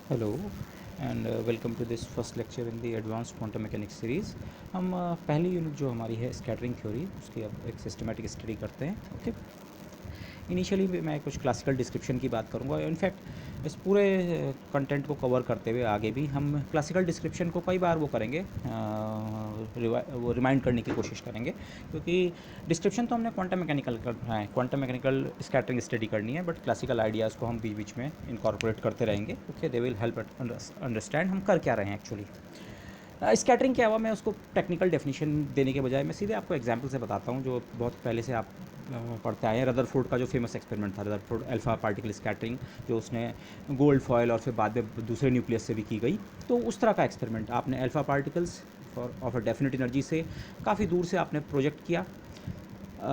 Hello and welcome to this first lecture in the advanced quantum mechanics series. हम पहली unit जो हमारी है स्कैटरिंग थ्योरी, उसकी अब एक सिस्टमेटिक स्टडी करते हैं। ओके, इनिशियली मैं कुछ क्लासिकल डिस्क्रिप्शन की बात करूंगा। इनफैक्ट इस पूरे कंटेंट को कवर करते हुए आगे भी हम क्लासिकल डिस्क्रिप्शन को कई बार वो करेंगे, वो रिमाइंड करने की कोशिश करेंगे, क्योंकि डिस्क्रिप्शन तो हमने क्वांटम मैकेनिकल करना है, क्वांटम मैकेनिकल स्कैटरिंग स्टडी करनी है, बट क्लासिकल आइडियाज़ को हम बीच बीच में इनकॉर्पोरेट करते रहेंगे। Okay, they will help understand हम कर क्या रहे हैं एक्चुअली। स्कैटरिंग क्या हुआ, मैं उसको टेक्निकल डेफिनेशन देने के बजाय मैं सीधे आपको एग्जांपल से बताता हूँ, जो बहुत पहले से आप पढ़ते आए हैं। रदरफोर्ड का जो फेमस एक्सपेरिमेंट था, रदरफोर्ड अल्फा पार्टिकल स्कैटरिंग, जो उसने गोल्ड फॉयल और फिर बाद में दूसरे न्यूक्लियस से भी की गई। तो उस तरह का एक्सपेरिमेंट आपने alpha particles for of a definite energy से काफ़ी दूर से आपने प्रोजेक्ट किया।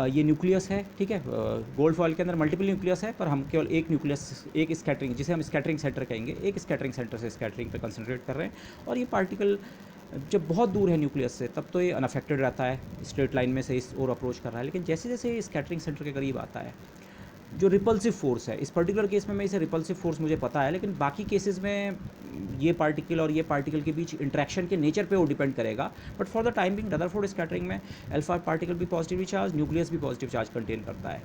ये न्यूक्लियस है, ठीक है। गोल्ड फॉयल के अंदर मल्टीपल न्यूक्लियस है, पर हम केवल एक न्यूक्लियस, एक स्कैटरिंग, जिसे हम स्कैटरिंग सेंटर कहेंगे, एक स्कैटरिंग सेंटर से स्कैटरिंग पे कंसंट्रेट कर रहे हैं। और ये पार्टिकल जब बहुत दूर है न्यूक्लियस से, तब तो ये अनअफेक्टेड रहता है, स्ट्रेट लाइन में से इस और अप्रोच कर रहा है। लेकिन जैसे जैसे ये स्कैटरिंग सेंटर के करीब आता है, जो रिपल्सिव फोर्स है, इस पर्टिकुलर केस में मैं इसे रिपल्सिव फोर्स मुझे पता है, लेकिन बाकी केसेस में ये पार्टिकल और ये पार्टिकल के बीच इंटरेक्शन के नेचर पे वो डिपेंड करेगा। But for the time being Rutherford scattering में अल्फा पार्टिकल भी पॉजिटिवली चार्ज, न्यूक्लियस भी पॉजिटिव चार्ज कंटेन करता है।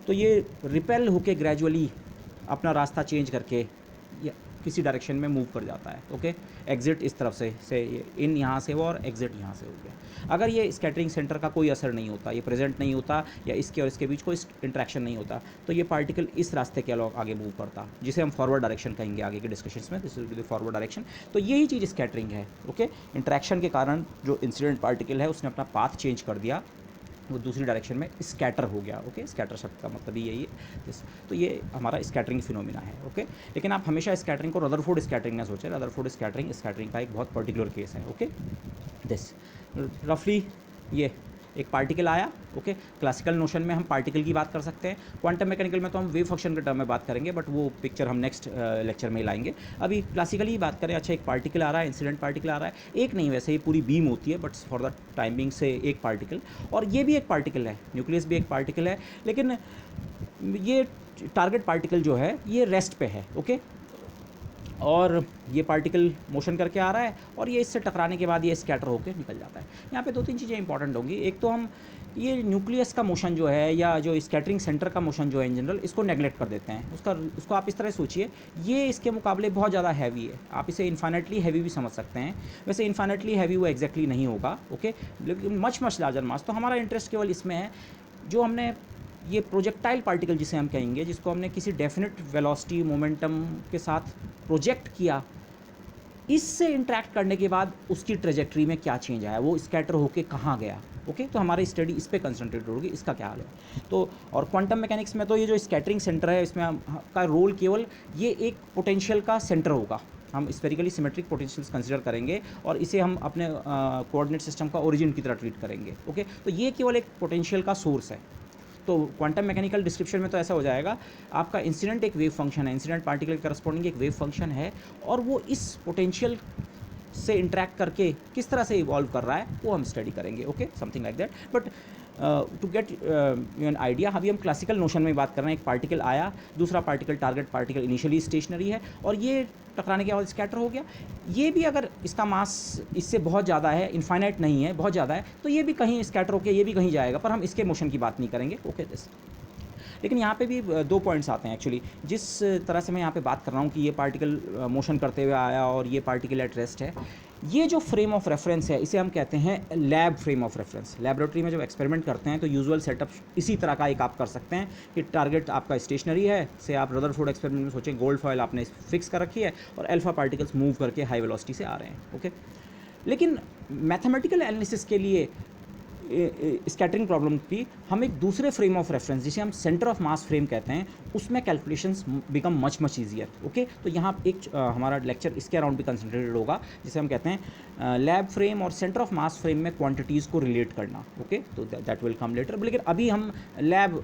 तो ये रिपेल होके ग्रेजुअली अपना रास्ता चेंज करके या किसी डायरेक्शन में मूव कर जाता है। ओके, एग्जिट इस तरफ से इन यहाँ से वो, और एग्जिट यहाँ से हो गया। अगर ये स्कैटरिंग सेंटर का कोई असर नहीं होता, ये प्रेजेंट नहीं होता, या इसके और इसके बीच कोई इंट्रैक्शन नहीं होता, तो ये पार्टिकल इस रास्ते के अलॉन्ग आगे मूव करता, जिसे हम फॉरवर्ड डायरेक्शन कहेंगे आगे के डिस्कशंस में। This is the forward direction. तो यही चीज़ स्कैटरिंग है। ओके, इंट्रैक्शन के कारण जो इंसिडेंट पार्टिकल है उसने अपना पाथ चेंज कर दिया, वो दूसरी डायरेक्शन में स्कैटर हो गया। ओके, स्कैटर शब्द का मतलब ही यही है। तो ये हमारा स्कैटरिंग फिनोमिना है। ओके, लेकिन आप हमेशा स्कैटरिंग को रदरफोर्ड स्कैटरिंग ना सोचें। रदरफोर्ड स्कैटरिंग का एक बहुत पर्टिकुलर केस है। ओके, दिस रफली ये एक पार्टिकल आया। ओके, क्लासिकल नोशन में हम पार्टिकल की बात कर सकते हैं, क्वांटम मैकेनिकल में तो हम वेव फंक्शन के टर्म में बात करेंगे, बट वो पिक्चर हम नेक्स्ट लेक्चर में ही लाएंगे। अभी क्लासिकली ही बात करें। अच्छा, एक पार्टिकल आ रहा है, इंसिडेंट पार्टिकल आ रहा है, एक नहीं, वैसे ही पूरी बीम होती है, बट फॉर द टाइमिंग से एक पार्टिकल, और ये भी एक पार्टिकल है, न्यूक्लियस भी एक पार्टिकल है, लेकिन ये टारगेट पार्टिकल जो है ये रेस्ट पे है। ओके, और ये पार्टिकल मोशन करके आ रहा है, और ये इससे टकराने के बाद ये स्कैटर होकर निकल जाता है। यहाँ पे दो तीन चीज़ें इंपॉर्टेंट होंगी। एक तो हम ये न्यूक्लियस का मोशन जो है, या जो स्कैटरिंग सेंटर का मोशन जो है इन जनरल, इसको नेगलेक्ट कर देते हैं। उसको आप इस तरह सोचिए, ये इसके मुकाबले बहुत ज़्यादा हैवी है। आप इसे इन्फाइनेटली हैवी भी समझ सकते हैं। वैसे इन्फाइनेटली हैवी वो एग्जैक्टली नहीं होगा। ओके, लेकिन मच मच लार्जर मास। तो हमारा इंटरेस्ट केवल इसमें है, जो हमने ये प्रोजेक्टाइल पार्टिकल जिसे हम कहेंगे, जिसको हमने किसी डेफिनेट वेलोसिटी मोमेंटम के साथ प्रोजेक्ट किया, इससे इंटरेक्ट करने के बाद उसकी ट्रेजेक्ट्री में क्या चेंज आया, वो स्कैटर होके कहाँ गया। ओके, तो हमारी स्टडी इस पे कंसंट्रेट होगी, इसका क्या हाल है। तो और क्वांटम मैकेनिक्स में तो ये जो स्कैटरिंग सेंटर है, इसमें का रोल केवल ये एक पोटेंशियल का सेंटर होगा। हम स्फेरिकली सिमेट्रिक पोटेंशियल्स कंसिडर करेंगे, और इसे हम अपने कोऑर्डिनेट सिस्टम का ओरिजिन की तरह ट्रीट करेंगे। ओके, तो ये केवल एक पोटेंशियल का सोर्स है। तो क्वांटम मैकेनिकल डिस्क्रिप्शन में तो ऐसा हो जाएगा, आपका इंसिडेंट एक वेव फंक्शन है, इंसिडेंट पार्टिकल के करस्पॉन्डिंग एक वेव फंक्शन है, और वो इस पोटेंशियल से इंटरेक्ट करके किस तरह से इवॉल्व कर रहा है, वो हम स्टडी करेंगे। Okay, something like that. But to get an idea, अभी हम क्लासिकल नोशन में बात कर रहे हैं। एक पार्टिकल आया, दूसरा particle, target particle initially stationary है, और ये टकराने के बाद स्कैटर हो गया। ये भी अगर इसका मास इससे बहुत ज़्यादा है, इनफाइनाइट नहीं है, बहुत ज़्यादा है, तो ये भी कहीं स्कैटर होकर ये भी कहीं जाएगा, पर हम इसके मोशन की बात नहीं करेंगे। Okay, this. लेकिन यहाँ पे भी दो पॉइंट्स आते हैं एक्चुअली। जिस तरह से मैं यहाँ पे बात कर रहा हूँ कि ये पार्टिकल मोशन करते हुए आया और ये पार्टिकल एट रेस्ट है, ये जो फ्रेम ऑफ रेफरेंस है, इसे हम कहते हैं lab frame of reference. Laboratory में जब एक्सपेरिमेंट करते हैं तो यूजुअल सेटअप इसी तरह का एक आप कर सकते हैं कि टारगेट आपका स्टेशनरी है, से आप रदरफोर्ड एक्सपेरिमेंट में सोचें गोल्ड फॉयल आपने फिक्स कर रखी है, और अल्फा पार्टिकल्स मूव करके हाई वेलोसिटी से आ रहे हैं। ओके, लेकिन मैथमेटिकल एनालिसिस के लिए स्कैटरिंग प्रॉब्लम की हम एक दूसरे फ्रेम ऑफ रेफरेंस, जिसे हम सेंटर ऑफ मास फ्रेम कहते हैं, उसमें calculations become much much easier. Okay, तो यहाँ एक हमारा लेक्चर इसके अराउंड भी कंसंट्रेटेड होगा, जिसे हम कहते हैं लैब फ्रेम और सेंटर ऑफ मास फ्रेम में क्वांटिटीज़ को रिलेट करना। ओके, तो दैट विल कम लेटर। लेकिन अभी हम लैब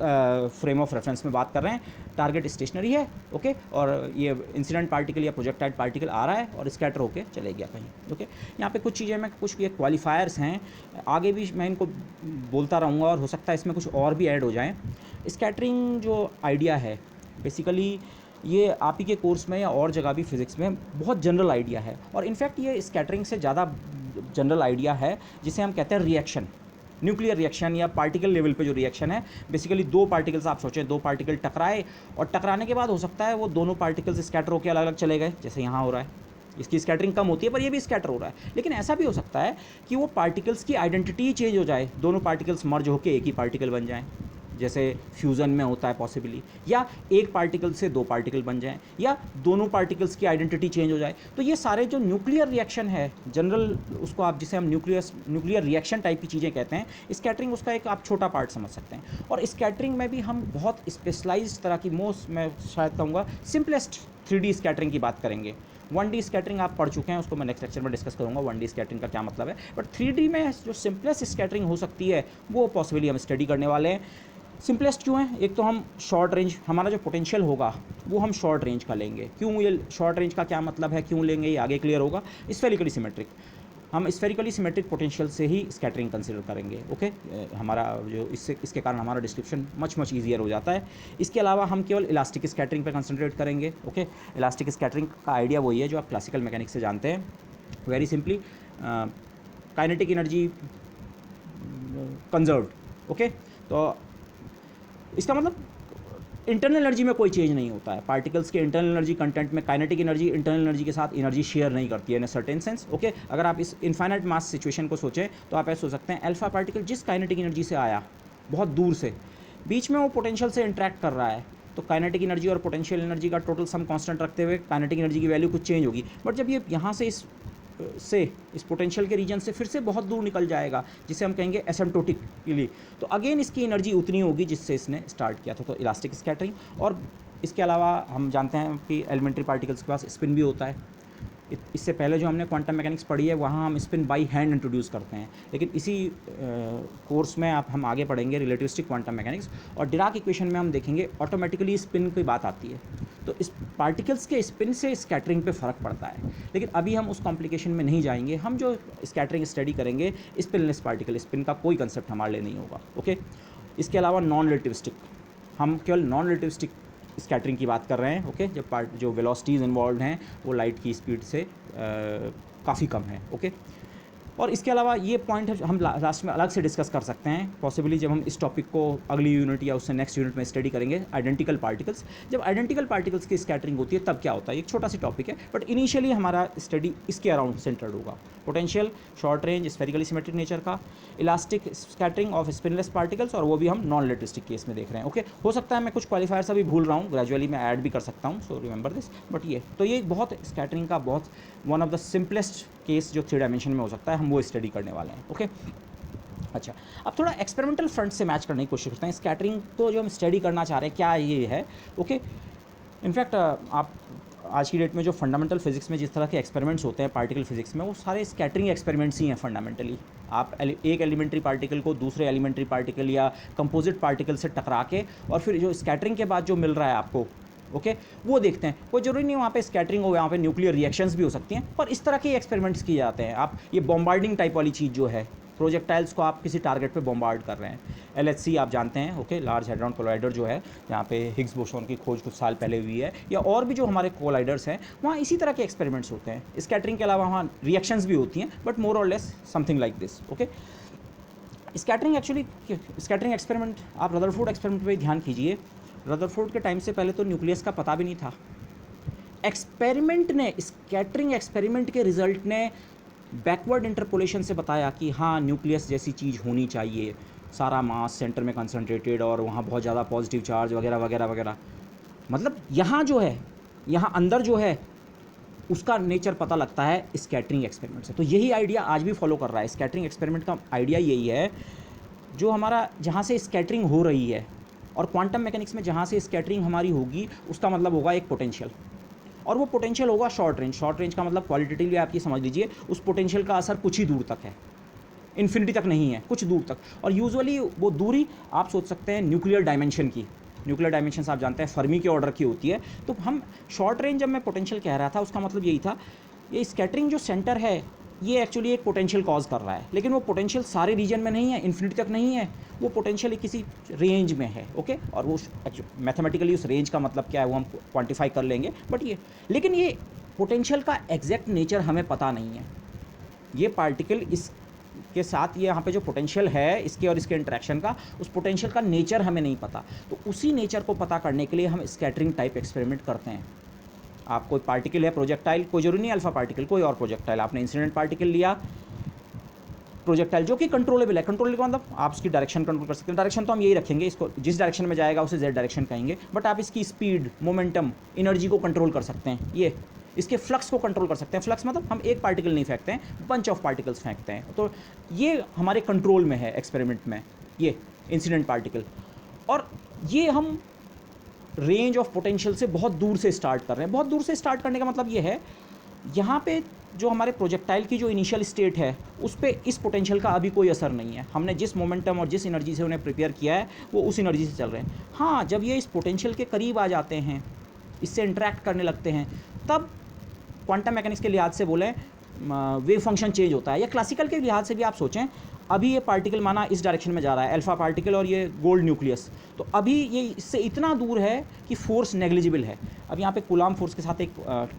फ्रेम ऑफ रेफरेंस में बात कर रहे हैं। टारगेट स्टेशनरी है, ओके, और ये इंसिडेंट पार्टिकल या प्रोजेक्टाइल पार्टिकल आ रहा है और स्कैटर होके चले गया कहीं। ओके, यहाँ पे कुछ चीज़ें, मैं कुछ ये क्वालिफायर्स हैं, आगे भी मैं इनको बोलता रहूँगा, और हो सकता है इसमें कुछ और भी ऐड हो जाएं। स्कैटरिंग जो आइडिया है, बेसिकली ये आप ही के कोर्स में या और जगह भी फिज़िक्स में बहुत जनरल आइडिया है, और इनफैक्ट ये स्कैटरिंग से ज़्यादा जनरल आइडिया है, जिसे हम कहते हैं रिएक्शन, न्यूक्लियर रिएक्शन या पार्टिकल लेवल पे जो रिएक्शन है। बेसिकली दो पार्टिकल्स आप सोचें, दो पार्टिकल टकराए और टकराने के बाद हो सकता है वो दोनों पार्टिकल्स स्कैटर होकर अलग अलग चले गए, जैसे यहाँ हो रहा है। इसकी स्कैटरिंग कम होती है पर ये भी स्कैटर हो रहा है। लेकिन ऐसा भी हो सकता है कि वो पार्टिकल्स की आइडेंटिटी चेंज हो जाए, दोनों पार्टिकल्स मर्ज होकर एक ही पार्टिकल बन जाएं, जैसे फ्यूज़न में होता है पॉसिबली, या एक पार्टिकल से दो पार्टिकल बन जाएं, या दोनों पार्टिकल्स की आइडेंटिटी चेंज हो जाए। तो ये सारे जो न्यूक्लियर रिएक्शन है, जनरल उसको आप जिसे हम न्यूक्लियर रिएक्शन टाइप की चीज़ें कहते हैं, स्कैटरिंग उसका एक आप छोटा पार्ट समझ सकते हैं। और स्कैटरिंग में भी हम बहुत स्पेशलाइज्ड तरह की, मोस्ट मैं शायद कहूँगा सिंपलेस्ट 3D स्कैटरिंग की बात करेंगे। 1D स्कैटरिंग आप पढ़ चुके हैं, उसको मैं नेक्स्ट लेक्चर में डिस्कस करूँगा 1D स्कैटरिंग का क्या मतलब है। बट 3D में जो सिंपलेस्ट स्कैटरिंग हो सकती है वो पॉसिबली हम स्टडी करने वाले हैं। सिंपलेस्ट क्यों है? एक तो हम शॉर्ट रेंज, हमारा जो पोटेंशियल होगा वो हम शॉर्ट रेंज का लेंगे। क्यों? ये शॉर्ट रेंज का क्या मतलब है, क्यों लेंगे, ये आगे क्लियर होगा। स्फेरिकली सिमेट्रिक, हम स्फेरिकली सिमेट्रिक पोटेंशियल से ही स्कैटरिंग कंसिडर करेंगे। ओके, हमारा जो इसके कारण हमारा डिस्क्रिप्शन मच ईजियर हो जाता है। इसके अलावा हम केवल इलास्टिक स्कैटरिंग पर कंसंट्रेट करेंगे। ओके, इलास्टिक स्कैटरिंग का आइडिया वही है जो आप क्लासिकल मैकेनिक्स से जानते हैं। Very simply, kinetic energy conserved. Okay, तो इसका मतलब इंटरनल एनर्जी में कोई चेंज नहीं होता है। पार्टिकल्स के इंटरनल एनर्जी कंटेंट में काइनेटिक एनर्जी इंटरनल एनर्जी के साथ एनर्जी शेयर नहीं करती है इन सर्टेन सेंस। ओके, अगर आप इस इनफाइनाइट मास सिचुएशन को सोचें तो आप ऐसे सोच सकते हैं, अल्फा पार्टिकल जिस काइनेटिक एनर्जी से आया बहुत दूर से, बीच में वो पोटेंशियल से इंटरेक्ट कर रहा है, तो काइनेटिक एनर्जी और पोटेंशियल एनर्जी का टोटल सम कांस्टेंट रखते हुए काइनेटिक एनर्जी की वैल्यू कुछ चेंज होगी। बट जब ये यहाँ से इस पोटेंशियल के रीजन से फिर से बहुत दूर निकल जाएगा, जिसे हम कहेंगे एसिम्प्टोटिकली, तो अगेन इसकी एनर्जी उतनी होगी जिससे इसने स्टार्ट किया था। तो इलास्टिक स्कैटरिंग। और इसके अलावा हम जानते हैं कि एलिमेंट्री पार्टिकल्स के पास स्पिन भी होता है। इससे पहले जो हमने क्वांटम मैकेनिक्स पढ़ी है वहाँ हम स्पिन बाई हैंड इंट्रोड्यूस करते हैं, लेकिन इसी कोर्स में हम आगे पढ़ेंगे रिलेटिविस्टिक क्वांटम मैकेनिक्स, और डिराक इक्वेशन में हम देखेंगे ऑटोमेटिकली स्पिन की बात आती है। तो इस पार्टिकल्स के स्पिन से स्कैटरिंग पे फ़र्क पड़ता है, लेकिन अभी हम उस कॉम्प्लिकेशन में नहीं जाएंगे। हम जो स्कैटरिंग स्टडी करेंगे स्पिनलेस पार्टिकल, स्पिन का कोई कंसेप्ट हमारे लिए नहीं होगा। ओके, इसके अलावा नॉन रिलेटिविस्टिक, हम केवल नॉन रिलेटिविस्टिक स्कैटरिंग की बात कर रहे हैं। ओके, जब जो वेलोसिटीज़ इन्वॉल्व हैं वो लाइट की स्पीड से काफ़ी कम है। ओके, और इसके अलावा ये पॉइंट हम लास्ट में अलग से डिस्कस कर सकते हैं पॉसिबली, जब हम इस टॉपिक को अगली यूनिट या उससे नेक्स्ट यूनिट में स्टडी करेंगे। आइडेंटिकल पार्टिकल्स, जब आइडेंटिकल पार्टिकल्स की स्कैटरिंग होती है तब क्या होता है, एक छोटा सी टॉपिक है, बट इनिशियली हमारा स्टडी इसके अराउंड सेंटर्ड होगा। Potential, short range, spherically symmetric nature का, इलास्टिक स्कैटरिंग ऑफ स्पिनलेस पार्टिकल्स, और वो भी हम नॉन रिलेटिविस्टिक केस में देख रहे हैं। ओके, हो सकता है मैं कुछ क्वालिफायर्स अभी भूल रहा हूँ, ग्रेजुअली मैं ऐड भी कर सकता हूँ, सो रिमेंबर दिस। बट ये बहुत स्कैटरिंग का बहुत one of the simplest case जो 3 डायमेंशन में हो सकता है, हम वो स्टडी करने वाले हैं। ओके, अच्छा, अब थोड़ा एक्सपेरिमेंटल फ्रंट से मैच करने की कोशिश करते हैं। स्कैटरिंग तो जो हम स्टडी करना चाह रहे हैं क्या ये है। ओके, इनफैक्ट आप आज की डेट में जो फंडामेंटल फिजिक्स में जिस तरह के एक्सपेरिमेंट्स होते हैं पार्टिकल फिजिक्स में, वो सारे स्कैटरिंग एक्सपेरिमेंट्स ही हैं फंडामेंटली। आप एक एलिमेंट्री पार्टिकल को दूसरे एलिमेंट्री पार्टिकल या कंपोजिट पार्टिकल से टकरा के, और फिर जो स्कैटरिंग के बाद जो मिल रहा है आपको, ओके, वो देखते हैं। कोई जरूरी नहीं वहाँ पे स्कैटरिंग हो, वहाँ पे न्यूक्लियर रिएक्शंस भी हो सकती हैं, पर इस तरह के एक्सपेरिमेंट्स किए जाते हैं। आप ये बॉम्बार्डिंग टाइप वाली चीज़ जो है, प्रोजेक्टाइल्स को आप किसी टारगेट पे बॉम्बार्ड कर रहे हैं। LHC आप जानते हैं, ओके, लार्ज हैड्रॉन कोलाइडर जो है, जहाँ पे हिग्स बोसॉन की खोज कुछ साल पहले हुई है, या और भी जो हमारे कोलाइडर्स हैं, वहाँ इसी तरह के एक्सपेरिमेंट्स होते हैं। स्कैटरिंग के अलावा वहाँ रिएक्शंस भी होती हैं, बट मोर और less something like this. Okay, scattering experiment, आप रदरफोर्ड एक्सपेरिमेंट पर ध्यान कीजिए। रदरफोर्ड के टाइम से पहले तो न्यूक्लियस का पता भी नहीं था। एक्सपेरिमेंट ने, स्कैटरिंग एक्सपेरिमेंट के रिजल्ट ने बैकवर्ड इंटरपोलेशन से बताया कि हाँ, न्यूक्लियस जैसी चीज़ होनी चाहिए, सारा मास सेंटर में कंसंट्रेटेड और वहाँ बहुत ज़्यादा पॉजिटिव चार्ज वगैरह वगैरह वगैरह। मतलब यहाँ जो है, यहाँ अंदर जो है उसका नेचर पता लगता है स्कैटरिंग एक्सपेरिमेंट से। तो यही आइडिया आज भी फॉलो कर रहा है। स्कैटरिंग एक्सपेरिमेंट का आइडिया यही है, जो हमारा जहाँ से स्कैटरिंग हो रही है, और क्वांटम मैकेनिक्स में जहाँ से स्कैटरिंग हमारी होगी उसका मतलब होगा एक पोटेंशियल, और वो पोटेंशियल होगा शॉर्ट रेंज। शॉर्ट रेंज का मतलब क्वालिटेटिवली आप ये समझ लीजिए, उस पोटेंशियल का असर कुछ ही दूर तक है, इन्फिनिटी तक नहीं है, कुछ दूर तक। और यूजुअली वो दूरी आप सोच सकते हैं न्यूक्लियर डायमेंशन की। न्यूक्लियर डायमेंशन आप जानते हैं फर्मी के ऑर्डर की होती है। तो हम शॉर्ट रेंज, जब मैं पोटेंशियल कह रहा था उसका मतलब यही था, ये स्कैटरिंग जो सेंटर है ये एक्चुअली एक पोटेंशियल कॉज कर रहा है, लेकिन वो पोटेंशियल सारे रीजन में नहीं है, इन्फिनिटी तक नहीं है, वो पोटेंशियल किसी रेंज में है, ओके। और वो मैथमेटिकली उस रेंज का मतलब क्या है वो हम क्वांटिफाई कर लेंगे, बट ये, लेकिन ये पोटेंशियल का एग्जैक्ट नेचर हमें पता नहीं है। ये पार्टिकल इस के साथ, ये यहाँ पे जो पोटेंशियल है इसके और इसके इंटरेक्शन का, उस पोटेंशियल का नेचर हमें नहीं पता। तो उसी नेचर को पता करने के लिए हम स्कैटरिंग टाइप एक्सपेरिमेंट करते हैं। आप कोई पार्टिकल है, प्रोजेक्टाइल, कोई जरूरी नहीं अल्फा पार्टिकल, कोई और प्रोजेक्टाइल, आपने इंसिडेंट पार्टिकल लिया, प्रोजेक्टाइल जो कि कंट्रोलेबल है। कंट्रोलेबल का मतलब आप इसकी डायरेक्शन कंट्रोल कर सकते हैं। डायरेक्शन तो हम यही रखेंगे, इसको जिस डायरेक्शन में जाएगा उसे जेड डायरेक्शन कहेंगे, बट आप इसकी स्पीड, मोमेंटम, एनर्जी को कंट्रोल कर सकते हैं। ये इसके फ्लक्स को कंट्रोल कर सकते हैं। फ्लक्स मतलब हम एक पार्टिकल नहीं फेंकते हैं, बंच ऑफ पार्टिकल्स फेंकते हैं। तो ये हमारे कंट्रोल में है एक्सपेरिमेंट में, ये इंसिडेंट पार्टिकल। और ये हम रेंज ऑफ पोटेंशियल से बहुत दूर से स्टार्ट कर रहे हैं। बहुत दूर से स्टार्ट करने का मतलब ये है, यहाँ पे जो हमारे प्रोजेक्टाइल की जो इनिशियल स्टेट है उस पर इस पोटेंशियल का अभी कोई असर नहीं है। हमने जिस मोमेंटम और जिस एनर्जी से उन्हें प्रिपेयर किया है वो उस एनर्जी से चल रहे हैं। हाँ, जब ये इस पोटेंशियल के करीब आ जाते हैं, इससे इंटरेक्ट करने लगते हैं, तब क्वांटम मैकेनिक्स के लिहाज से बोलें वेव फंक्शन चेंज होता है, या क्लासिकल के लिहाज से भी आप सोचें, अभी ये पार्टिकल माना इस डायरेक्शन में जा रहा है, अल्फा पार्टिकल और ये गोल्ड न्यूक्लियस, तो अभी ये इससे इतना दूर है कि फोर्स नेग्लिजिबल है। अब यहाँ पे कूलाम फोर्स के साथ एक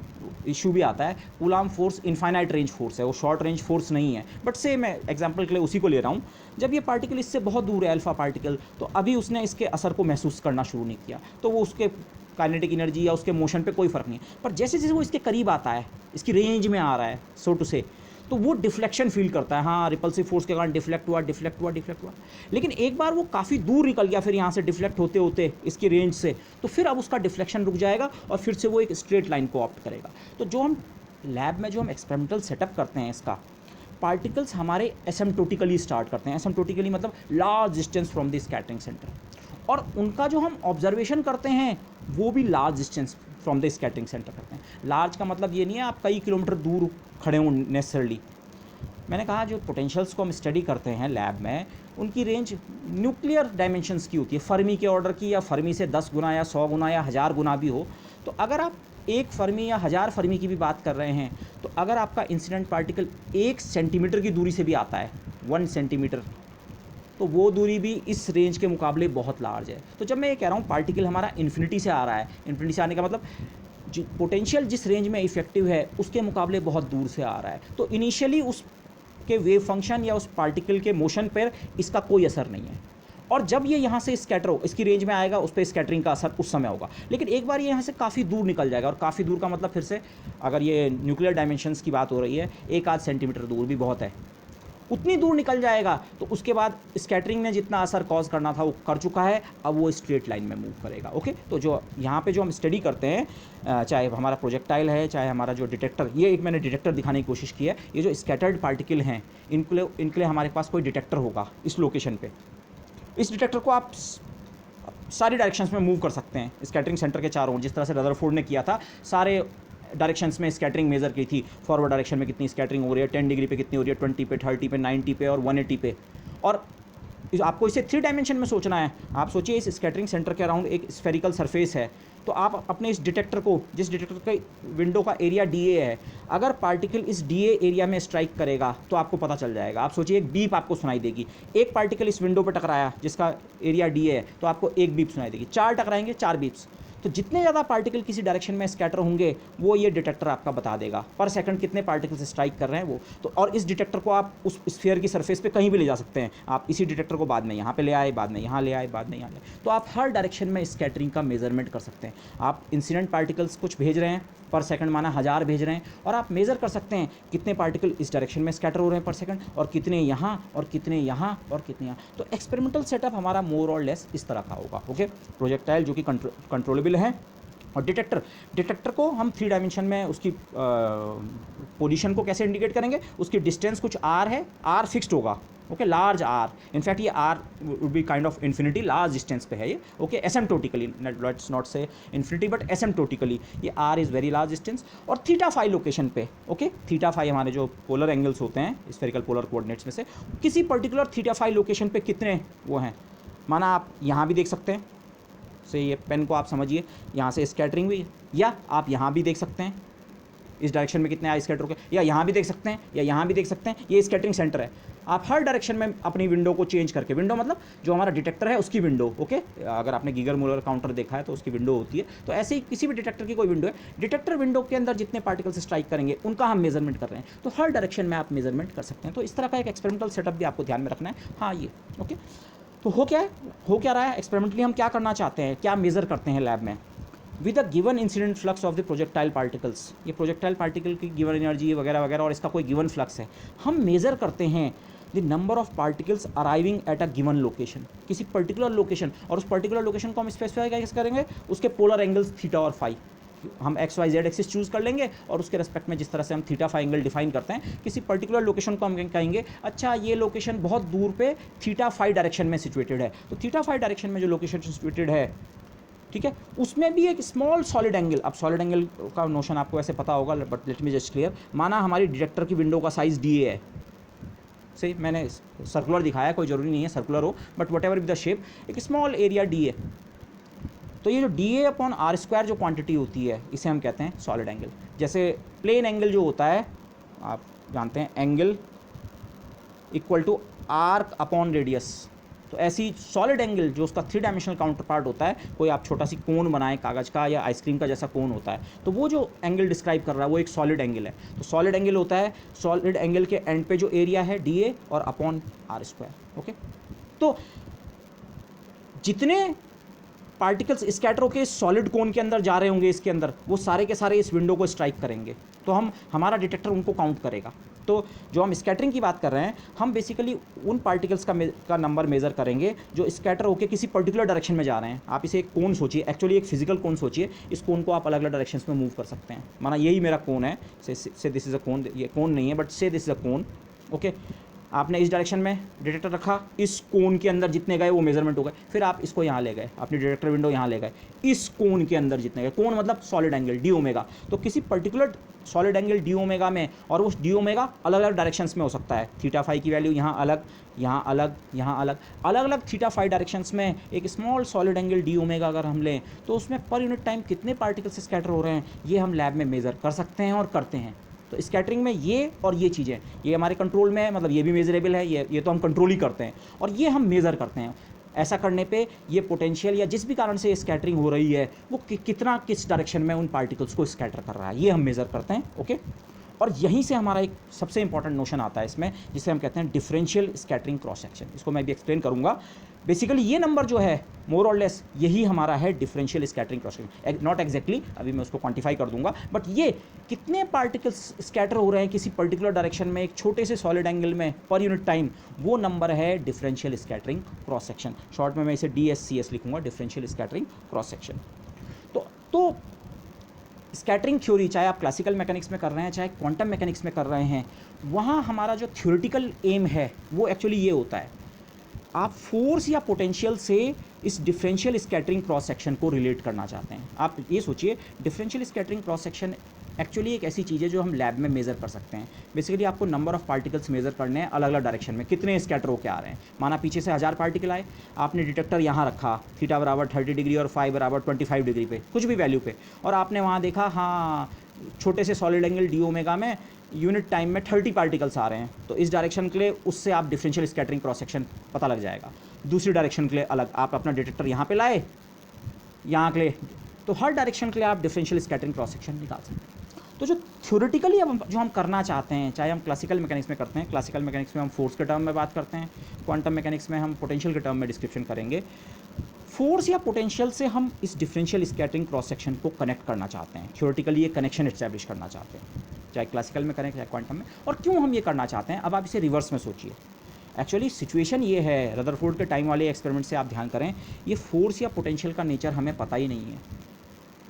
इशू भी आता है। Coulomb force infinite range force है, वो शॉर्ट रेंज फोर्स नहीं है। बट से मैं एग्जांपल के लिए उसी को ले रहा हूँ। जब ये पार्टिकल इससे बहुत दूर है, अल्फा पार्टिकल, तो अभी उसने इसके असर को महसूस करना शुरू नहीं किया, तो वो उसके काइनेटिक एनर्जी या उसके मोशन पे कोई फ़र्क नहीं है। पर जैसे जैसे वो इसके करीब आता है, इसकी रेंज में आ रहा है सो टू से, तो वो डिफ्लेक्शन फील करता है। हाँ, रिपल्सिव फोर्स के कारण डिफ्लेक्ट हुआ, डिफ्लेक्ट हुआ, डिफ्लेक्ट हुआ। लेकिन एक बार वो काफ़ी दूर निकल गया, फिर यहाँ से डिफ्लेक्ट होते होते इसकी रेंज से, तो फिर अब उसका डिफ्लेक्शन रुक जाएगा और फिर से वो एक स्ट्रेट लाइन को ऑप्ट करेगा। तो जो हम लैब में जो हम एक्सपेरिमेंटल सेटअप करते हैं, इसका पार्टिकल्स हमारे एसिम्प्टोटिकली स्टार्ट करते हैं। एसिम्प्टोटिकली मतलब large distance from the scattering centre, और उनका जो हम ऑब्जर्वेशन करते हैं वो भी large distance from the scattering centre करते हैं। लार्ज का मतलब ये नहीं है आप कई किलोमीटर दूर खड़े हों नेसेसरली। मैंने कहा जो पोटेंशियल्स को हम स्टडी करते हैं लैब में, उनकी रेंज न्यूक्लियर डायमेंशंस की होती है, फर्मी के ऑर्डर की, या फर्मी से 10 गुना या 100 गुना या 1000 गुना भी हो। तो अगर आप 1 फर्मी या 1000 फर्मी की भी बात कर रहे हैं, तो अगर आपका इंसिडेंट पार्टिकल 1 सेंटीमीटर की दूरी से भी आता है, 1 सेंटीमीटर, तो वो दूरी भी इस रेंज के मुकाबले बहुत लार्ज है। तो जब मैं ये कह रहा हूँ पार्टिकल हमारा इन्फिनिटी से आ रहा है, इन्फिनिटी से आने का मतलब पोटेंशियल जिस रेंज में इफेक्टिव है उसके मुकाबले बहुत दूर से आ रहा है, तो इनिशियली उसके वेव फंक्शन या उस पार्टिकल के मोशन पर इसका कोई असर नहीं है। और जब ये यहाँ से स्कैटर हो, इसकी रेंज में आएगा, उस पर स्कैटरिंग का असर उस समय होगा। लेकिन एक बार ये यहाँ से काफ़ी दूर निकल जाएगा, और काफ़ी दूर का मतलब फिर से अगर ये न्यूक्लियर डायमेंशंस की बात हो रही है, 1 आध सेंटीमीटर दूर भी बहुत है, उतनी दूर निकल जाएगा, तो उसके बाद स्कैटरिंग ने जितना असर कॉज करना था वो कर चुका है, अब वो स्ट्रेट लाइन में मूव करेगा। ओके, तो जो यहाँ पे जो हम स्टडी करते हैं, चाहे हमारा प्रोजेक्टाइल है, चाहे हमारा जो डिटेक्टर, ये एक मैंने डिटेक्टर दिखाने की कोशिश की है। ये जो स्कैटर्ड पार्टिकल हैं, इनके लिए हमारे पास कोई डिटेक्टर होगा इस लोकेशन पे। इस डिटेक्टर को आप सारी डायरेक्शंस में मूव कर सकते हैं स्कैटरिंग सेंटर के चारों ओर, जिस तरह से रदरफोर्ड ने किया था। सारे डायरेक्शंस में स्कैटरिंग मेजर की थी, फॉरवर्ड डायरेक्शन में कितनी स्कैटरिंग हो रही है, 10 डिग्री पे कितनी हो रही है, 20 पे, 30 पे, 90 पे और 180 पे। और आपको इसे 3 डायमेंशन में सोचना है। आप सोचिए इस स्कैटरिंग सेंटर के अराउंड एक स्फेरिकल सरफेस है, तो आप अपने इस डिटेक्टर को, जिस डिटेक्टर के विंडो का एरिया DA है, अगर पार्टिकल इस DA एरिया में स्ट्राइक करेगा तो आपको पता चल जाएगा। आप सोचिए एक बीप आपको सुनाई देगी। एक पार्टिकल इस विंडो पर टकराया जिसका एरिया DA है, तो आपको एक बीप सुनाई देगी। 4 टकराएंगे, 4 बीप्स। तो जितने ज़्यादा पार्टिकल किसी डायरेक्शन में स्कैटर होंगे वो ये डिटेक्टर आपका बता देगा पर सेकंड कितने पार्टिकल्स स्ट्राइक कर रहे हैं वो। तो और इस डिटेक्टर को आप उस स्फीयर की सरफेस पे कहीं भी ले जा सकते हैं। आप इसी डिटेक्टर को बाद में यहाँ पे ले आए, बाद में यहाँ ले आए, बाद में यहाँ ले आए, तो आप हर डायरेक्शन में स्कैटरिंग का मेजरमेंट कर सकते हैं। आप इंसिडेंट पार्टिकल्स कुछ भेज रहे हैं, पर सेकंड माना 1000 भेज रहे हैं, और आप मेज़र कर सकते हैं कितने पार्टिकल इस डायरेक्शन में स्कैटर हो रहे हैं पर सेकंड, और कितने यहाँ, और कितने यहाँ, और कितने यहाँ। तो एक्सपेरिमेंटल सेटअप हमारा मोर और लेस इस तरह का होगा। ओके, प्रोजेक्टाइल जो कि कंट्रोलेबल है, और डिटेक्टर को हम 3 डायमेंशन में उसकी पोजीशन को कैसे इंडिकेट करेंगे। उसकी डिस्टेंस कुछ r है, r फिक्स्ड होगा। ओके, लार्ज r, इनफैक्ट ये r would be kind of infinity, large distance पे है ये। ओके, एसिम्प्टोटिकली, लेट्स नॉट से इन्फिनिटी बट एसिम्प्टोटिकली ये r is very large distance. और θ-φ लोकेशन पे, ओके, θ-φ हमारे जो पोलर एंगल्स होते हैं स्फेरिकल पोलर कोऑर्डिनेट्स में से, किसी पर्टिकुलर θ-φ लोकेशन पे कितने वो हैं। माना आप यहाँ भी देख सकते हैं, से ये पेन को आप समझिए, यहाँ से स्कैटरिंग भी, या आप यहाँ भी देख सकते हैं इस डायरेक्शन में कितने आई स्कैटर होंगे, या यहाँ भी देख सकते हैं या यहाँ भी देख सकते हैं, ये स्कैटरिंग सेंटर है। आप हर डायरेक्शन में अपनी विंडो को चेंज करके, विंडो मतलब जो हमारा डिटेक्टर है उसकी विंडो, ओके, अगर आपने गीगर मूलर काउंटर देखा है तो उसकी विंडो होती है, तो ऐसे ही किसी भी डिटेक्टर की कोई विंडो है, डिटेक्टर विंडो के अंदर जितने पार्टिकल्स स्ट्राइक करेंगे उनका हम मेजरमेंट कर रहे हैं, तो हर डायरेक्शन में आप मेजरमेंट कर सकते हैं। तो इस तरह का एक एक्सपेरिमेंटल सेटअप भी आपको ध्यान में रखना है। हाँ ये ओके, तो हो क्या रहा है एक्सपेरिमेंटली, हम क्या करना चाहते हैं, क्या मेज़र करते हैं लैब में, with a given incident flux of the projectile particles, ये प्रोजेक्टाइल पार्टिकल की गिवन एनर्जी वगैरह वगैरह और इसका कोई गिवन फ्लक्स है, हम मेज़र करते हैं the number of particles arriving at a given location, किसी पर्टिकुलर लोकेशन, और उस पर्टिकुलर लोकेशन को हम स्पेसिफाई कैसे करेंगे, उसके पोलर एंगल्स थीटा और फाई, हम X Y Z axis choose कर लेंगे और उसके रेस्पेक्ट में जिस तरह से हम थीटा फाई एंगल डिफाइन करते हैं, किसी पर्टिकुलर लोकेशन को हम कहेंगे अच्छा ये लोकेशन बहुत दूर पे थीटा फाई डायरेक्शन में सिचुएटेड है, तो थीटा फाई डायरेक्शन में जो लोकेशन सिचुएटेड है, ठीक है, उसमें भी एक स्मॉल सॉलिड एंगल, अब सॉलिड एंगल का नोशन आपको ऐसे पता होगा, but let me just clear, माना हमारी डिटेक्टर की विंडो का साइज़ डी है, सही मैंने सर्कुलर दिखाया, कोई ज़रूरी नहीं है सर्कुलर हो, but whatever with the shape, एक स्मॉल एरिया डी है, तो ये जो D A upon are square जो क्वांटिटी होती है इसे हम कहते हैं सॉलिड एंगल। जैसे प्लेन एंगल जो होता है आप जानते हैं angle equal to arc upon radius, तो ऐसी सॉलिड एंगल जो उसका 3 डायमेंशनल काउंटर पार्ट होता है, कोई आप छोटा सी कोन बनाए कागज़ का या आइसक्रीम का जैसा कोन होता है, तो वो जो एंगल डिस्क्राइब कर रहा है वो एक सॉलिड एंगल है। तो सॉलिड एंगल होता है, सॉलिड एंगल के एंड पे जो एरिया है डी ए और अपॉन आर स्क्वायर, ओके। तो जितने पार्टिकल्स स्कैटर होकर सॉलिड कोन के अंदर जा रहे होंगे इसके अंदर, वो सारे के सारे इस विंडो को स्ट्राइक करेंगे, तो हमारा डिटेक्टर उनको काउंट करेगा। तो जो हम स्कैटरिंग की बात कर रहे हैं, हम बेसिकली उन पार्टिकल्स का नंबर मेज़र करेंगे जो स्कैटर होकर किसी पर्टिकुलर डायरेक्शन में जा रहे हैं। आप इसे एक कोन सोचिए, एक्चुअली एक फिजिकल कोन सोचिए, इस कोन को आप अलग अलग डायरेक्शंस में मूव कर सकते हैं। माना यही मेरा कोन है, से दिस इज़ अ कोन, ये कोन नहीं है बट से this is a cone, okay. आपने इस डायरेक्शन में डिटेक्टर रखा, इस कोन के अंदर जितने गए वो मेजरमेंट हो गए, फिर आप इसको यहाँ ले गए, अपनी डिटेक्टर विंडो यहाँ ले गए, इस कोन के अंदर जितने गए, कोन मतलब सॉलिड एंगल डी ओमेगा, तो किसी particular solid angle D omega में, और उस डी ओमेगा अलग अलग डायरेक्शंस में हो सकता है, थीटा फाई की वैल्यू यहाँ अलग, यहाँ अलग, यहाँ अलग, अलग अलग थीटा फाई डायरेक्शंस में एक small solid angle D omega अगर हम लें, तो उसमें पर यूनिट टाइम कितने पार्टिकल्स स्कैटर हो रहे हैं ये हम लैब में मेज़र कर सकते हैं और करते हैं। तो स्कैटरिंग में ये और ये चीज़ें, ये हमारे कंट्रोल में है, मतलब ये भी मेजरेबल है, ये तो हम कंट्रोल ही करते हैं और ये हम मेज़र करते हैं। ऐसा करने पे ये पोटेंशियल या जिस भी कारण से स्कैटरिंग हो रही है वो कितना किस डायरेक्शन में उन पार्टिकल्स को स्कैटर कर रहा है, ये हम मेज़र करते हैं, ओके। और यहीं से हमारा एक सबसे इंपॉर्टेंट नोशन आता है इसमें, जिसे हम कहते हैं डिफरेंशियल स्कैटरिंग क्रॉस सेक्शन। इसको मैं भी एक्सप्लेन करूँगा। बेसिकली ये नंबर जो है मोर और लेस यही हमारा है differential scattering cross section, not exactly, अभी मैं उसको क्वांटिफाई कर दूंगा, बट ये कितने पार्टिकल्स स्कैटर हो रहे हैं किसी पर्टिकुलर डायरेक्शन में एक छोटे से सॉलिड एंगल में पर यूनिट टाइम, वो नंबर है differential scattering cross section. Short में मैं इसे DSCS लिखूंगा, डिफरेंशियल स्कैटरिंग क्रॉस सेक्शन। तो स्कैटरिंग थ्योरी चाहे आप क्लासिकल मैकेनिक्स में कर रहे हैं चाहे क्वांटम मैकेनिक्स में कर रहे हैं, वहाँ हमारा जो थ्योरेटिकल एम है वो एक्चुअली ये होता है, आप फोर्स या पोटेंशियल से इस डिफरेंशियल स्कैटरिंग क्रॉस सेक्शन को रिलेट करना चाहते हैं। आप ये सोचिए, differential scattering cross section actually एक ऐसी चीज़ है जो हम लैब में मेज़र कर सकते हैं। बेसिकली आपको नंबर ऑफ़ पार्टिकल्स मेज़र करने हैं अलग अलग डायरेक्शन में, कितने स्कैटर होकर आ रहे हैं। माना पीछे से 1000 पार्टिकल आए, आपने डिटेक्टर यहाँ रखा, थीटा बराबर 30 डिग्री और फाई बराबर 25 डिग्री पे, कुछ भी वैल्यू पे, और आपने वहाँ देखा हाँ छोटे से सॉलिड एंगल डी ओमेगा में यूनिट टाइम में 30 पार्टिकल्स आ रहे हैं, तो इस डायरेक्शन के लिए उससे आप डिफरेंशियल स्कैटरिंग क्रॉस सेक्शन पता लग जाएगा। दूसरी डायरेक्शन के लिए अलग, आप अपना डिटेक्टर यहाँ पे लाए, यहाँ के लिए, तो हर डायरेक्शन के लिए आप डिफरेंशियल स्कैटरिंग क्रॉस सेक्शन निकाल सकते हैं। तो जो थ्योरेटिकली अब जो हम करना चाहते हैं, चाहे हम क्लासिकल मैकेनिक्स में करते हैं, क्लासिकल मैकेनिक्स में हम फोर्स के टर्म में बात करते हैं, क्वांटम मैकेनिक्स में हम पोटेंशियल के टर्म में डिस्क्रिप्शन करेंगे। फोर्स या पोटेंशियल से हम इस डिफरेंशियल स्कैटरिंग क्रॉस सेक्शन को कनेक्ट करना चाहते हैं, थ्योरेटिकली ये कनेक्शन एस्टैब्लिश करना चाहते हैं, चाहे क्लासिकल में करें चाहे क्वांटम में। और क्यों हम ये करना चाहते हैं, अब आप इसे रिवर्स में सोचिए। एक्चुअली सिचुएशन ये है, रदरफोर्ड के टाइम वाले एक्सपेरिमेंट से आप ध्यान करें, ये फोर्स या पोटेंशियल का नेचर हमें पता ही नहीं है।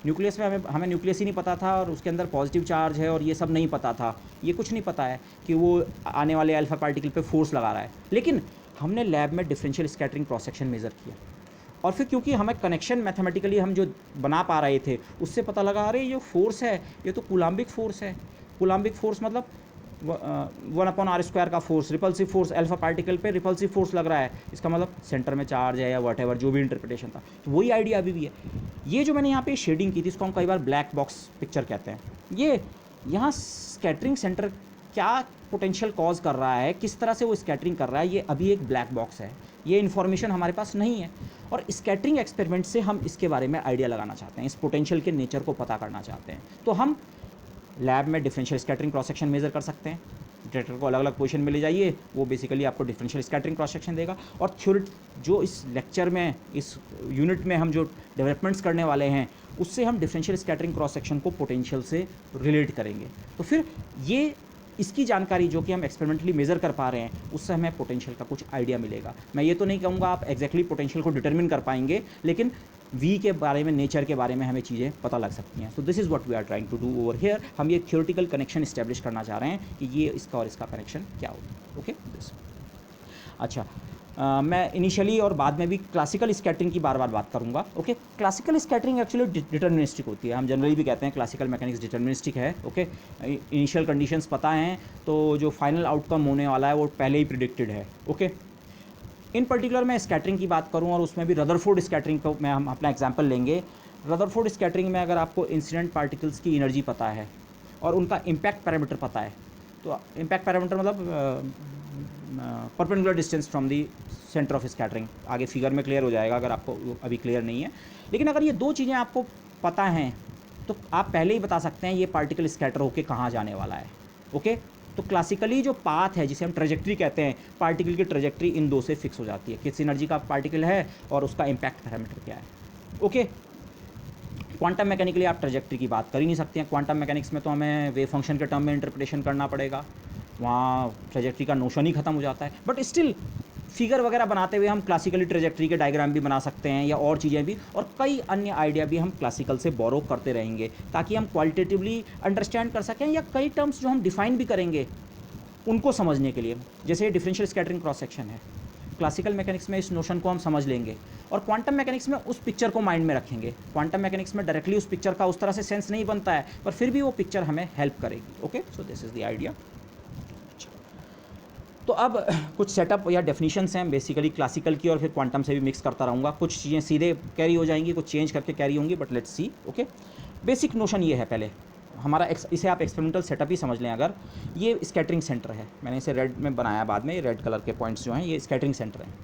न्यूक्लियस में हमें न्यूक्लियस ही नहीं पता था और उसके अंदर पॉजिटिव चार्ज है और ये सब नहीं पता था, ये कुछ नहीं पता है कि वो आने वाले अल्फा पार्टिकल पे फोर्स लगा रहा है। लेकिन हमने लैब में differential scattering cross section measure किया और फिर क्योंकि हमें कनेक्शन मैथमेटिकली हम जो बना पा रहे थे उससे पता लगा, अरे ये फोर्स है, ये तो कूलाम्बिक फोर्स है। कूलाम्बिक फोर्स मतलब 1/r² का force, repulsive force, alpha particle पे रिपल्सिव फोर्स लग रहा है, इसका मतलब सेंटर में चार्ज है या वॉटएवर जो भी इंटरप्रिटेशन था। तो वही आइडिया अभी भी है। ये जो मैंने यहाँ पे शेडिंग की थी इसको हम कई बार ब्लैक बॉक्स पिक्चर कहते हैं। ये यहाँ स्कैटरिंग सेंटर क्या पोटेंशियल कॉज कर रहा है, किस तरह से वो स्कैटरिंग कर रहा है, ये अभी एक ब्लैक बॉक्स है, ये इन्फॉर्मेशन हमारे पास नहीं है। और स्कैटरिंग एक्सपेरिमेंट से हम इसके बारे में आइडिया लगाना चाहते हैं, इस पोटेंशियल के नेचर को पता करना चाहते हैं। तो हम लैब में differential scattering cross section measure कर सकते हैं, डिटेक्टर को अलग अलग पोजीशन में ले जाइए, वो बेसिकली आपको डिफरेंशियल स्कैटरिंग क्रॉस सेक्शन देगा। और थ्योरी जो इस लेक्चर में, इस यूनिट में हम जो डेवलपमेंट्स करने वाले हैं, उससे हम डिफरेंशियल स्कैटरिंग क्रॉस सेक्शन को पोटेंशियल से रिलेट करेंगे। तो फिर ये इसकी जानकारी जो कि हम एक्सपेरिमेंटली मेज़र कर पा रहे हैं, उससे हमें पोटेंशियल का कुछ आइडिया मिलेगा। मैं ये तो नहीं कहूँगा आप एग्जैक्टली पोटेंशियल को डिटरमिन कर पाएंगे, लेकिन वी के बारे में, नेचर के बारे में हमें चीज़ें पता लग सकती हैं। So this is what we are trying to do over here. हम ये थ्योरेटिकल कनेक्शन इस्टेब्लिश करना चाह रहे हैं कि ये इसका और इसका कनेक्शन क्या होगा। ओके दिस अच्छा, मैं इनिशियली और बाद में भी क्लासिकल स्कैटरिंग की बार बार बात करूंगा। Okay, classical scattering actually deterministic होती है, हम जनरली भी कहते हैं क्लासिकल मैकेनिक्स डिटर्मिनिस्टिक है। ओके, इनिशियल कंडीशंस पता हैं तो जो फाइनल आउटकम होने वाला है वो पहले ही प्रिडिक्टेड है। ओके, इन पर्टिकुलर मैं स्कैटरिंग की बात करूं और उसमें भी रदरफोर्ड स्कैटरिंग को मैं हम अपना एग्जांपल लेंगे। रदरफोर्ड स्कैटरिंग में अगर आपको इंसिडेंट पार्टिकल्स की एनर्जी पता है और उनका इम्पैक्ट पैरामीटर पता है, तो इम्पैक्ट पैरामीटर मतलब perpendicular distance from the centre of scattering, आगे फिगर में क्लियर हो जाएगा अगर आपको अभी क्लियर नहीं है। लेकिन अगर ये दो चीज़ें आपको पता हैं तो आप पहले ही बता सकते हैं ये पार्टिकल स्कैटर होकर कहाँ जाने वाला है। ओके, तो क्लासिकली जो पाथ है जिसे हम ट्रेजेक्ट्री कहते हैं, पार्टिकल की ट्रेजेक्ट्री इन दो से फिक्स हो जाती है, किस एनर्जी का पार्टिकल है और उसका इम्पैक्ट पैरामीटर क्या है। ओके, क्वांटम मैकेनिकली आप ट्रेजेक्ट्री की बात कर ही नहीं सकते हैं, क्वांटम मैकेनिक्स में तो हमें वेव फंक्शन के टर्म में इंटरप्रिटेशन करना पड़ेगा, वहाँ ट्रेजेक्ट्री का नोशन ही खत्म हो जाता है। बट स्टिल फिगर वगैरह बनाते हुए हम क्लासिकली ट्रेजेक्ट्री के डायग्राम भी बना सकते हैं या और चीज़ें भी, और कई अन्य आइडिया भी हम क्लासिकल से बोरो करते रहेंगे ताकि हम क्वालिटेटिवली अंडरस्टैंड कर सकें, या कई टर्म्स जो हम डिफाइन भी करेंगे उनको समझने के लिए। जैसे डिफरेंशियल स्कैटरिंग क्रॉस सेक्शन है, क्लासिकल मैकेनिक्स में इस नोशन को हम समझ लेंगे और क्वांटम मैकेनिक्स में उस पिक्चर को माइंड में रखेंगे। क्वांटम मैकेनिक्स में डायरेक्टली उस पिक्चर का उस तरह से सेंस नहीं बनता है, पर फिर भी वो पिक्चर हमें हेल्प करेगी। Okay, so this is the idea. तो अब कुछ सेटअप या डेफिनेशंस हैं बेसिकली क्लासिकल की, और फिर क्वांटम से भी मिक्स करता रहूँगा। कुछ चीज़ें सीधे कैरी हो जाएंगी, कुछ चेंज करके कैरी होंगी, but let's see. Okay, basic notion ये है, पहले हमारा इसे आप एक्सपेरिमेंटल सेटअप ही समझ लें। अगर ये स्कैटरिंग सेंटर है, मैंने इसे रेड में बनाया बाद में, रेड कलर के पॉइंट्स जो हैं ये स्कैटरिंग सेंटर हैं।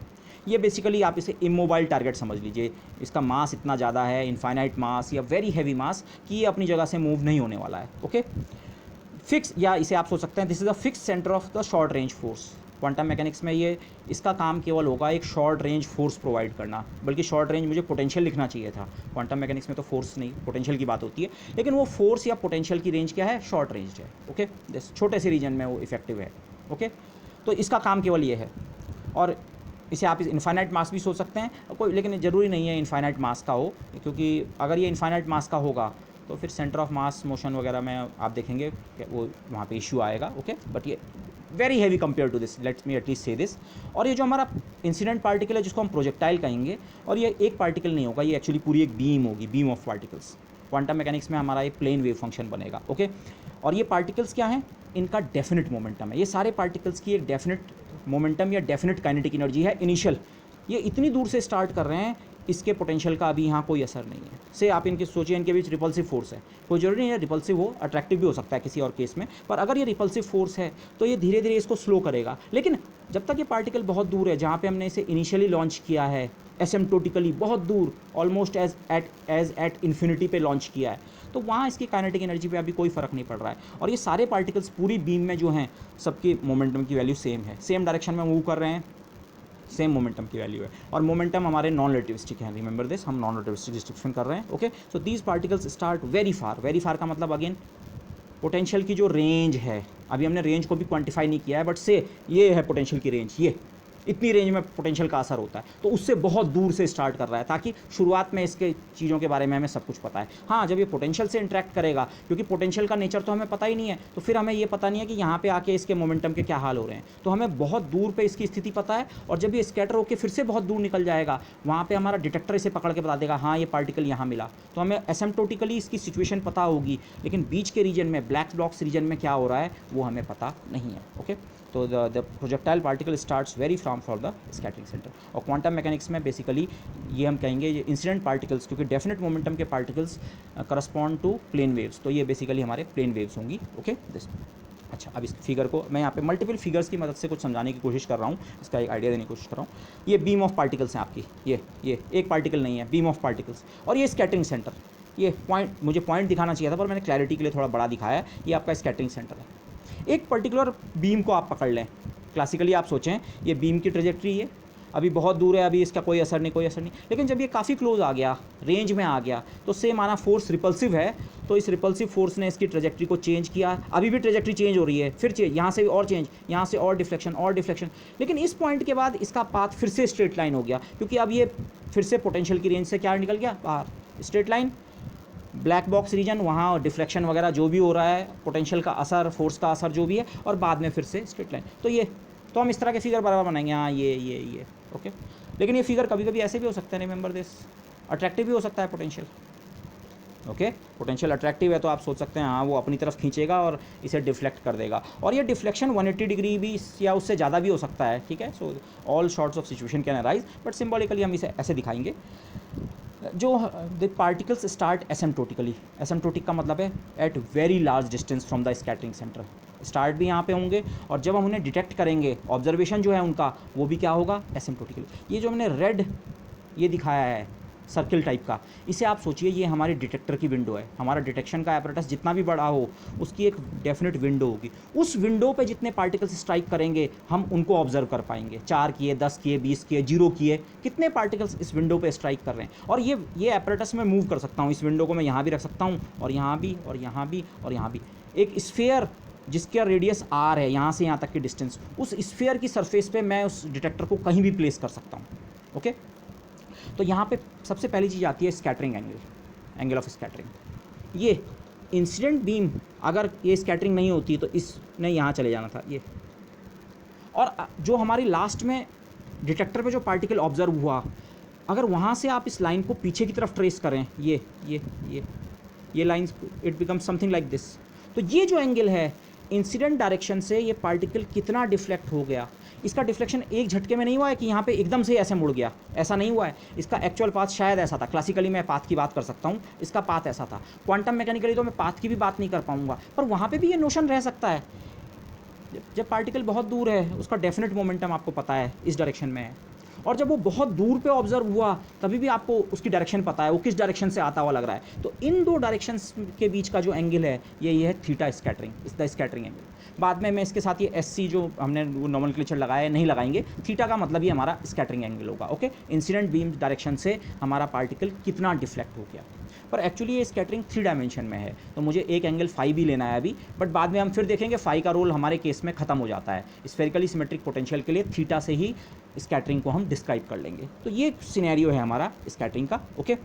ये बेसिकली आप इसे इमोबाइल टारगेट समझ लीजिए, इसका मास इतना ज़्यादा है, इनफाइनाइट मास या वेरी हैवी मास, कि ये अपनी जगह से मूव नहीं होने वाला है। ओके, फिक्स, या इसे आप सोच सकते हैं this is the fix centre of the short range force. Quantum mechanics में ये इसका काम केवल होगा एक शॉर्ट रेंज फोर्स प्रोवाइड करना, बल्कि शॉर्ट रेंज मुझे पोटेंशियल लिखना चाहिए था, क्वांटम मैकेनिक्स में तो फोर्स नहीं पोटेंशियल की बात होती है, लेकिन वो फोर्स या पोटेंशियल की रेंज क्या है, शॉर्ट रेंज है। ओके, छोटे से रीजन में वो इफेक्टिव है। ओके, तो इसका काम केवल ये है, और इसे आप इनफाइनाइट मास भी सोच सकते हैं कोई, लेकिन ज़रूरी नहीं है इनफाइनाइट मास का हो, क्योंकि अगर ये इनफाइनाइट मास का होगा तो फिर सेंटर ऑफ मास मोशन वगैरह में आप देखेंगे वो वहाँ पे इशू आएगा। ओके, बट ये very heavy compare to this, let's me at least say this. और ये जो हमारा इंसिडेंट पार्टिकल है जिसको हम प्रोजेक्टाइल कहेंगे, और ये एक पार्टिकल नहीं होगा, ये एक्चुअली पूरी एक बीम होगी, beam of particles. Quantum mechanics में हमारा एक प्लेन वेव फंक्शन बनेगा। ओके, और ये पार्टिकल्स क्या हैं, इनका डेफिनेट मोमेंटम है, ये सारे पार्टिकल्स की एक डेफिनेट मोमेंटम या डेफिनेट काइनेटिक एनर्जी है इनिशियल। ये इतनी दूर से स्टार्ट कर रहे हैं, इसके पोटेंशियल का अभी यहाँ कोई असर नहीं है। से आप इनके सोचिए, इनके बीच रिपल्सिव फोर्स है, कोई जरूरी नहीं है रिपल्सिव हो, अट्रैक्टिव भी हो सकता है किसी और केस में, पर अगर ये रिपल्सिव फोर्स है तो ये धीरे धीरे इसको स्लो करेगा। लेकिन जब तक ये पार्टिकल बहुत दूर है, जहाँ पे हमने इसे इनिशियली लॉन्च किया है एसिम्प्टोटिकली बहुत दूर, ऑलमोस्ट एज एट इन्फिनिटी पे लॉन्च किया है, तो वहाँ इसकी काइनेटिक एनर्जी पे अभी कोई फ़र्क नहीं पड़ रहा है। और ये सारे पार्टिकल्स पूरी बीम में जो हैं, सबकी मोमेंटम की वैल्यू सेम है, सेम डायरेक्शन में मूव कर रहे हैं, सेम मोमेंटम की वैल्यू है, और मोमेंटम हमारे नॉन रिलेटिविस्टिक है, रिमेंबर दिस, हम नॉन रिलेटिविस्टिक डिस्ट्रीब्यूशन कर रहे हैं। Okay, so these particles start very far, very far का मतलब अगेन पोटेंशियल की जो रेंज है, अभी हमने रेंज को भी क्वांटिफाई नहीं किया है, बट से ये है पोटेंशियल की रेंज, ये इतनी रेंज में पोटेंशियल का असर होता है, तो उससे बहुत दूर से स्टार्ट कर रहा है, ताकि शुरुआत में इसके चीज़ों के बारे में हमें सब कुछ पता है। हाँ, जब ये पोटेंशियल से इंटरेक्ट करेगा, क्योंकि पोटेंशियल का नेचर तो हमें पता ही नहीं है, तो फिर हमें ये पता नहीं है कि यहाँ पे आके इसके मोमेंटम के क्या हाल हो रहे हैं, तो हमें बहुत दूर पे इसकी स्थिति पता है। और जब ये स्कैटर होकर फिर से बहुत दूर निकल जाएगा, वहाँ पर हमारा डिटेक्टर इसे पकड़ के बता देगा हाँ ये पार्टिकल यहाँ मिला, तो हमें एसिम्प्टोटिकली इसकी सिचुएशन पता होगी, लेकिन बीच के रीजन में, ब्लैक बॉक्स रीजन में क्या हो रहा है वो हमें पता नहीं है। ओके, तो the projectile particle starts very term for the scattering centre. और क्वांटम मैकेनिक्स में बेसिकली ये हम कहेंगे ये इंसिडेंट पार्टिकल्स, क्योंकि डेफिनेट मोमेंटम के particles correspond to plane waves, तो ये बेसिकली हमारे प्लेन वेव्स होंगी। Okay this. अच्छा, अब इस फिगर को मैं यहाँ पे मल्टीपल फिगर्स की मदद से कुछ समझाने की कोशिश कर रहा हूँ, इसका एक आइडिया देने की कोशिश कर रहा हूँ। ये बीम ऑफ पार्टिकल्स हैं आपकी, ये एक पार्टिकल नहीं है, बीम ऑफ पार्टिकल्स, और ये स्कैटरिंग सेंटर। ये पॉइंट, मुझे पॉइंट दिखाना चाहिए था पर मैंने क्लैरिटी के लिए थोड़ा बड़ा दिखाया है। ये आपका स्कैटरिंग सेंटर है। एक पर्टिकुलर बीम को आप पकड़ लें, क्लासिकली आप सोचें ये बीम की ट्रेजेक्ट्री है, अभी बहुत दूर है, अभी इसका कोई असर नहीं, लेकिन जब ये काफ़ी क्लोज आ गया, रेंज में आ गया, तो सेम माना फोर्स रिपल्सिव है, तो इस रिपल्सिव फोर्स ने इसकी ट्रेजेक्ट्री को चेंज किया, अभी भी ट्रेजेक्ट्री चेंज हो रही है, फिर चेंज, यहाँ से और चेंज, यहाँ से और डिफ्लेक्शन, लेकिन इस पॉइंट के बाद इसका पाथ फिर से स्ट्रेट लाइन हो गया, क्योंकि अब ये फिर से पोटेंशियल की रेंज से क्या निकल गया बाहर, straight line, black box region, वहाँ डिफ्लेक्शन वगैरह जो भी हो रहा है, पोटेंशियल का असर, फोर्स का असर जो भी है, और बाद में फिर से स्ट्रेट लाइन। तो हम इस तरह के फिगर बराबर बनाएंगे, हाँ ये ओके। लेकिन ये फिगर कभी कभी ऐसे भी हो सकता है, रिमेंबर दिस, अट्रैक्टिव भी हो सकता है पोटेंशियल। ओके, पोटेंशियल अट्रैक्टिव है तो आप सोच सकते हैं हाँ वो अपनी तरफ खींचेगा और इसे डिफ्लेक्ट कर देगा, और ये डिफ्लेक्शन 180 डिग्री भी या उससे ज़्यादा भी हो सकता है, ठीक है। So all sorts of situation can arise, but symbolically हम इसे ऐसे दिखाएंगे। जो the particles start asymptotically, asymptotic का मतलब है at very large distance from the scattering centre, start भी यहाँ पे होंगे, और जब हम उन्हें डिटेक्ट करेंगे, ऑब्जर्वेशन जो है उनका वो भी क्या होगा, एसिम्प्टोटिकली। ये जो हमने रेड ये दिखाया है सर्किल टाइप का, इसे आप सोचिए ये हमारी डिटेक्टर की विंडो है। हमारा डिटेक्शन का एपरेटस जितना भी बड़ा हो उसकी एक डेफिनेट विंडो होगी, उस विंडो पे जितने पार्टिकल्स स्ट्राइक करेंगे हम उनको ऑब्जर्व कर पाएंगे। 4 किए, 10 किए, 20 किए, 0 किए, कितने पार्टिकल्स इस विंडो पे स्ट्राइक कर रहे हैं। और ये एपरेटस मैं मूव कर सकता हूँ, इस विंडो को मैं यहाँ भी रख सकता हूँ, और यहाँ भी, और यहाँ भी, और यहाँ भी। एक स्फीयर जिसका रेडियस r है, यहाँ से यहाँ तक की डिस्टेंस, उस स्फीयर की सरफेस पे मैं उस डिटेक्टर को कहीं भी प्लेस कर सकता हूँ। ओके, तो यहाँ पे सबसे पहली चीज़ आती है scattering angle, angle of scattering. ये इंसिडेंट बीम, अगर ये स्कैटरिंग नहीं होती तो इसने यहाँ चले जाना था ये, और जो हमारी लास्ट में डिटेक्टर पे जो पार्टिकल ऑब्जर्व हुआ, अगर वहाँ से आप इस लाइन को पीछे की तरफ ट्रेस करें, ये lines, it becomes something like this. तो ये जो एंगल है, इंसिडेंट डायरेक्शन से ये पार्टिकल कितना डिफ्लेक्ट हो गया, इसका डिफ्लेक्शन एक झटके में नहीं हुआ है कि यहाँ पे एकदम से ऐसे मुड़ गया, ऐसा नहीं हुआ है। इसका एक्चुअल पाथ शायद ऐसा था, क्लासिकली मैं पाथ की बात कर सकता हूँ, इसका पाथ ऐसा था। क्वांटम मैकेनिकली तो मैं पाथ की भी बात नहीं कर पाऊँगा, पर वहाँ पे भी ये नोशन रह सकता है। जब पार्टिकल बहुत दूर है, उसका डेफिनेट मोमेंटम आपको पता है इस डायरेक्शन में है, और जब वो बहुत दूर पे ऑब्जर्व हुआ तभी भी आपको उसकी डायरेक्शन पता है, वो किस डायरेक्शन से आता हुआ लग रहा है। तो इन दो डायरेक्शंस के बीच का जो एंगल है ये है थीटा स्कैटरिंग, इस द स्कैटरिंग एंगल। बाद में मैं इसके साथ ये SC जो हमने वो नॉमेनक्लेचर लगाया है नहीं लगाएंगे, थीटा का मतलब ये हमारा स्कैटरिंग एंगल होगा। ओके, इंसिडेंट बीम डायरेक्शन से हमारा पार्टिकल कितना डिफ्लेक्ट हो गया। पर एक्चुअली ये स्कैटरिंग 3 डायमेंशन में है, तो मुझे एक एंगल फाई भी लेना है अभी, बट बाद में हम फिर देखेंगे फाई का रोल हमारे केस में ख़त्म हो जाता है। स्फेरिकली सिमेट्रिक पोटेंशियल के लिए थीटा से ही स्कैटरिंग को हम डिस्क्राइब कर लेंगे। तो ये सिनेरियो है हमारा स्कैटरिंग का। ओके,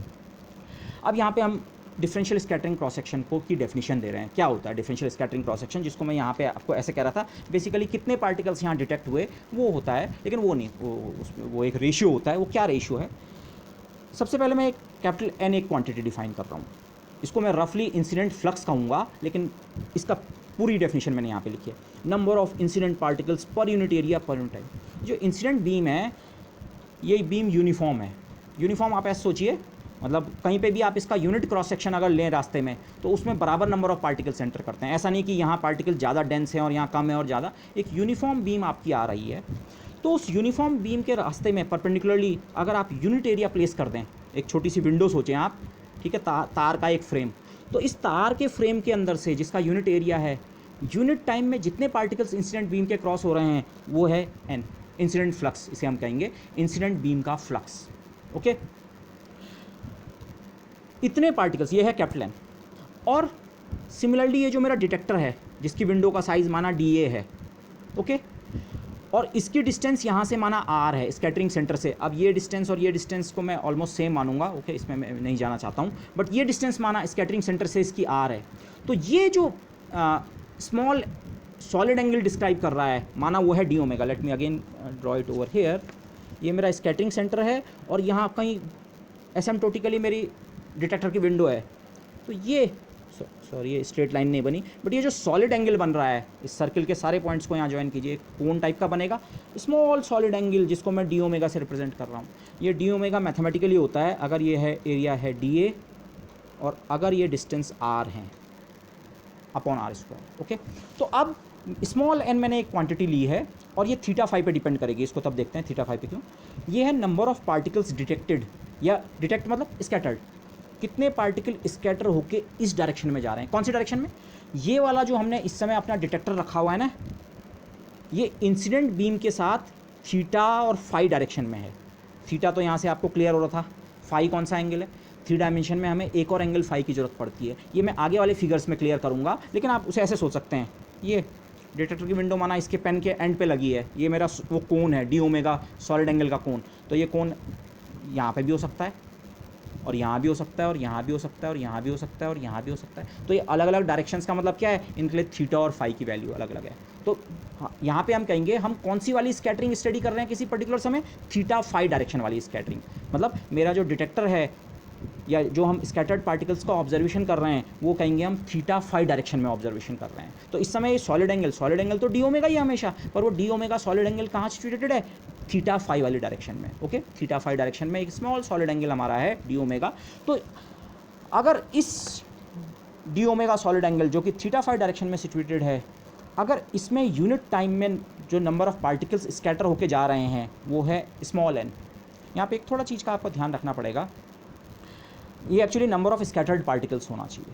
अब यहाँ पे हम डिफरेंशियल स्कैटरिंग क्रॉस सेक्शन को की डेफिनेशन दे रहे हैं। क्या होता है डिफरेंशियल स्कैटरिंग क्रॉस सेक्शन, जिसको मैं यहाँ पे आपको ऐसे कह रहा था, बेसिकली कितने पार्टिकल्स यहाँ डिटेक्ट हुए वो होता है, लेकिन वो नहीं, वो एक रेशियो होता है। वो क्या रेशियो है, सबसे पहले मैं एक कैपिटल N एक क्वांटिटी डिफाइन कर रहा हूँ, इसको मैं रफली इंसिडेंट फ्लक्स कहूँगा, लेकिन इसका पूरी डेफिनेशन मैंने यहाँ पे लिखी है, नंबर ऑफ इंसिडेंट पार्टिकल्स पर unit area per unit time. जो इंसिडेंट बीम है ये बीम यूनिफॉर्म है। यूनिफॉर्म आप ऐसे सोचिए, मतलब कहीं पे भी आप इसका यूनिट क्रॉस सेक्शन अगर लें रास्ते में तो उसमें बराबर नंबर ऑफ पार्टिकल्स एंटर करते हैं। ऐसा नहीं कि यहाँ पार्टिकल ज़्यादा डेंस है और यहाँ कम है और ज़्यादा, एक यूनिफॉर्म बीम आपकी आ रही है। तो उस यूनिफॉर्म बीम के रास्ते में परपेंडिकुलरली अगर आप यूनिट एरिया प्लेस कर दें, एक छोटी सी विंडो सोचें आप, ठीक है, तार का एक फ्रेम, तो इस तार के फ्रेम के अंदर से जिसका यूनिट एरिया है, यूनिट टाइम में जितने पार्टिकल्स इंसिडेंट बीम के क्रॉस हो रहे हैं वो है N, इंसिडेंट फ्लक्स इसे हम कहेंगे, इंसिडेंट बीम का फ्लक्स। ओके, इतने पार्टिकल्स, ये है कैपिटल N। और सिमिलरली ये जो मेरा डिटेक्टर है जिसकी विंडो का साइज़ माना DA है, ओके, और इसकी डिस्टेंस यहाँ से माना R है स्कैटरिंग सेंटर से। अब ये डिस्टेंस और ये डिस्टेंस को मैं ऑलमोस्ट सेम मानूंगा, ओके, इसमें मैं नहीं जाना चाहता हूँ, बट ये डिस्टेंस माना स्कैटरिंग सेंटर से इसकी R है। तो ये जो स्मॉल सॉलिड एंगल डिस्क्राइब कर रहा है माना वो है d omega. Let me again draw it over here. ये मेरा स्कैटरिंग सेंटर है और यहाँ कहीं एसिम्प्टोटिकली मेरी डिटेक्टर की विंडो है। तो ये सॉरी ये स्ट्रेट लाइन नहीं बनी, बट ये जो सॉलिड एंगल बन रहा है इस सर्किल के सारे पॉइंट्स को यहाँ ज्वाइन कीजिए, एक कोन टाइप का बनेगा, स्मॉल सॉलिड एंगल जिसको मैं डी ओमेगा से रिप्रेजेंट कर रहा हूँ। ये डी ओमेगा मैथमेटिकली होता है अगर ये है एरिया है डी ए और अगर ये डिस्टेंस आर है अपॉन आर स्क्वायर। ओके, तो अब स्मॉल एन मैंने एक क्वांटिटी ली है और ये थीटा फाई पे डिपेंड करेगी, इसको तब देखते हैं थीटा फाई पे क्यों। ये है नंबर ऑफ पार्टिकल्स डिटेक्टेड, या डिटेक्ट मतलब स्कैटर्ड, कितने पार्टिकल स्कैटर होके इस डायरेक्शन में जा रहे हैं। कौन सी डायरेक्शन में? ये वाला जो हमने इस समय अपना डिटेक्टर रखा हुआ है ना, ये इंसिडेंट बीम के साथ थीटा और फाई डायरेक्शन में है। थीटा तो यहाँ से आपको क्लियर हो रहा था, फाई कौन सा एंगल है, 3 डायमेंशन में हमें एक और एंगल फाई की जरूरत पड़ती है। ये मैं आगे वाले फिगर्स में क्लियर करूँगा, लेकिन आप उसे ऐसे सोच सकते हैं, ये डिटेक्टर की विंडो माना इसके पेन के एंड पे लगी है, ये मेरा वो कोन है डी ओमेगा सॉलिड एंगल का कोन, तो ये कोन यहाँ पे भी हो सकता है और यहाँ भी हो सकता है और यहाँ भी हो सकता है और यहाँ भी हो सकता है और यहाँ भी हो सकता है। तो ये अलग अलग डायरेक्शंस का मतलब क्या है, इनके लिए थीटा और फाई की वैल्यू अलग अलग है। तो यहाँ पे हम कहेंगे हम कौन सी वाली स्कैटरिंग स्टडी कर रहे हैं किसी पर्टिकुलर समय, थीटा फाई डायरेक्शन वाली स्कैटरिंग। मतलब मेरा जो डिटेक्टर है या जो हम स्कैटर्ड पार्टिकल्स का ऑब्जर्वेशन कर रहे हैं वो कहेंगे हम थीटा फाई डायरेक्शन में ऑब्जर्वेशन कर रहे हैं। तो इस समय ये सॉलिड एंगल तो डी ओमेगा ही हमेशा, पर वो डी ओमेगा सॉलिड एंगल कहाँ सिचुएटेड है, थीटा फाई वाली डायरेक्शन में। ओके, थीटा फाई डायरेक्शन में एक स्मॉल सॉलिड एंगल हमारा है डी ओमेगा। तो अगर इस डी ओमेगा सॉलिड एंगल जो कि थीटा फाई डायरेक्शन में सिचुएटेड है, अगर इसमें यूनिट टाइम में जो नंबर ऑफ पार्टिकल्स स्कैटर होके जा रहे हैं वो है स्मॉल एन। यहाँ पे एक थोड़ा चीज़ का आपको ध्यान रखना पड़ेगा, ये actually number of scattered particles होना चाहिए।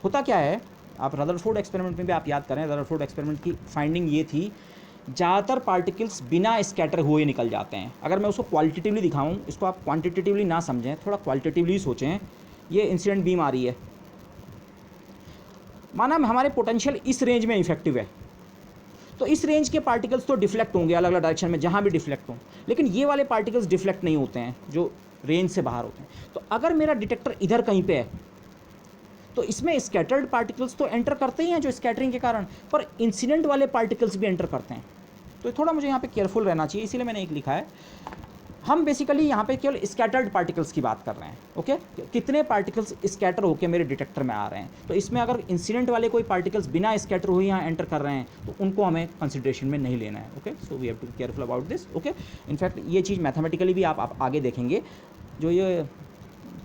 होता क्या है, आप रदरफोर्ड एक्सपेरिमेंट में भी आप याद करें, रदरफोर्ड एक्सपेरिमेंट की फाइंडिंग ये थी ज़्यादातर पार्टिकल्स बिना स्कैटर हुए निकल जाते हैं। अगर मैं उसको क्वालिटेटिवली दिखाऊं, इसको आप क्वांटिटेटिवली ना समझें, थोड़ा क्वालिटेटिवली सोचें। ये इंसिडेंट बीम आ रही है, माना हमारे पोटेंशियल इस रेंज में इफेक्टिव है, तो इस रेंज के पार्टिकल्स तो डिफ्लेक्ट होंगे अलग अलग डायरेक्शन में जहाँ भी डिफ्लेक्ट हों, लेकिन ये वाले पार्टिकल्स डिफ्लेक्ट नहीं होते हैं जो रेंज से बाहर होते हैं। तो अगर मेरा डिटेक्टर इधर कहीं पे है तो इसमें स्कैटर्ड पार्टिकल्स तो एंटर करते ही हैं जो स्कैटरिंग के कारण, पर इंसिडेंट वाले पार्टिकल्स भी एंटर करते हैं। तो थोड़ा मुझे यहाँ पे केयरफुल रहना चाहिए, इसीलिए मैंने एक लिखा है। हम बेसिकली यहाँ पे केवल स्कैटर्ड पार्टिकल्स की बात कर रहे हैं। ओके, कितने पार्टिकल्स स्कैटर होकर मेरे डिटेक्टर में आ रहे हैं। तो इसमें अगर इंसिडेंट वाले कोई पार्टिकल्स बिना स्कैटर हुए यहाँ एंटर कर रहे हैं तो उनको हमें कंसिडरेशन में नहीं लेना है। Okay, so we have to be careful about this. Okay, in fact ये चीज़ मैथमेटिकली भी आप आगे देखेंगे, जो ये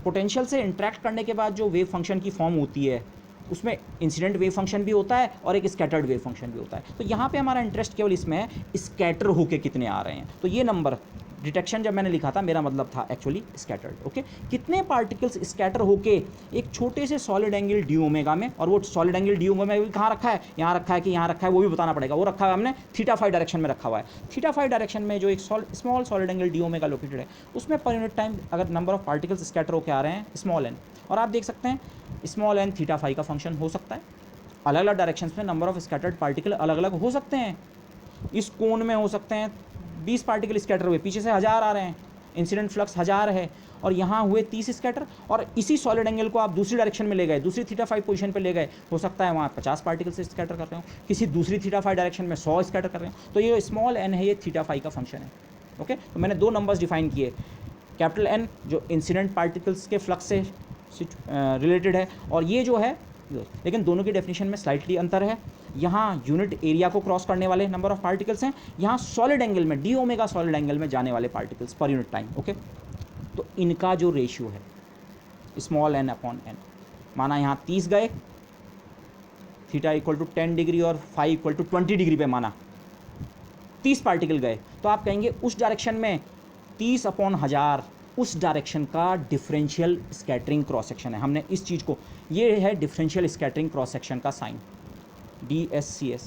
पोटेंशियल से इंटरेक्ट करने के बाद जो वेव फंक्शन की फॉर्म होती है उसमें इंसिडेंट वेव फंक्शन भी होता है और एक स्कैटर्ड वेव फंक्शन भी होता है। तो यहाँ पे हमारा इंटरेस्ट केवल इसमें है स्कैटर होके कितने आ रहे हैं। तो ये नंबर डिटेक्शन जब मैंने लिखा था मेरा मतलब था एक्चुअली स्कैटर्ड। ओके, कितने पार्टिकल्स स्कैटर होके एक छोटे से सॉलिड एंगल डी ओमेगा में, और वो सॉलिड एंगल डी ओमेगा में कहाँ रखा है, यहाँ रखा है कि यहाँ रखा है वो भी बताना पड़ेगा। वो रखा है हमने थीटा फाई डायरेक्शन में रखा हुआ है। थीटा फाई डायरेक्शन में जो एक small solid angle D omega located है उसमें पर यूनिट टाइम अगर नंबर ऑफ पार्टिकल्स स्कैटर होकर आ रहे हैं स्मॉल एन, और आप देख सकते हैं स्मॉल एन थीटा फाई का फंक्शन हो सकता है। अलग अलग डायरेक्शंस में नंबर ऑफ स्कैटर्ड पार्टिकल अलग अलग हो सकते हैं। इस कोन में हो सकते हैं 20 पार्टिकल स्कैटर हुए, पीछे से 1000 आ रहे हैं, इंसिडेंट फ्लक्स 1000 है, और यहाँ हुए 30 स्कैटर, और इसी सॉलिड एंगल को आप दूसरी डायरेक्शन में ले गए, दूसरी थीटा फाई पोजीशन पे ले गए, हो सकता है वहाँ 50 पार्टिकल से स्कैटर कर रहे हो, किसी दूसरी थीटा फाई डायरेक्शन में 100 स्कैटर कर रहे हो। तो ये स्मॉल एन है, ये थीटा फाई का फंक्शन है। ओके, तो मैंने 2 नंबर्स डिफाइन किए, कैपिटल एन जो इंसिडेंट पार्टिकल्स के फ्लक्स से रिलेटेड है, और ये जो है, लेकिन दोनों की डेफिनेशन में स्लाइटली अंतर है। यहाँ यूनिट एरिया को क्रॉस करने वाले नंबर ऑफ पार्टिकल्स हैं, यहाँ सॉलिड एंगल में डी ओमेगा सॉलिड एंगल में जाने वाले पार्टिकल्स पर यूनिट टाइम। ओके, तो इनका जो रेशियो है स्मॉल एन अपॉन एन, माना यहाँ 30 गए, थीटा इक्वल टू 10 डिग्री और फाई इक्वल टू 20 डिग्री पे माना 30 पार्टिकल गए, तो आप कहेंगे उस डायरेक्शन में 30 अपॉन 1000 उस डायरेक्शन का डिफरेंशियल स्कैटरिंग क्रॉस सेक्शन है। हमने इस चीज़ को, ये है डिफरेंशियल स्कैटरिंग क्रॉस सेक्शन का साइन, DSCS।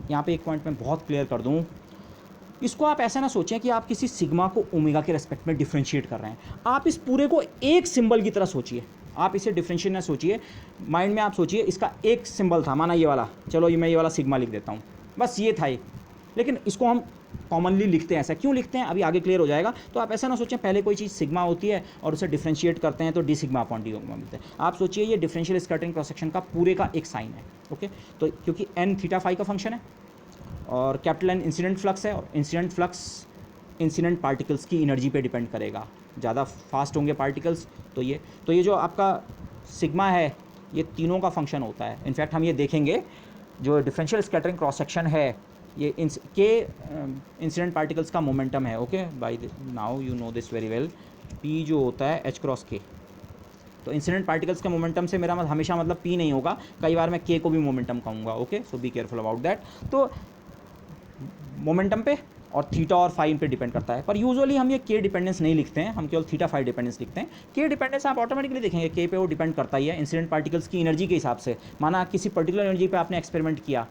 यहाँ पे एक पॉइंट मैं बहुत क्लियर कर दूँ, इसको आप ऐसा ना सोचें कि आप किसी सिग्मा को ओमेगा के रेस्पेक्ट में डिफरेंशिएट कर रहे हैं। आप इस पूरे को एक सिंबल की तरह सोचिए, आप इसे डिफरेंशिएट ना सोचिए, माइंड में आप सोचिए इसका एक सिंबल था, माना ये वाला, चलो ये मैं ये वाला सिग्मा लिख देता हूँ, बस ये था। लेकिन इसको हम कॉमनली लिखते हैं, ऐसा क्यों लिखते हैं अभी आगे क्लियर हो जाएगा। तो आप ऐसा ना सोचें पहले कोई चीज़ सिग्मा होती है और उसे डिफरेंशिएट करते हैं तो D sigma upon d omega मिलता है। आप सोचिए ये डिफरेंशियल स्कैटरिंग क्रॉस सेक्शन का पूरे का एक साइन है। ओके, तो क्योंकि एन थीटा फाई का फंक्शन है और कैपिटल एन इंसिडेंट फ्लक्स है, और इंसिडेंट फ्लक्स इंसिडेंट पार्टिकल्स की एनर्जी पे डिपेंड करेगा, ज़्यादा फास्ट होंगे पार्टिकल्स तो ये जो आपका सिग्मा है ये तीनों का फंक्शन होता है। इनफैक्ट हम ये देखेंगे जो डिफरेंशियल स्कैटरिंग क्रॉस सेक्शन है ये के इंसिडेंट पार्टिकल्स का मोमेंटम है। Okay, by now you know this very well. P जो होता है एच क्रॉस के, तो इंसिडेंट पार्टिकल्स के मोमेंटम से मेरा हमेशा मतलब पी नहीं होगा, कई बार मैं के को भी मोमेंटम कहूँगा। Okay, so B careful about that. तो मोमेंटम पे और थीटा और फाई पे डिपेंड करता है, पर यूजुअली हम ये के डिपेंडेंस नहीं लिखते हैं, हम केवल थीटा फाई डिपेंडेंस लिखते हैं। के डिपेंडेंस आप ऑटोमेटिकली देखेंगे के पे वो डिपेंड करता ही है इंसिडेंट पार्टिकल्स की एनर्जी के हिसाब से। माना किसी पर्टिकुलर एनर्जी पे आपने एक्सपेरिमेंट किया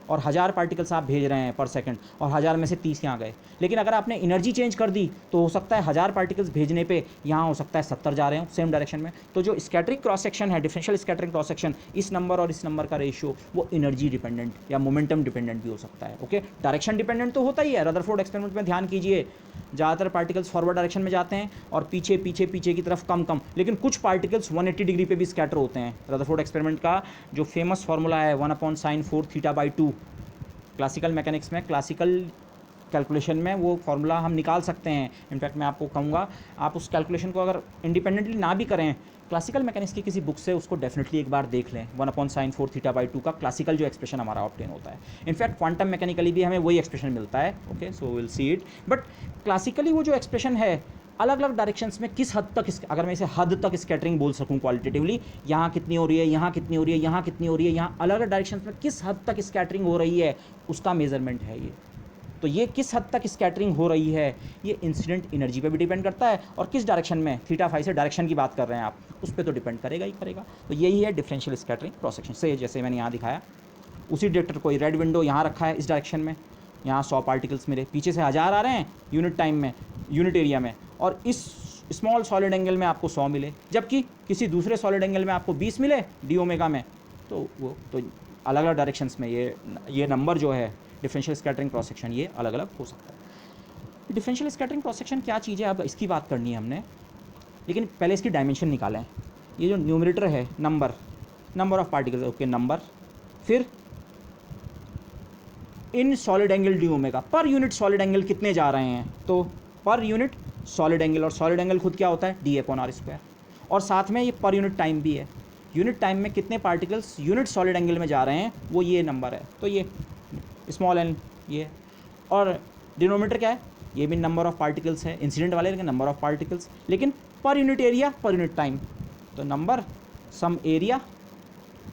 और 1000 पार्टिकल्स आप भेज रहे हैं पर सेकंड और 1000 में से 30 यहाँ गए, लेकिन अगर आपने एनर्जी चेंज कर दी तो हो सकता है 1000 पार्टिकल्स भेजने पे यहाँ हो सकता है 70 जा रहे हो सेम डायरेक्शन में। तो जो स्कैटरिंग क्रॉस सेक्शन है, डिफरेंशियल स्कैटरिंग क्रॉस सेक्शन, इस नंबर और इस नंबर का रेशियो वो एनर्जी डिपेंडेंट या मोमेंटम डिपेंडेंट भी हो सकता है। ओके, डायरेक्शन डिपेंडेंट तो होता ही है। रदरफोर्ड एक्सपेरिमेंट में ध्यान कीजिए, ज़्यादातर पार्टिकल्स फॉरवर्ड डायरेक्शन में जाते हैं और पीछे पीछे पीछे की तरफ कम कम, लेकिन कुछ पार्टिकल्स 180 डिग्री पे भी स्कैटर होते हैं। रदरफोर्ड एक्सपेरिमेंट का जो फेमस फार्मूला है 1/sin4 θ/2, क्लासिकल मैकेनिक्स में, क्लासिकल कैलकुलेशन में वो फार्मूला हम निकाल सकते हैं। इनफैक्ट मैं आपको कहूँगा आप उस कैलकुलेशन को अगर इंडिपेंडेंटली ना भी करें, क्लासिकल मैकेनिक्स की किसी बुक से उसको डेफिनेटली एक बार देख लें। 1/sin4 θ/2 का क्लासिकल जो एक्सप्रेशन हमारा ऑब्टेन होता है। इनफैक्ट क्वांटम मैकेनिकली भी हमें वही एक्सप्रेशन मिलता है। Okay, so will see it. But classically वो जो एक्सप्रेशन है अलग अलग डायरेक्शंस में किस हद तक, अगर मैं इसे हद तक स्कैटरिंग बोल सकूं क्वालिटेटिवली, यहाँ कितनी हो रही है, यहाँ कितनी हो रही है, यहाँ कितनी हो रही है, यहाँ अलग अलग डायरेक्शंस में किस हद तक स्कैटरिंग हो रही है, उसका मेजरमेंट है ये। तो ये किस हद तक स्कैटरिंग हो रही है ये इंसिडेंट एनर्जी पे भी डिपेंड करता है, और किस डायरेक्शन में, थीटा फाई से डायरेक्शन की बात कर रहे हैं आप, उस पर तो डिपेंड करेगा ही करेगा। तो यही है डिफरेंशियल स्कैटरिंग क्रॉस सेक्शन से, जैसे मैंने यहाँ दिखाया। उसी डिटेक्टर कोई रेड विंडो यहाँ रखा है इस डायरेक्शन में, यहाँ 100 पार्टिकल्स मेरे पीछे से 1000 आ रहे हैं यूनिट टाइम में, यूनिट एरिया में, और इस स्मॉल सॉलिड एंगल में आपको 100 मिले, जबकि किसी दूसरे सॉलिड एंगल में आपको 20 मिले डी ओमेगा में, तो वो तो अलग अलग डायरेक्शंस में ये नंबर जो है डिफरेंशियल स्कैटरिंग क्रॉस सेक्शन ये अलग अलग हो सकता है। डिफरेंशियल स्कैटरिंग क्रॉस सेक्शन क्या चीज़ है, अब इसकी बात करनी है हमने, लेकिन पहले इसकी डायमेंशन निकालें। ये जो न्यूमरेटर है number of particles, okay, number, फिर in solid angle D omega, per unit solid angle कितने जा रहे हैं, तो पर यूनिट सॉलिड एंगल, और सॉलिड एंगल खुद क्या होता है d/r², और साथ में ये पर यूनिट टाइम भी है, यूनिट टाइम में कितने पार्टिकल्स यूनिट सॉलिड एंगल में जा रहे हैं वो ये नंबर है। तो ये स्मॉल एन ये, और डिनोमीटर क्या है, ये भी नंबर ऑफ पार्टिकल्स है, इंसिडेंट वाले लेकिन नंबर ऑफ पार्टिकल्स, लेकिन per unit area per unit time, तो number some area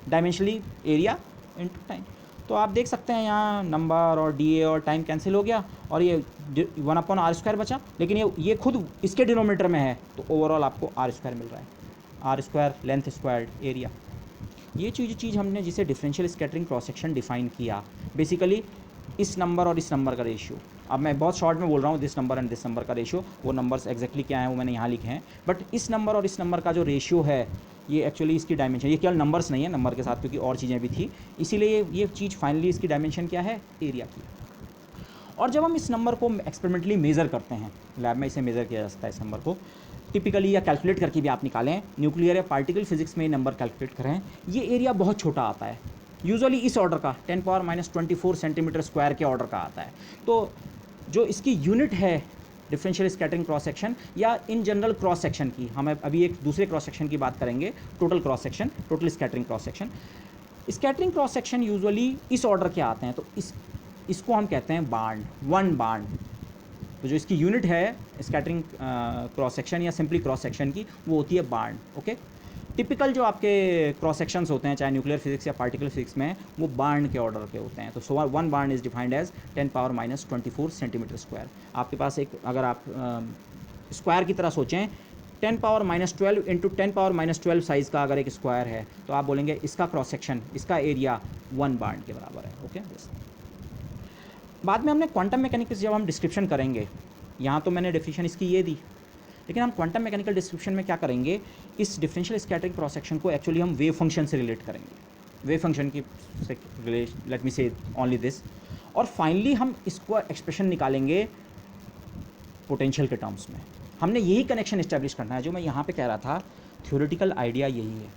dimensionally area into time. तो आप देख सकते हैं यहाँ नंबर और डी ए और टाइम कैंसिल हो गया, और ये 1/r² बचा, लेकिन ये खुद इसके डिनोमीटर में है, तो ओवरऑल आपको r² मिल रहा है, r², लेंथ स्क्वायर्ड, एरिया। ये चीज़ हमने जिसे differential scattering cross section define किया, बेसिकली इस नंबर और इस नंबर का रेशियो। अब मैं बहुत शॉर्ट में बोल रहा हूँ, this number and this number का रेशियो, वो नंबर्स एक्जैक्टली क्या हैं वो मैंने यहाँ लिखे हैं, बट इस नंबर और इस नंबर का जो रेशियो है ये एक्चुअली इसकी डायमेंशन, ये केवल नंबर्स नहीं है, नंबर के साथ क्योंकि और चीज़ें भी थी, इसीलिए ये चीज़ फाइनली इसकी डायमेंशन क्या है, एरिया की। और जब हम इस नंबर को एक्सपेरिमेंटली मेज़र करते हैं, लैब में इसे मेज़र किया जा सकता है इस नंबर को, टिपिकली या कैलकुलेट करके भी आप निकालें, न्यूक्लियर या पार्टिकल फिजिक्स में ये नंबर कैलकुलेट करें, ये एरिया बहुत छोटा आता है, यूजुअली इस ऑर्डर का 10⁻24 सेंटीमीटर स्क्वायर के ऑर्डर का आता है। तो जो इसकी यूनिट है डिफरेंशियल स्कैटरिंग क्रॉस सेक्शन या इन जनरल क्रॉस सेक्शन की, हम अभी एक दूसरे क्रॉस सेक्शन की बात करेंगे, total cross section, total scattering cross section. Scattering cross section usually इस ऑर्डर के आते हैं, तो इसको हम कहते हैं बार्न, 1 बार्न। तो जो इसकी यूनिट है स्कैटरिंग क्रॉस सेक्शन या सिंपली क्रॉस सेक्शन की, वो होती है बार्न। ओके, टिपिकल जो आपके क्रॉस सेक्शंस होते हैं चाहे न्यूक्लियर फिजिक्स या पार्टिकल फिजिक्स में, वो बार्न के ऑर्डर के होते हैं। तो 1 barn is defined as 10⁻24 centimetre square. आपके पास एक, अगर आप स्क्वायर की तरह सोचें, 10⁻12 इंटू 10⁻12 साइज़ का अगर एक स्क्वायर है, तो आप बोलेंगे इसका क्रॉस सेक्शन, इसका एरिया 1 बार्न के बराबर है। ओके, बाद में हमने क्वांटम मैकेनिक्स जब हम डिस्क्रिप्शन करेंगे, यहाँ तो मैंने डेफिनेशन इसकी ये दी, लेकिन हम क्वांटम मैकेनिकल डिस्क्रिप्शन में क्या करेंगे, इस डिफरेंशियल स्कैटरिंग क्रॉस सेक्शन को एक्चुअली हम वेव फंक्शन से रिलेट करेंगे, वेव फंक्शन की लेट मी से ओनली दिस, और फाइनली हम इसको एक्सप्रेशन निकालेंगे पोटेंशियल के टर्म्स में। हमने यही कनेक्शन इस्टेब्लिश करना है जो मैं यहाँ पे कह रहा था, थ्योरेटिकल आइडिया यही है,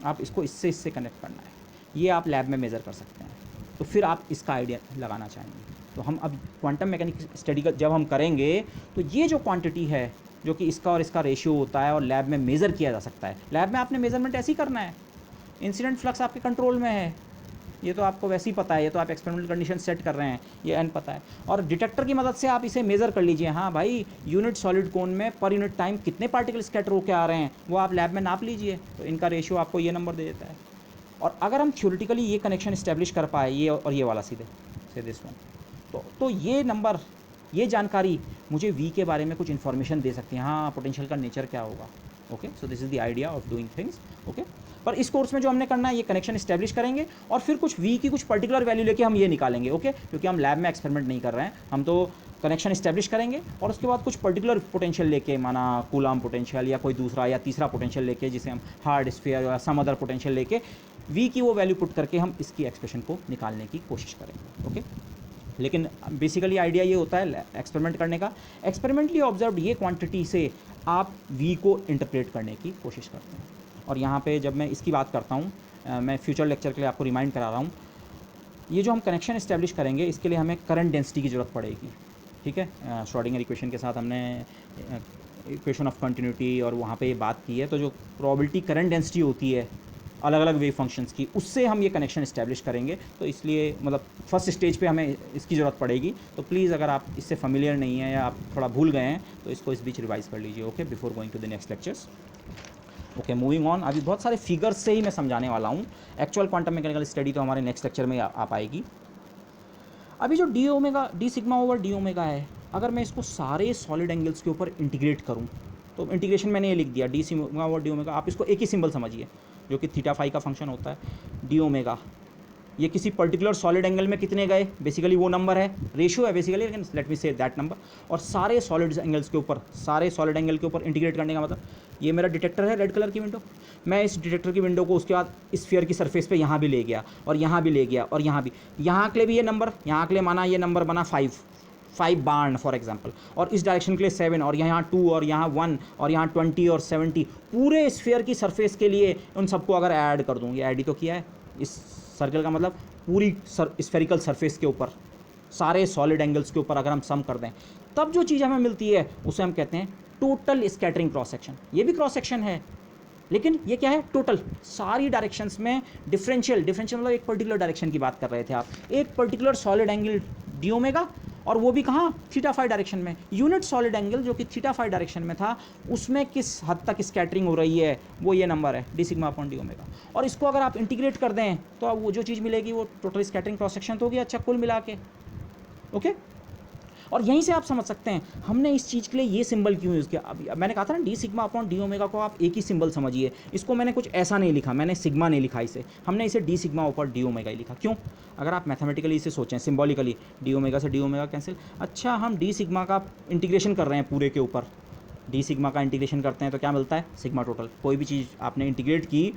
आप इसको इससे कनेक्ट करना है, ये आप लैब में मेज़र कर सकते हैं, तो फिर आप इसका आइडिया लगाना चाहेंगे। तो हम अब क्वांटम मैकेनिक्स स्टडी का जब हम करेंगे, तो ये जो क्वांटिटी है जो कि इसका और इसका रेशियो होता है और लैब में मेज़र किया जा सकता है, लैब में आपने मेज़रमेंट ऐसे ही करना है, इंसिडेंट फ्लक्स आपके कंट्रोल में है, ये तो आपको वैसे ही पता है, ये तो आप एक्सपेरिमेंटल कंडीशन सेट कर रहे हैं, ये एन पता है। और डिटेक्टर की मदद से आप इसे मेज़र कर लीजिए, हाँ भाई यूनिट सॉलिड कोन में पर यूनिट टाइम कितने पार्टिकल स्कैटर होकर आ रहे हैं वो आप लैब में नाप लीजिए, तो इनका रेशियो आपको ये नंबर दे देता है। और अगर हम थ्योरेटिकली ये कनेक्शन इस्टेब्लिश कर पाए, ये और ये वाला सीधे से दिस वन, तो ये नंबर, ये जानकारी मुझे वी के बारे में कुछ इन्फॉर्मेशन दे सकती है, हाँ पोटेंशियल का नेचर क्या होगा। Okay, so this is the idea of doing things. Okay, पर इस कोर्स में जो हमने करना है ये कनेक्शन इस्टेब्लिश करेंगे और फिर कुछ वी की कुछ पर्टिकुलर वैल्यू लेके हम ये निकालेंगे। ओके, क्योंकि हम लैब में एक्सपेरिमेंट नहीं कर रहे हैं, हम तो कनेक्शन इस्टेब्लिश करेंगे और उसके बाद कुछ पर्टिकुलर पोटेंशियल लेके, माना कूलम पोटेंशियल या कोई दूसरा या तीसरा पोटेंशियल लेके, जिसे हम हार्ड स्फीयर या सम अदर पोटेंशियल लेके वी की वो वैल्यू पुट करके हम इसकी एक्सप्रेशन को निकालने की कोशिश करेंगे। ओके, लेकिन बेसिकली आइडिया ये होता है एक्सपेरिमेंट करने का, एक्सपेरिमेंटली ऑब्जर्व्ड ये क्वांटिटी से आप वी को इंटरप्रेट करने की कोशिश करते हैं। और यहाँ पे जब मैं इसकी बात करता हूँ, मैं फ्यूचर लेक्चर के लिए आपको रिमाइंड करा रहा हूँ, ये जो हम कनेक्शन इस्टेब्लिश करेंगे इसके लिए हमें करंट डेंसिटी की ज़रूरत पड़ेगी। ठीक है, श्रोडिंगर इक्वेशन के साथ हमने इक्वेशन ऑफ कंटिन्यूटी और वहाँ पे ये बात की है, तो जो प्रोबेबिलिटी करंट डेंसिटी होती है अलग अलग वेव फंक्शंस की, उससे हम ये कनेक्शन इस्टेब्लिश करेंगे। तो इसलिए मतलब फर्स्ट स्टेज पे हमें इसकी ज़रूरत पड़ेगी, तो प्लीज़ अगर आप इससे फेमिलियर नहीं है या आप थोड़ा भूल गए हैं तो इसको इस बीच रिवाइज कर लीजिए। Okay, before going to the next lectures. Okay, moving on, अभी बहुत सारे फिगर्स से ही मैं समझाने वाला हूँ, एक्चुअल क्वांटम मैकेनिकल स्टडी तो हमारे नेक्स्ट लेक्चर में आ पाएगी। अभी जो D omega, D sigma over D omega है, अगर मैं इसको सारे सॉलिड एंगल्स के ऊपर इंटीग्रेट करूँ, तो इंटीग्रेशन मैंने ये लिख दिया D sigma over D omega, आप इसको एक ही सिंबल समझिए जो कि थीटा फाई का फंक्शन होता है। डी ओमेगा ये किसी पर्टिकुलर सॉलिड एंगल में कितने गए, बेसिकली वो नंबर है, रेशियो है बेसिकली, लेकिन let me say that number. और सारे सॉलिड एंगल्स के ऊपर, सारे सॉलिड एंगल के ऊपर इंटीग्रेट करने का मतलब, ये मेरा डिटेक्टर है रेड कलर की विंडो, मैं इस डिटेक्टर की विंडो को उसके बाद स्फीयर की सरफेस पे यहाँ भी ले गया और यहाँ भी ले गया और यहाँ भी, यहाँ के लिए भी ये नंबर, यहाँ के लिए माना ये नंबर बना 5 बार्न फॉर एग्जांपल, और इस डायरेक्शन के लिए 7 और यहाँ 2 और यहाँ 1 और यहाँ 20 और 70, पूरे स्फीयर की सरफेस के लिए उन सबको अगर ऐड कर दूँ, ये ऐड ही तो किया है, इस सर्कल का मतलब पूरी स्फेरिकल सरफेस के ऊपर सारे सॉलिड एंगल्स के ऊपर अगर हम सम कर दें, तब जो चीज़ हमें मिलती है उसे हम कहते हैं टोटल स्कैटरिंग क्रॉस सेक्शन। ये भी क्रॉस सेक्शन है, लेकिन ये क्या है, टोटल, सारी डायरेक्शंस में डिफरेंशियल मतलब एक पर्टिकुलर डायरेक्शन की बात कर रहे थे आप, एक particular solid angle D omega, और वो भी कहाँ, थीटा फाई डायरेक्शन में। यूनिट सॉलिड एंगल जो कि थीटा फाई डायरेक्शन में था, उसमें किस हद तक स्कैटरिंग हो रही है, वो ये नंबर है D sigma upon d omega. और इसको अगर आप इंटीग्रेट कर दें तो अब वो जो चीज़ मिलेगी वो टोटल स्कैटरिंग क्रॉस सेक्शन तो होगी, अच्छा कुल मिला के। ओके, और यहीं से आप समझ सकते हैं हमने इस चीज़ के लिए ये सिंबल क्यों यूज़ किया। अभी मैंने कहा था ना D sigma upon d omega को आप एक ही सिंबल समझिए, इसको मैंने कुछ ऐसा नहीं लिखा, मैंने सिग्मा नहीं लिखा इसे, हमने इसे डी सिग्मा ऊपर डी ओमेगा ही लिखा। क्यों, अगर आप मैथमेटिकली इसे सोचें, सिम्बॉलिकली, डी ओमेगा से डी ओमेगा कैंसिल, अच्छा हम डी सिग्मा का इंटीग्रेशन कर रहे हैं पूरे के ऊपर, डी सिग्मा का इंटीग्रेशन करते हैं तो क्या मिलता है, सिग्मा टोटल। कोई भी चीज़ आपने इंटीग्रेट की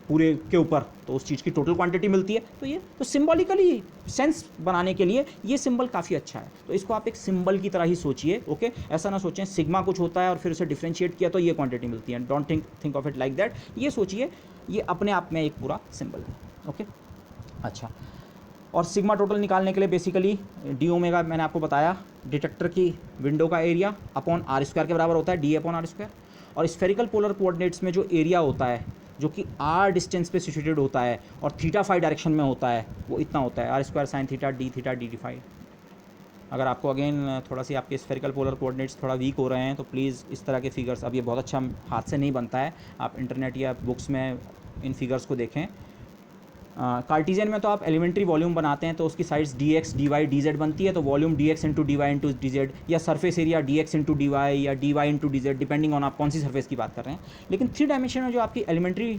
पूरे के ऊपर तो उस चीज़ की टोटल क्वांटिटी मिलती है। तो ये तो सिंबॉलिकली सेंस बनाने के लिए ये सिंबल काफ़ी अच्छा है, तो इसको आप एक सिंबल की तरह ही सोचिए। ओके, ऐसा ना सोचें सिग्मा कुछ होता है और फिर उसे डिफ्रेंशिएट किया तो ये क्वांटिटी मिलती है, don't think of it like that. ये सोचिए ये अपने आप में एक पूरा सिंबल है। ओके, अच्छा, और सिग्मा टोटल निकालने के लिए बेसिकली डी ओमेगा मैंने आपको बताया, डिटेक्टर की विंडो का एरिया अपॉन आर स्क्वायर के बराबर होता है, डी अपॉन आर स्क्वायर। और स्फेरिकल पोलर कोऑर्डिनेट्स में जो एरिया होता है जो कि आर डिस्टेंस पे सिचुएटेड होता है और थीटा फाई डायरेक्शन में होता है, वो इतना होता है, r square sine theta d d phi. अगर आपको अगेन थोड़ा सी आपके स्फेरिकल पोलर कोऑर्डिनेट्स थोड़ा वीक हो रहे हैं तो प्लीज़ इस तरह के फिगर्स, अब ये बहुत अच्छा हाथ से नहीं बनता है, आप इंटरनेट या बुक्स में इन फिगर्स को देखें। कार्टिजियन में तो आप एलिमेंट्री वॉल्यूम बनाते हैं तो उसकी sides D X D Y D Z बनती है, तो volume D X into D Y into D Z, या surface area D X into D Y या D Y into D Z, depending on आप कौन सी सरफेस की बात कर रहे हैं। लेकिन 3 डायमेंशन में जो आपकी एलिमेंट्री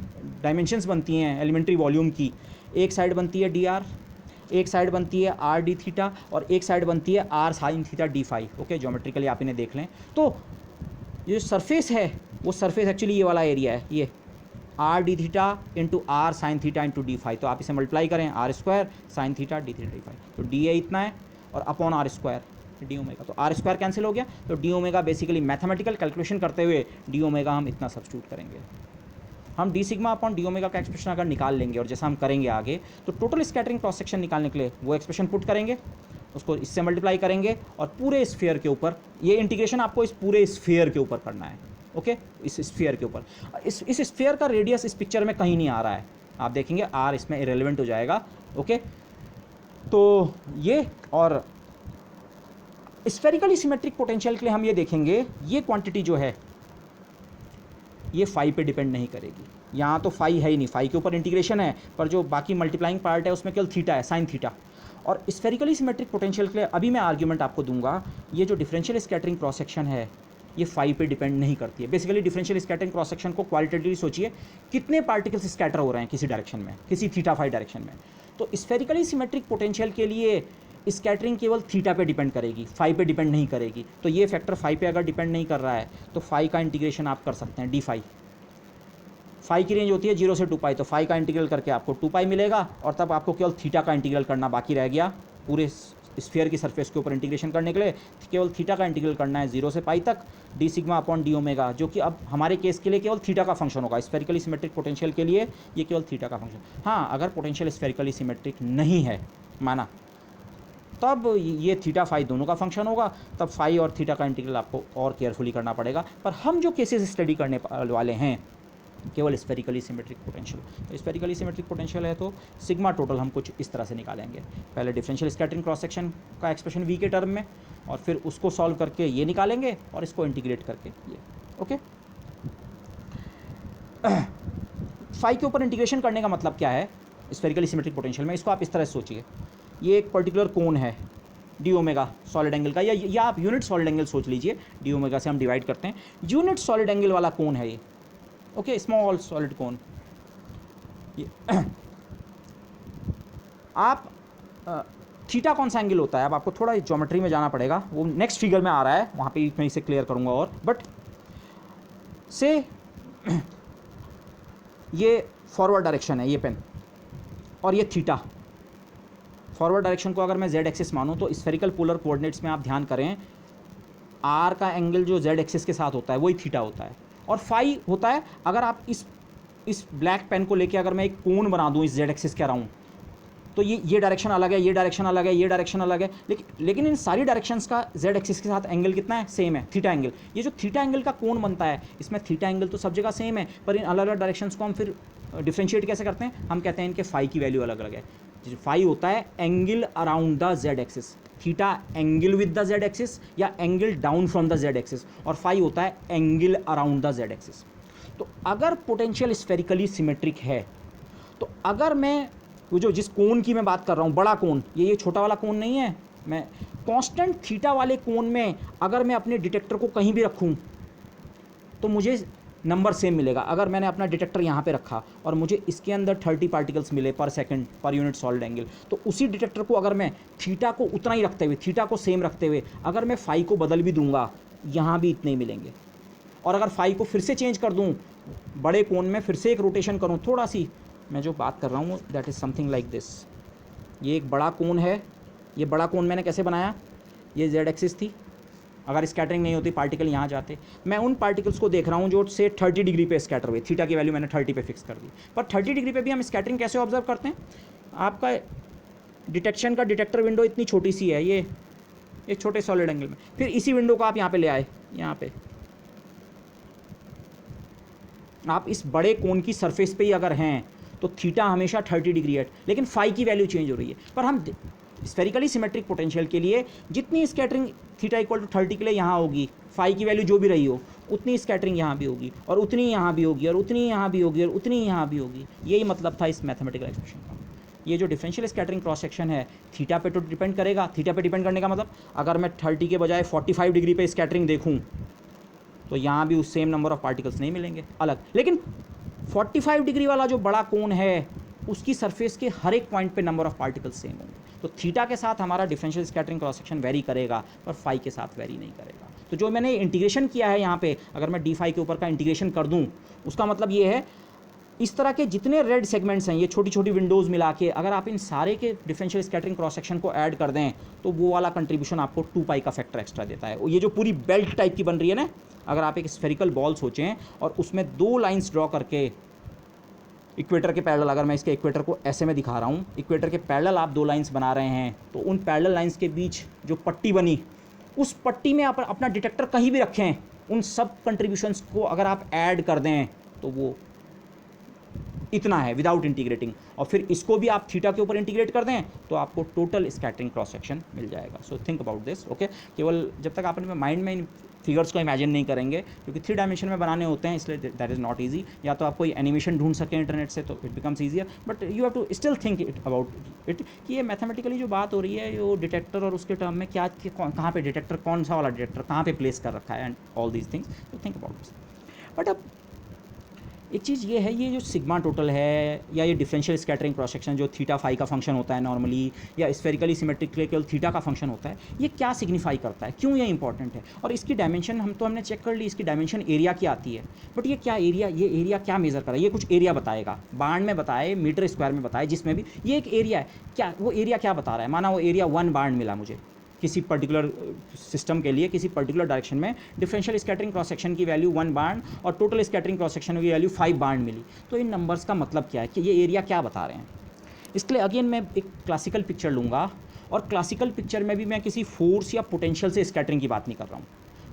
डायमेंशंस बनती हैं एलिमेंट्री वॉल्यूम की, एक साइड बनती है डी आर, एक साइड बनती है आर डी थीटा और एक साइड बनती है r sine theta d phi. Okay, geometrically आप इन्हें देख लें तो ये जो सरफेस है वो सरफेस एक्चुअली ये वाला एरिया है, ये r d theta into r sine theta into d phi, तो आप इसे मल्टीप्लाई करें r square sine theta d theta d phi, तो डी ए इतना है और upon are square d omega, तो आर स्क्वायर कैंसिल हो गया, तो d omega basically mathematical calculation करते हुए डी ओमेगा हम इतना सब्स्टिट्यूट करेंगे। हम d sigma upon d omega का एक्सप्रेशन अगर निकाल लेंगे और जैसा हम करेंगे आगे, तो टोटल स्कैटरिंग क्रॉस सेक्शन निकालने के लिए वो एक्सप्रेशन पुट करेंगे, उसको इससे मल्टीप्लाई करेंगे और पूरे स्फीयर के ऊपर, ये इंटीग्रेशन आपको इस पूरे स्फीयर के ऊपर करना है। ओके, इस स्फीयर के ऊपर, इस स्फीयर का रेडियस इस पिक्चर में कहीं नहीं आ रहा है, आप देखेंगे आर इसमें इरेलीवेंट हो जाएगा। ओके, तो ये और स्फेरिकली सिमेट्रिक पोटेंशियल के लिए हम ये देखेंगे, ये क्वांटिटी जो है ये फाई पे डिपेंड नहीं करेगी। यहाँ तो फाई है ही नहीं, फाई के ऊपर इंटीग्रेशन है, पर जो बाकी मल्टीप्लाइंग पार्ट है उसमें केवल थीटा है, साइन थीटा। और स्फेरिकली सिमेट्रिक पोटेंशियल के लिए अभी मैं आर्ग्यूमेंट आपको दूंगा, ये जो डिफरेंशियल स्कैटरिंग क्रॉस सेक्शन है ये फाई पे डिपेंड नहीं करती है। Basically differential scattering cross section को क्वालिटेटिवली सोचिए, कितने पार्टिकल्स स्कैटर हो रहे हैं किसी डायरेक्शन में, किसी थीटा फाई डायरेक्शन में। तो स्फेरिकली सिमेट्रिक पोटेंशियल के लिए स्कैटरिंग केवल थीटा पे डिपेंड करेगी, फाई पे डिपेंड नहीं करेगी। तो ये फैक्टर फाई पे अगर डिपेंड नहीं कर रहा है तो फाई का इंटीग्रेशन आप कर सकते हैं, डी फाई। फाई की रेंज होती है 0 से 2 पाई, तो फाई का इंटीग्रल करके आपको 2 पाई मिलेगा, और तब आपको केवल थीटा का इंटीग्रल करना बाकी रह गया। पूरे स्फीयर की सरफेस के ऊपर इंटीग्रेशन करने के लिए केवल थीटा का इंटीग्रल करना है 0 से पाई तक, D sigma upon d omega, जो कि अब हमारे केस के लिए केवल थीटा का फंक्शन होगा। स्फेरिकली सिमेट्रिक पोटेंशियल के लिए ये केवल थीटा का फंक्शन। हाँ, अगर पोटेंशियल स्फेरिकली सिमेट्रिक नहीं है माना, तब ये थीटा फाई दोनों का फंक्शन होगा, तब फाई और थीटा का इंटीग्रल आपको और केयरफुली करना पड़ेगा। पर हम जो केसेस स्टडी करने वाले हैं केवल स्फेरिकली सिमेट्रिक पोटेंशियल। तो स्फेरिकली सिमेट्रिक पोटेंशियल है तो सिग्मा टोटल हम कुछ इस तरह से निकालेंगे, पहले डिफरेंशियल स्कैटरिंग क्रॉस सेक्शन का एक्सप्रेशन वी के टर्म में, और फिर उसको सॉल्व करके ये निकालेंगे और इसको इंटीग्रेट करके ये। ओके, फाई के ऊपर इंटीग्रेशन करने का मतलब क्या है स्फेरिकली सिमेट्रिक पोटेंशियल में, इसको आप इस तरह से सोचिए, ये एक पर्टिकुलर कोन है डी ओमेगा सॉलिड एंगल का, या आप यूनिट सॉलिड एंगल सोच लीजिए, डी ओमेगा से हम डिवाइड करते हैं, यूनिट सॉलिड एंगल वाला कोन है ये। ओके, स्मॉल सॉलिड कोन। आप थीटा कौन सा एंगल होता है, अब आपको थोड़ा ज्योमेट्री में जाना पड़ेगा, वो नेक्स्ट फिगर में आ रहा है, वहाँ पे मैं इसे क्लियर करूँगा। और बट से ये फॉरवर्ड डायरेक्शन है, ये पेन, और ये थीटा। फॉरवर्ड डायरेक्शन को अगर मैं जेड एक्सिस मानूँ तो स्फेरिकल पोलर कोऑर्डिनेट्स में आप ध्यान करें, आर का एंगल जो जेड एक्सिस के साथ होता है वही थीटा होता है, और फाई होता है। अगर आप इस ब्लैक पेन को लेके अगर मैं एक कोन बना दूं इस जेड एक्सिस के अराउंड, तो ये डायरेक्शन अलग है, ये डायरेक्शन अलग है, ये डायरेक्शन अलग है, लेकिन इन सारी डायरेक्शंस का जेड एक्सिस के साथ एंगल कितना है, सेम है, थीटा एंगल। ये जो थीटा एंगल का कोन बनता है, इसमें थीटा एंगल तो सब जगह सेम है, पर इन अलग अलग डायरेक्शंस को हम फिर डिफ्रेंशिएट कैसे करते हैं, हम कहते हैं इनके फाई की वैल्यू अलग अलग है। फाई होता है angle around the Z axis, theta angle with the Z axis या angle down from the Z axis, और फाई होता है angle around the Z axis. तो अगर पोटेंशियल स्फेरिकली सिमेट्रिक है, तो अगर मैं वो जो जिस कोन की मैं बात कर रहा हूँ, बड़ा कोन, ये छोटा वाला कोन नहीं है, मैं कांस्टेंट थीटा वाले कोन में अगर मैं अपने डिटेक्टर को कहीं भी रखूँ तो मुझे नंबर सेम मिलेगा। अगर मैंने अपना डिटेक्टर यहाँ पे रखा और मुझे इसके अंदर 30 पार्टिकल्स मिले पर सेकंड पर यूनिट सॉलिड एंगल, तो उसी डिटेक्टर को अगर मैं थीटा को उतना ही रखते हुए, थीटा को सेम रखते हुए, अगर मैं फाई को बदल भी दूंगा, यहाँ भी इतने ही मिलेंगे। और अगर फाई को फिर से चेंज कर दूँ, बड़े कोन में फिर से एक रोटेशन करूँ थोड़ा सी, मैं जो बात कर रहा हूँ that is something like this. ये एक बड़ा कोन है, ये बड़ा कोन मैंने कैसे बनाया, ये जेड एक्सिस थी, अगर स्कैटरिंग नहीं होती पार्टिकल यहाँ जाते, मैं उन पार्टिकल्स को देख रहा हूँ जो से 30 डिग्री पे स्कैटर हुए, थीटा की वैल्यू मैंने 30 पे फिक्स कर दी। पर 30 डिग्री पे भी हम स्कैटरिंग कैसे ऑब्जर्व करते हैं, आपका डिटेक्शन का डिटेक्टर विंडो इतनी छोटी सी है, ये एक छोटे सॉलिड एंगल में, फिर इसी विंडो को आप यहाँ पे ले आए, यहाँ पे आप इस बड़े कोन की सरफेस पे ही अगर हैं तो थीटा हमेशा 30 डिग्री है, लेकिन फाई की वैल्यू चेंज हो रही है। पर हम स्फेरिकली सिमेट्रिक पोटेंशियल के लिए जितनी स्कैटरिंग थीटा इक्वल टू 30 के लिए यहाँ होगी, फाई की वैल्यू जो भी रही हो, उतनी स्कैटरिंग यहाँ भी होगी, और उतनी यहाँ भी होगी, और उतनी यहाँ भी होगी, और उतनी यहाँ भी होगी। यही मतलब था इस मैथमेटिकल एक्सप्रेशन का। ये जो डिफरेंशियल स्कैटरिंग क्रॉस सेक्शन है थीटा पे तो डिपेंड करेगा। थीटा पे डिपेंड करने का मतलब अगर मैं 30 के बजाय 45 डिग्री पे स्कैटरिंग देखूँ तो यहाँ भी उस सेम नंबर ऑफ पार्टिकल्स नहीं मिलेंगे अलग, लेकिन 45 डिग्री वाला जो बड़ा कोन है उसकी सरफेस के हर एक पॉइंट पे नंबर ऑफ पार्टिकल्स सेम होंगे। तो थीटा के साथ हमारा differential scattering cross section very करेगा, पर फाई के साथ वेरी नहीं करेगा। तो जो मैंने इंटीग्रेशन किया है यहाँ पे, अगर मैं डी फाई के ऊपर का इंटीग्रेशन कर दूँ, उसका मतलब ये है इस तरह के जितने रेड सेगमेंट्स हैं, ये छोटी छोटी विंडोज़ मिला के अगर आप इन सारे के डिफरेंशियल स्कैटरिंग क्रॉस सेक्शन को ऐड कर दें तो वो वाला कंट्रीब्यूशन आपको 2 पाई का फैक्टर एक्स्ट्रा देता है। ये जो पूरी बेल्ट टाइप की बन रही है ना, अगर आप एक स्फेरिकल बॉल सोचें और उसमें 2 लाइन्स ड्रॉ करके इक्वेटर के पैरेलल, अगर मैं इसके इक्वेटर को ऐसे में दिखा रहा हूँ, इक्वेटर के पैरेलल आप 2 लाइन्स बना रहे हैं, तो उन पैरेलल लाइन्स के बीच जो पट्टी बनी, उस पट्टी में आप अपना डिटेक्टर कहीं भी रखें, उन सब कंट्रीब्यूशंस को अगर आप ऐड कर दें तो वो इतना है विदाउट इंटीग्रेटिंग, और फिर इसको भी आप थीटा के ऊपर इंटीग्रेट कर दें तो आपको टोटल स्कैटरिंग क्रॉस सेक्शन मिल जाएगा। So think about this, okay. केवल जब तक आप अपने माइंड में इन फिगर्स को इमेजिन नहीं करेंगे, क्योंकि 3 डायमेंशन में बनाने होते हैं, इसलिए दैट इज़ नॉट ईजी। या तो आप कोई एनिमेशन ढूंढ सकें इंटरनेट से तो it becomes easier, but you have to still think it about it कि ये मैथमेटिकली जो बात हो रही है, वो डिटेक्टर और उसके टर्म में क्या कहाँ पे डिटेक्टर, कौन सा वाला डिटेक्टर कहाँ पे प्लेस कर रखा है, एंड ऑल दीज थिंग्स, तो थिंक अबाउट दिस। बट अब एक चीज़ ये है, ये जो सिग्मा टोटल है या ये डिफरेंशियल स्कैटरिंग क्रॉस सेक्शन जो थीटा फाई का फंक्शन होता है नॉर्मली, या स्फेरिकली सिमेट्रिकली केवल थीटा का फंक्शन होता है, ये क्या सिग्निफाई करता है, क्यों ये इंपॉर्टेंट है, और इसकी डायमेंशन हमने चेक कर ली, इसकी डायमेंशन एरिया की आती है, बट ये क्या एरिया, ये एरिया क्या मेज़र कर रहा है, ये कुछ एरिया बताएगा, बार्न में बताए, मीटर स्क्वायर में बताए, जिसमें भी ये एक एरिया है, क्या वो एरिया क्या बता रहा है, माना वो एरिया 1 बार्न मिला मुझे किसी पर्टिकुलर सिस्टम के लिए, किसी पर्टिकुलर डायरेक्शन में, डिफरेंशियल स्कैटरिंग क्रॉस सेक्शन की वैल्यू 1 बार्न और टोटल स्कैटरिंग क्रॉस सेक्शन की वैल्यू 5 बार्न मिली, तो इन नंबर्स का मतलब क्या है कि ये एरिया क्या बता रहे हैं। इसके लिए अगेन मैं एक क्लासिकल पिक्चर लूँगा, और क्लासिकल पिक्चर में भी मैं किसी फोर्स या पोटेंशियल से स्कैटरिंग की बात नहीं कर रहा हूँ,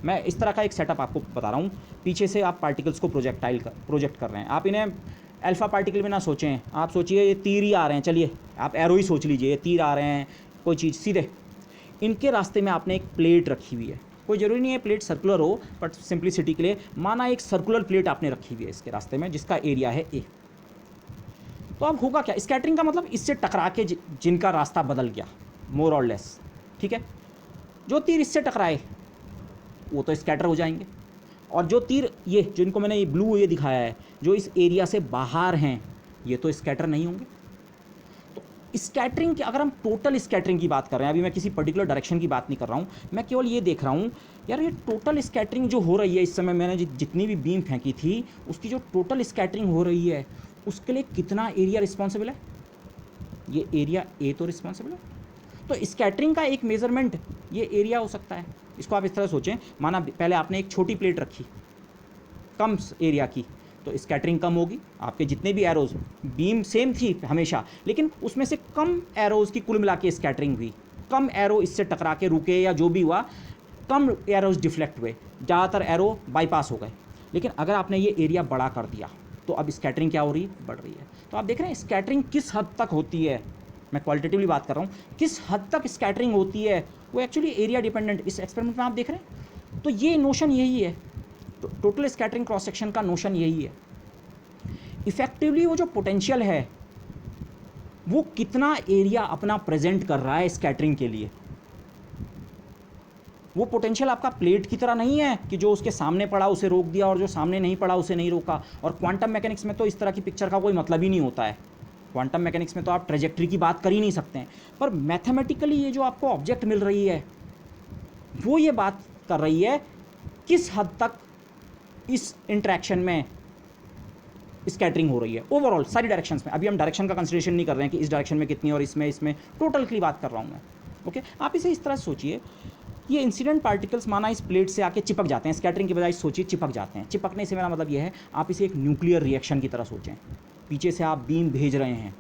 मैं इस तरह का एक सेटअप आपको बता रहा हूँ। पीछे से आप पार्टिकल्स को प्रोजेक्ट कर रहे हैं, आप इन्हें अल्फा पार्टिकल में ना सोचें, आप सोचिए ये तीर ही आ रहे हैं, चलिए आप एरो ही सोच लीजिए, ये तीर आ रहे हैं, कोई चीज़ सीधे इनके रास्ते में आपने एक प्लेट रखी हुई है, कोई ज़रूरी नहीं है प्लेट सर्कुलर हो, बट सिंप्लिसिटी के लिए माना एक सर्कुलर प्लेट आपने रखी हुई है इसके रास्ते में, जिसका एरिया है ए। तो अब होगा क्या, स्कैटरिंग का मतलब इससे टकरा के जिनका रास्ता बदल गया, मोर और लेस, ठीक है, जो तीर इससे टकराए वो तो स्कैटर हो जाएंगे, और जो तीर ये जिनको मैंने ये ब्लू ये दिखाया है, जो इस एरिया से बाहर हैं, ये तो स्कैटर नहीं होंगे। स्कैटरिंग की अगर हम टोटल स्कैटरिंग की बात कर रहे हैं, अभी मैं किसी पर्टिकुलर डायरेक्शन की बात नहीं कर रहा हूँ, मैं केवल ये देख रहा हूँ यार ये टोटल स्कैटरिंग जो हो रही है इस समय, मैंने जितनी भी बीम फेंकी थी उसकी जो टोटल स्कैटरिंग हो रही है उसके लिए कितना एरिया रिस्पॉन्सिबल है, ये एरिया ए तो रिस्पॉन्सिबल है। तो स्कैटरिंग का एक मेजरमेंट ये एरिया हो सकता है। इसको आप इस तरह सोचें, माना पहले आपने एक छोटी प्लेट रखी कम एरिया की, तो स्कैटरिंग कम होगी, आपके जितने भी एरोज़, बीम सेम थी हमेशा, लेकिन उसमें से कम एरोज़ की कुल मिला के स्कैटरिंग हुई, कम एरो इससे टकरा के रुके या जो भी हुआ, कम एरोज़ डिफ्लेक्ट हुए, ज़्यादातर एरो बाईपास हो गए। लेकिन अगर आपने ये एरिया बड़ा कर दिया तो अब स्कैटरिंग क्या हो रही है, बढ़ रही है। तो आप देख रहे हैं स्कैटरिंग किस हद तक होती है, मैं क्वालिटेटिवली बात कर रहा हूँ, किस हद तक स्कैटरिंग होती है वो एक्चुअली एरिया डिपेंडेंट, इस एक्सपेरिमेंट में आप देख रहे हैं। तो ये नोशन यही है, तो टोटल स्कैटरिंग क्रॉस सेक्शन का नोशन यही है। इफेक्टिवली वो जो पोटेंशियल है वो कितना एरिया अपना प्रेजेंट कर रहा है स्कैटरिंग के लिए। वो पोटेंशियल आपका प्लेट की तरह नहीं है कि जो उसके सामने पड़ा उसे रोक दिया और जो सामने नहीं पड़ा उसे नहीं रोका। और क्वांटम मैकेनिक्स में तो इस तरह की पिक्चर का कोई मतलब ही नहीं होता है। क्वांटम मैकेनिक्स में तो आप ट्रेजेक्ट्री की बात कर ही नहीं सकते हैं, पर मैथमेटिकली ये जो आपको ऑब्जेक्ट मिल रही है वो ये बात कर रही है किस हद तक इस इंटरेक्शन में स्कैटरिंग हो रही है ओवरऑल सारी डायरेक्शंस में। अभी हम डायरेक्शन का कंसिडरेशन नहीं कर रहे हैं कि इस डायरेक्शन में कितनी और इसमें टोटल की बात कर रहा हूँ मैं। ओके, आप इसे इस तरह सोचिए, ये इंसिडेंट पार्टिकल्स माना इस प्लेट से आके चिपक जाते हैं, स्कैटरिंग की बजाय सोचिए चिपक जाते हैं। चिपकने से मेरा मतलब ये है आप इसे एक न्यूक्लियर रिएक्शन की तरह सोचें, पीछे से आप बीम भेज रहे हैं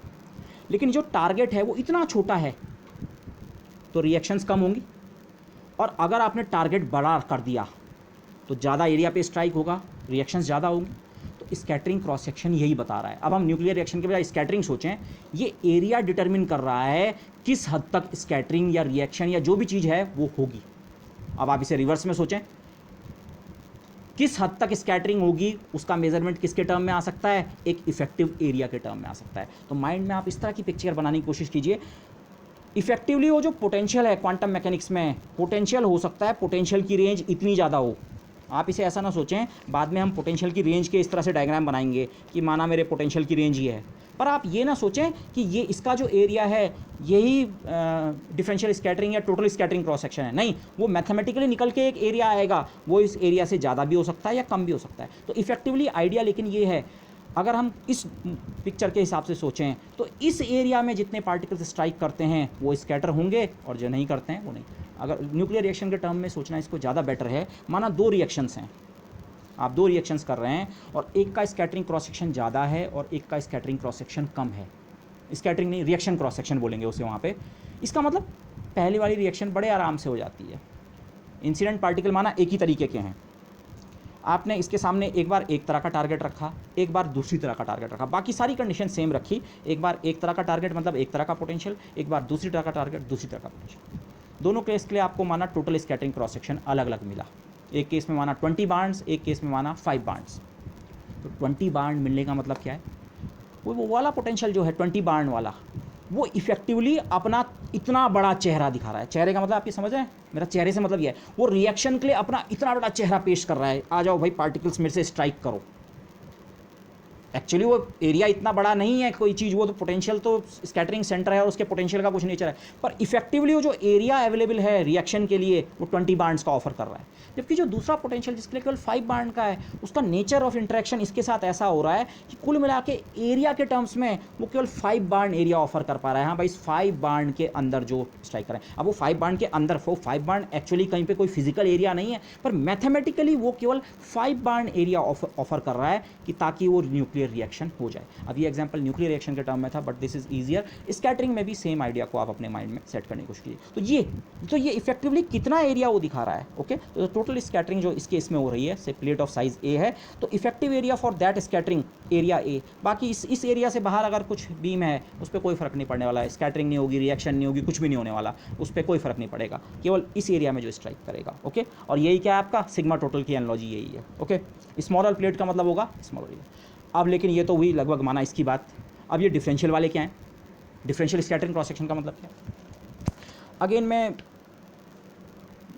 लेकिन जो टारगेट है वो इतना छोटा है तो रिएक्शंस कम होंगी, और अगर आपने टारगेट बड़ा कर दिया तो ज़्यादा एरिया पे स्ट्राइक होगा, रिएक्शंस ज़्यादा होंगी। तो स्कैटरिंग क्रॉस सेक्शन यही बता रहा है। अब हम न्यूक्लियर रिएक्शन के बजाय स्कैटरिंग सोचें, ये एरिया डिटरमिन कर रहा है किस हद तक स्कैटरिंग या रिएक्शन या जो भी चीज़ है वो होगी। अब आप इसे रिवर्स में सोचें, किस हद तक स्कैटरिंग होगी उसका मेजरमेंट किसके टर्म में आ सकता है, एक इफेक्टिव एरिया के टर्म में आ सकता है। तो माइंड में आप इस तरह की पिक्चर बनाने की कोशिश कीजिए। इफेक्टिवली वो जो पोटेंशियल है क्वांटम मैकेनिक्स में, पोटेंशियल हो सकता है पोटेंशियल की रेंज इतनी ज़्यादा हो। आप इसे ऐसा ना सोचें बाद में हम पोटेंशियल की रेंज के इस तरह से डायग्राम बनाएंगे कि माना मेरे पोटेंशियल की रेंज ही है, पर आप ये ना सोचें कि ये इसका जो एरिया है यही डिफरेंशियल स्कैटरिंग या टोटल स्कैटरिंग क्रॉस सेक्शन है। नहीं, वो मैथमेटिकली निकल के एक एरिया आएगा, वो इस एरिया से ज़्यादा भी हो सकता है या कम भी हो सकता है। तो इफेक्टिवली आइडिया लेकिन ये है, अगर हम इस पिक्चर के हिसाब से सोचें तो इस एरिया में जितने पार्टिकल्स स्ट्राइक करते हैं वो स्कैटर होंगे और जो नहीं करते हैं वो नहीं। अगर न्यूक्लियर रिएक्शन के टर्म में सोचना इसको ज़्यादा बेटर है। माना दो रिएक्शंस हैं, आप दो रिएक्शंस कर रहे हैं और एक का स्कैटरिंग क्रॉस सेक्शन ज़्यादा है और एक का स्कैटरिंग क्रॉस सेक्शन कम है। स्कैटरिंग नहीं, रिएक्शन क्रॉस सेक्शन बोलेंगे उसे वहाँ पे। इसका मतलब पहले वाली रिएक्शन बड़े आराम से हो जाती है। इंसिडेंट पार्टिकल माना एक ही तरीके के हैं आपने इसके सामने एक बार एक तरह का टारगेट रखा, एक बार दूसरी तरह का टारगेट रखा, बाकी सारी कंडीशन सेम रखी। एक बार एक तरह का टारगेट मतलब एक तरह का पोटेंशियल, एक बार दूसरी तरह का टारगेट दूसरी तरह का पोटेंशियल। दोनों केस के लिए आपको माना टोटल स्कैटरिंग क्रॉस सेक्शन अलग अलग मिला। एक केस में माना 20 बार्न्स, एक केस में माना 5 बार्न्स। तो 20 बार्न मिलने का मतलब क्या है, वो वाला पोटेंशियल जो है 20 बार्न वाला, वो इफेक्टिवली अपना इतना बड़ा चेहरा दिखा रहा है। चेहरे का मतलब आपकी समझ रहे हैं, मेरा चेहरे से मतलब ये है, वो रिएक्शन के लिए अपना इतना बड़ा चेहरा पेश कर रहा है, आ जाओ भाई पार्टिकल्स मेरे से स्ट्राइक करो। एक्चुअली वो एरिया इतना बड़ा नहीं है कोई चीज़, वो तो पोटेंशियल तो स्कैटरिंग सेंटर है और उसके पोटेंशियल का कुछ नेचर है, पर इफेक्टिवली वो जो एरिया अवेलेबल है रिएक्शन के लिए वो 20 बार्न्स का ऑफर कर रहा है। जबकि जो दूसरा पोटेंशियल जिसके लिए केवल 5 बार्न का है, उसका नेचर ऑफ इंटरेक्शन इसके साथ ऐसा हो रहा है कि कुल मिला के एरिया के टर्म्स में वो केवल 5 बार्न एरिया ऑफर कर पा रहा है। हाँ भाई, इस 5 बार्न के अंदर जो स्ट्राइक करें, अब वो 5 बार्न के अंदर, वो 5 बार्न एक्चुअली कहीं पे कोई फिजिकल एरिया नहीं है, पर मैथमेटिकली वो केवल 5 बार्न एरिया ऑफर कर रहा है कि ताकि वो न्यूक्लियर रिएक्शन हो जाए। अब ये एग्जांपल न्यूक्लियर रिएक्शन के टर्म में था, but this is easier. Scattering में भी सेम आइडिया को आप अपने माइंड में सेट करने की कोशिश कीजिए। तो ये इफेक्टिवली कितना एरिया वो दिखा रहा है। ओके, तो टोटल स्कैटरिंग जो इस केस में हो रही है, से प्लेट ऑफ साइज ए है, तो effective area for that scattering area A. बाकी इस एरिया से बाहर अगर कुछ बीम है उस पर कोई फर्क नहीं पड़ने वाला है, स्कैटरिंग नहीं होगी, रिएक्शन नहीं होगी, कुछ भी नहीं होने वाला, उस पर कोई फर्क नहीं पड़ेगा, केवल इस एरिया में जो स्ट्राइक करेगा। ओके, और यही क्या है आपका सिग्मा टोटल की एनालॉजी यही है। ओके, स्मॉलर प्लेट का मतलब होगा स्मॉलर एरिया। अब लेकिन ये तो हुई लगभग माना इसकी बात। अब ये डिफरेंशियल वाले क्या हैं, डिफरेंशियल स्कैटरिंग क्रॉस सेक्शन का मतलब क्या है। अगेन मैं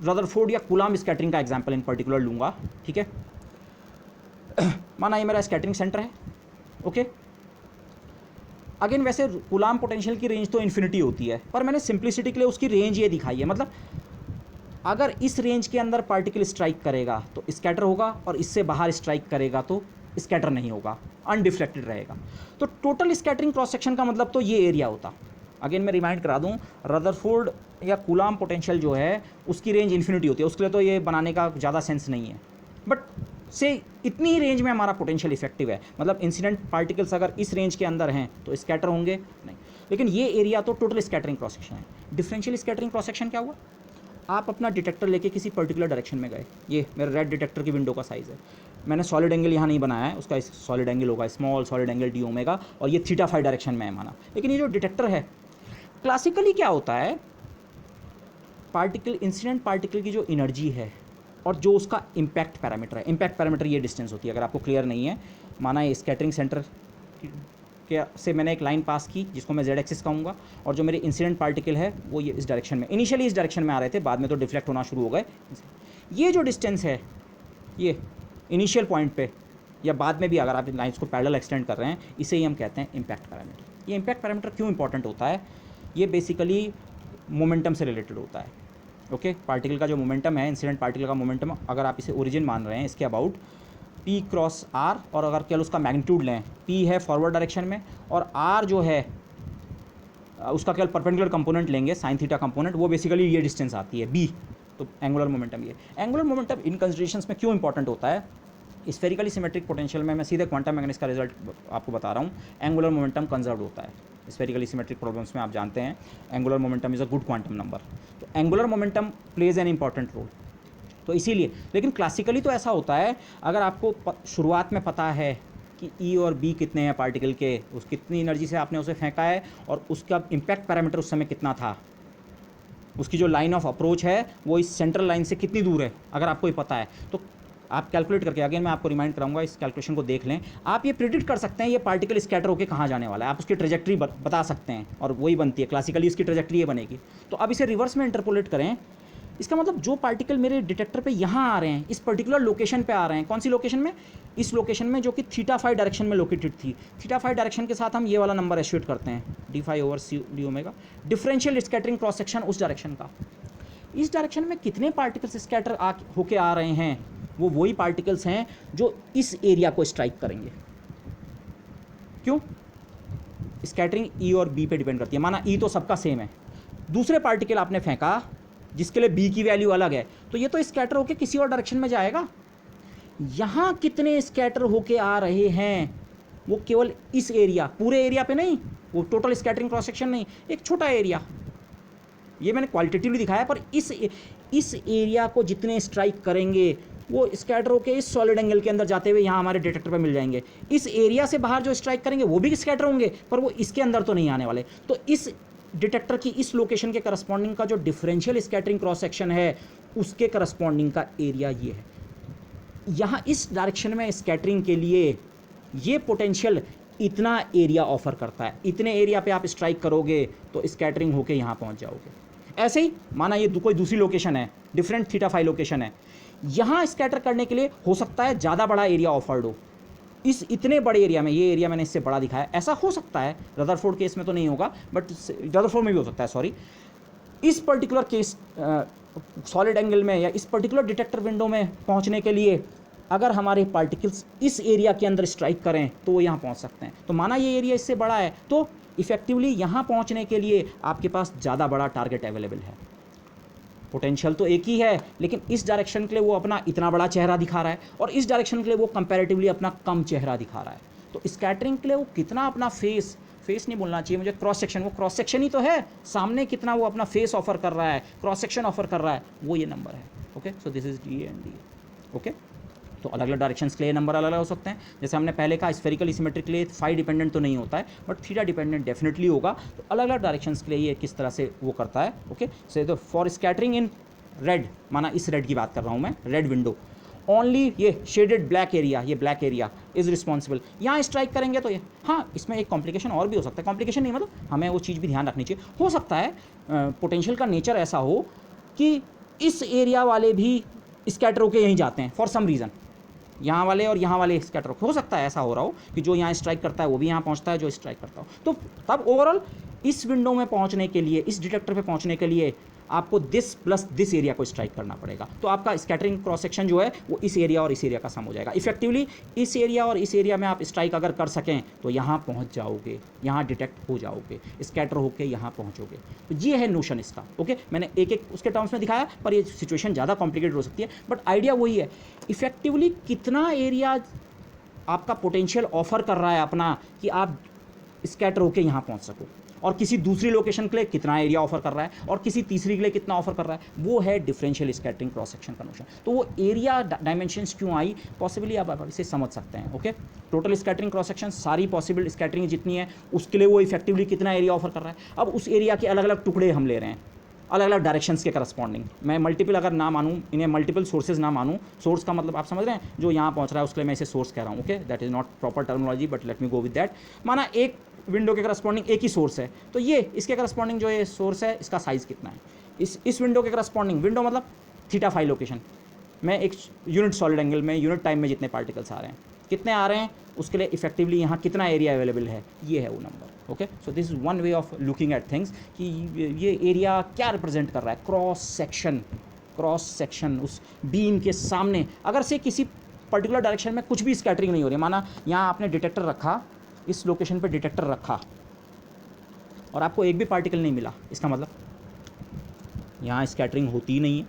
रदरफोर्ड या कूलाम्ब स्कैटरिंग का एग्जांपल इन पर्टिकुलर लूँगा। ठीक है, माना ये मेरा स्कैटरिंग सेंटर है। ओके, अगेन वैसे कूलाम्ब पोटेंशियल की रेंज तो इन्फिनिटी होती है, पर मैंने सिंप्लिसिटी के लिए उसकी रेंज ये दिखाई है। मतलब अगर इस रेंज के अंदर पार्टिकल स्ट्राइक करेगा तो स्कैटर होगा, और इससे बाहर स्ट्राइक करेगा तो स्कैटर नहीं होगा, अनडिफ्लेक्टेड रहेगा। तो टोटल स्कैटरिंग क्रॉस सेक्शन का मतलब तो ये एरिया होता। अगेन मैं रिमाइंड करा दूं, रदरफोर्ड या कूलाम्ब पोटेंशियल जो है उसकी रेंज इन्फिनिटी होती है, उसके लिए तो ये बनाने का ज़्यादा सेंस नहीं है, बट से इतनी ही रेंज में हमारा पोटेंशियल इफेक्टिव है। मतलब इंसिडेंट पार्टिकल्स अगर इस रेंज के अंदर हैं तो स्कैटर होंगे नहीं, लेकिन ये एरिया तो टोटल स्कैटरिंग क्रॉस सेक्शन है। डिफरेंशियल स्कैटरिंग क्रॉस सेक्शन क्या हुआ, आप अपना डिटेक्टर लेके किसी पर्टिकुलर डायरेक्शन में गए, ये मेरा रेड डिटेक्टर की विंडो का साइज़ है, मैंने सॉलिड एंगल यहाँ नहीं बनाया है, उसका सॉलिड एंगल होगा small solid angle D omega, और ये थीटा फाई डायरेक्शन में है माना। लेकिन ये जो डिटेक्टर है क्लासिकली क्या होता है, पार्टिकल इंसिडेंट पार्टिकल की जो एनर्जी है और जो उसका इम्पैक्ट पैरामीटर है, इम्पैक्ट पैरामीटर ये डिस्टेंस होती है। अगर आपको क्लियर नहीं है, माना ये स्कैटरिंग सेंटर के से मैंने एक लाइन पास की जिसको मैं जेड एक्सिस कहूँगा, और जो मेरे इंसिडेंट पार्टिकल है वो ये इस डायरेक्शन में, इनिशियली इस डायरेक्शन में आ रहे थे, बाद में तो डिफ्लेक्ट होना शुरू हो गए। ये जो डिस्टेंस है, ये इनिशियल पॉइंट पे या बाद में भी अगर आप लाइन्स को पैरेलल एक्सटेंड कर रहे हैं, इसे ही हम कहते हैं इम्पैक्ट पैरामीटर। ये इम्पैक्ट पैरामीटर क्यों इंपॉर्टेंट होता है, ये बेसिकली मोमेंटम से रिलेटेड होता है। ओके, पार्टिकल का जो मोमेंटम है, इंसिडेंट पार्टिकल का मोमेंटम, अगर आप इसे ओरिजिन मान रहे हैं इसके अबाउट P क्रॉस R, और अगर केवल उसका मैग्नीट्यूड लें, P है फॉरवर्ड डायरेक्शन में और R जो है उसका केवल परपेंडिकुलर कंपोनेंट लेंगे, साइन थीटा कंपोनेंट, वो बेसिकली ये डिस्टेंस आती है B। तो एंगुलर मोमेंटम, ये एंगुलर मोमेंटम इन कंसिडरेशंस में क्यों इंपॉर्टेंट होता है, स्फेरिकली सिमेट्रिक पोटेंशियल में मैं सीधे क्वांटम मैकेनिक्स का रिजल्ट आपको बता रहा हूँ, एंगुलर मोमेंटम कंजर्व होता है। स्फेरिकली सिमेट्रिक प्रॉब्लम्स में आप जानते हैं angular momentum is a good quantum number, तो angular momentum plays an important role. तो इसीलिए, लेकिन क्लासिकली तो ऐसा होता है, अगर आपको शुरुआत में पता है कि E और B कितने हैं पार्टिकल के, उस कितनी एनर्जी से आपने उसे फेंका है और उसका इम्पैक्ट पैरामीटर उस समय कितना था, उसकी जो लाइन ऑफ अप्रोच है वो इस सेंट्रल लाइन से कितनी दूर है, अगर आपको ये पता है तो आप कैलकुलेट करके, अगेन मैं आपको रिमाइंड कराऊंगा, इस कैलकुलेशन को देख लें, आप ये प्रिडिक्ट कर सकते हैं ये पार्टिकल स्कैटर होकर कहाँ जाने वाला है, आप उसकी ट्रेजेक्ट्री बता सकते हैं, और वही बनती है क्लासिकली, इसकी ट्रेजेक्ट्री ये बनेगी। तो अब इसे रिवर्स में इंटरपोलेट करें, इसका मतलब जो पार्टिकल मेरे डिटेक्टर पे यहाँ आ रहे हैं, इस पर्टिकुलर लोकेशन पे आ रहे हैं, कौन सी लोकेशन में, इस लोकेशन में जो कि थीटा फाई डायरेक्शन में लोकेटेड थी। थीटा फाई डायरेक्शन के साथ हम ये वाला नंबर एस्यूट करते हैं, d5/c d omega, differential scattering cross section उस डायरेक्शन का। इस डायरेक्शन में कितने पार्टिकल्स स्कैटर होके आ रहे हैं, वो वही पार्टिकल्स हैं जो इस एरिया को स्ट्राइक करेंगे। क्यों, स्कैटरिंग E और B पे डिपेंड करती है। माना E तो सबका सेम है, दूसरे पार्टिकल आपने फेंका जिसके लिए B की वैल्यू अलग है, तो ये तो स्कैटर होके किसी और डायरेक्शन में जाएगा। यहाँ कितने स्कैटर होके आ रहे हैं, वो केवल इस एरिया, पूरे एरिया पे नहीं, वो टोटल स्कैटरिंग क्रॉस सेक्शन नहीं, एक छोटा एरिया, ये मैंने क्वालिटेटिवली दिखाया, पर इस एरिया को जितने स्ट्राइक करेंगे वो स्कैटर होके इस सॉलिड एंगल के अंदर जाते हुए यहाँ हमारे डिटेक्टर पे मिल जाएंगे। इस एरिया से बाहर जो स्ट्राइक करेंगे वो भी स्कैटर होंगे, पर वो इसके अंदर तो नहीं आने वाले। तो इस डिटेक्टर की इस लोकेशन के करस्पॉन्डिंग का जो डिफरेंशियल स्कैटरिंग क्रॉस सेक्शन है उसके करस्पॉन्डिंग का एरिया ये है। यहाँ इस डायरेक्शन में स्कैटरिंग के लिए ये पोटेंशियल इतना एरिया ऑफर करता है, इतने एरिया पे आप स्ट्राइक करोगे तो स्कैटरिंग होके यहाँ पहुँच जाओगे। ऐसे ही माना ये कोई दूसरी लोकेशन है, डिफरेंट थीटा फाई लोकेशन है, यहाँ स्कैटर करने के लिए हो सकता है ज़्यादा बड़ा एरिया ऑफर्ड हो। इस इतने बड़े एरिया में, ये एरिया मैंने इससे बड़ा दिखाया, ऐसा हो सकता है रदरफोर्ड केस में तो नहीं होगा, बट रदरफोर्ड में भी हो सकता है, सॉरी। इस पर्टिकुलर केस सॉलिड एंगल में या इस पर्टिकुलर डिटेक्टर विंडो में पहुंचने के लिए अगर हमारे पार्टिकल्स इस एरिया के अंदर स्ट्राइक करें तो वो यहाँ पहुँच सकते हैं। तो माना ये एरिया इससे बड़ा है, तो इफेक्टिवली यहाँ पहुँचने के लिए आपके पास ज़्यादा बड़ा टारगेट अवेलेबल है। पोटेंशियल तो एक ही है, लेकिन इस डायरेक्शन के लिए वो अपना इतना बड़ा चेहरा दिखा रहा है और इस डायरेक्शन के लिए वो कंपैरेटिवली अपना कम चेहरा दिखा रहा है। तो स्कैटरिंग के लिए वो कितना अपना फेस नहीं बोलना चाहिए मुझे, क्रॉस सेक्शन, वो क्रॉस सेक्शन ही तो है, सामने कितना वो अपना फेस ऑफर कर रहा है, क्रॉस सेक्शन ऑफर कर रहा है, वो ये नंबर है। Okay, so this is D and D. Okay, तो अलग अलग डायरेक्शंस के लिए नंबर अलग अलग हो सकते हैं। जैसे हमने पहले कहा स्फेरिकल सिमेट्रिक के लिए फाई डिपेंडेंट तो नहीं होता है, बट थीटा डिपेंडेंट डेफिनेटली होगा। तो अलग अलग डायरेक्शंस के लिए ये किस तरह से वो करता है। ओके, सो तो फॉर स्कैटरिंग इन रेड, माना इस रेड की बात कर रहा हूँ मैं, रेड विंडो, ओनली ये शेडेड ब्लैक एरिया, ये ब्लैक एरिया इज़ रिस्पॉन्सिबल। यहाँ स्ट्राइक करेंगे तो ये, हाँ इसमें एक कॉम्प्लिकेशन और भी हो सकता है, कॉम्प्लिकेशन नहीं मतलब हमें वो चीज़ भी ध्यान रखनी चाहिए। हो सकता है पोटेंशियल का नेचर ऐसा हो कि इस एरिया वाले भी स्कैटर होके यहीं जाते हैं फॉर सम रीज़न, यहाँ वाले और यहाँ वाले स्कैटर हो सकता है ऐसा हो रहा हो कि जो यहाँ स्ट्राइक करता है वो भी यहाँ पहुँचता है जो स्ट्राइक करता हो। तो तब ओवरऑल इस विंडो में पहुँचने के लिए, इस डिटेक्टर पे पहुँचने के लिए आपको दिस प्लस दिस एरिया को स्ट्राइक करना पड़ेगा। तो आपका स्कैटरिंग क्रॉस सेक्शन जो है वो इस एरिया और इस एरिया का सम हो जाएगा। इफेक्टिवली इस एरिया और इस एरिया में आप स्ट्राइक अगर कर सकें तो यहाँ पहुँच जाओगे, यहाँ डिटेक्ट हो जाओगे, स्कैटर होके यहाँ पहुँचोगे। तो ये है नोशन इसका। ओके, मैंने एक एक उसके टर्म्स में दिखाया, पर ये सिचुएशन ज़्यादा कॉम्प्लिकेटेड हो सकती है, बट आइडिया वही है। इफेक्टिवली कितना एरिया आपका पोटेंशियल ऑफर कर रहा है अपना कि आप स्कैटर होके यहाँ पहुँच सको, और किसी दूसरी लोकेशन के लिए कितना एरिया ऑफर कर रहा है और किसी तीसरी के लिए कितना ऑफर कर रहा है, वो है डिफरेंशियल स्कैटरिंग क्रॉस सेक्शन का नोशन। तो वो एरिया डायमेंशंस क्यों आई, पॉसिबली आप इसे समझ सकते हैं। Okay, total scattering cross section, सारी पॉसिबल स्कैटरिंग जितनी है उसके लिए वो इफेक्टिवली कितना एरिया ऑफर कर रहा है। अब उस एरिया के अलग अलग टुकड़े हम ले रहे हैं, अलग अलग डायरेक्शंस के करस्पॉन्डिंग। मैं मल्टीपल अगर ना मानूँ, इन्हें मल्टीपल सोर्सेज ना मानूँ, सोर्स का मतलब आप समझ रहे हैं, जो यहाँ पहुँच रहा है उसके लिए मैं इसे सोर्स कह रहा हूँ। Okay, that is not proper terminology, but let me go with that. माना एक विंडो के करस्पॉन्डिंग एक ही सोर्स है, तो ये इसके करस्पॉन्डिंग जो ये सोर्स है इसका साइज़ कितना है, इस विंडो के करस्पॉन्डिंग, विंडो मतलब थीटा फाई लोकेशन में एक यूनिट सॉलिड एंगल में, यूनिट टाइम में जितने पार्टिकल्स आ रहे हैं, कितने आ रहे हैं, उसके लिए इफेक्टिवली यहाँ कितना एरिया अवेलेबल है, ये है वो number. Okay, so this is one way of looking at things कि ये एरिया क्या रिप्रेजेंट कर रहा है। क्रॉस सेक्शन उस बीम के सामने, अगर से किसी पर्टिकुलर डायरेक्शन में कुछ भी स्कैटरिंग नहीं हो रही है, माना यहाँ आपने डिटेक्टर रखा, इस लोकेशन पे डिटेक्टर रखा और आपको एक भी पार्टिकल नहीं मिला, इसका मतलब यहाँ स्कैटरिंग होती ही नहीं है।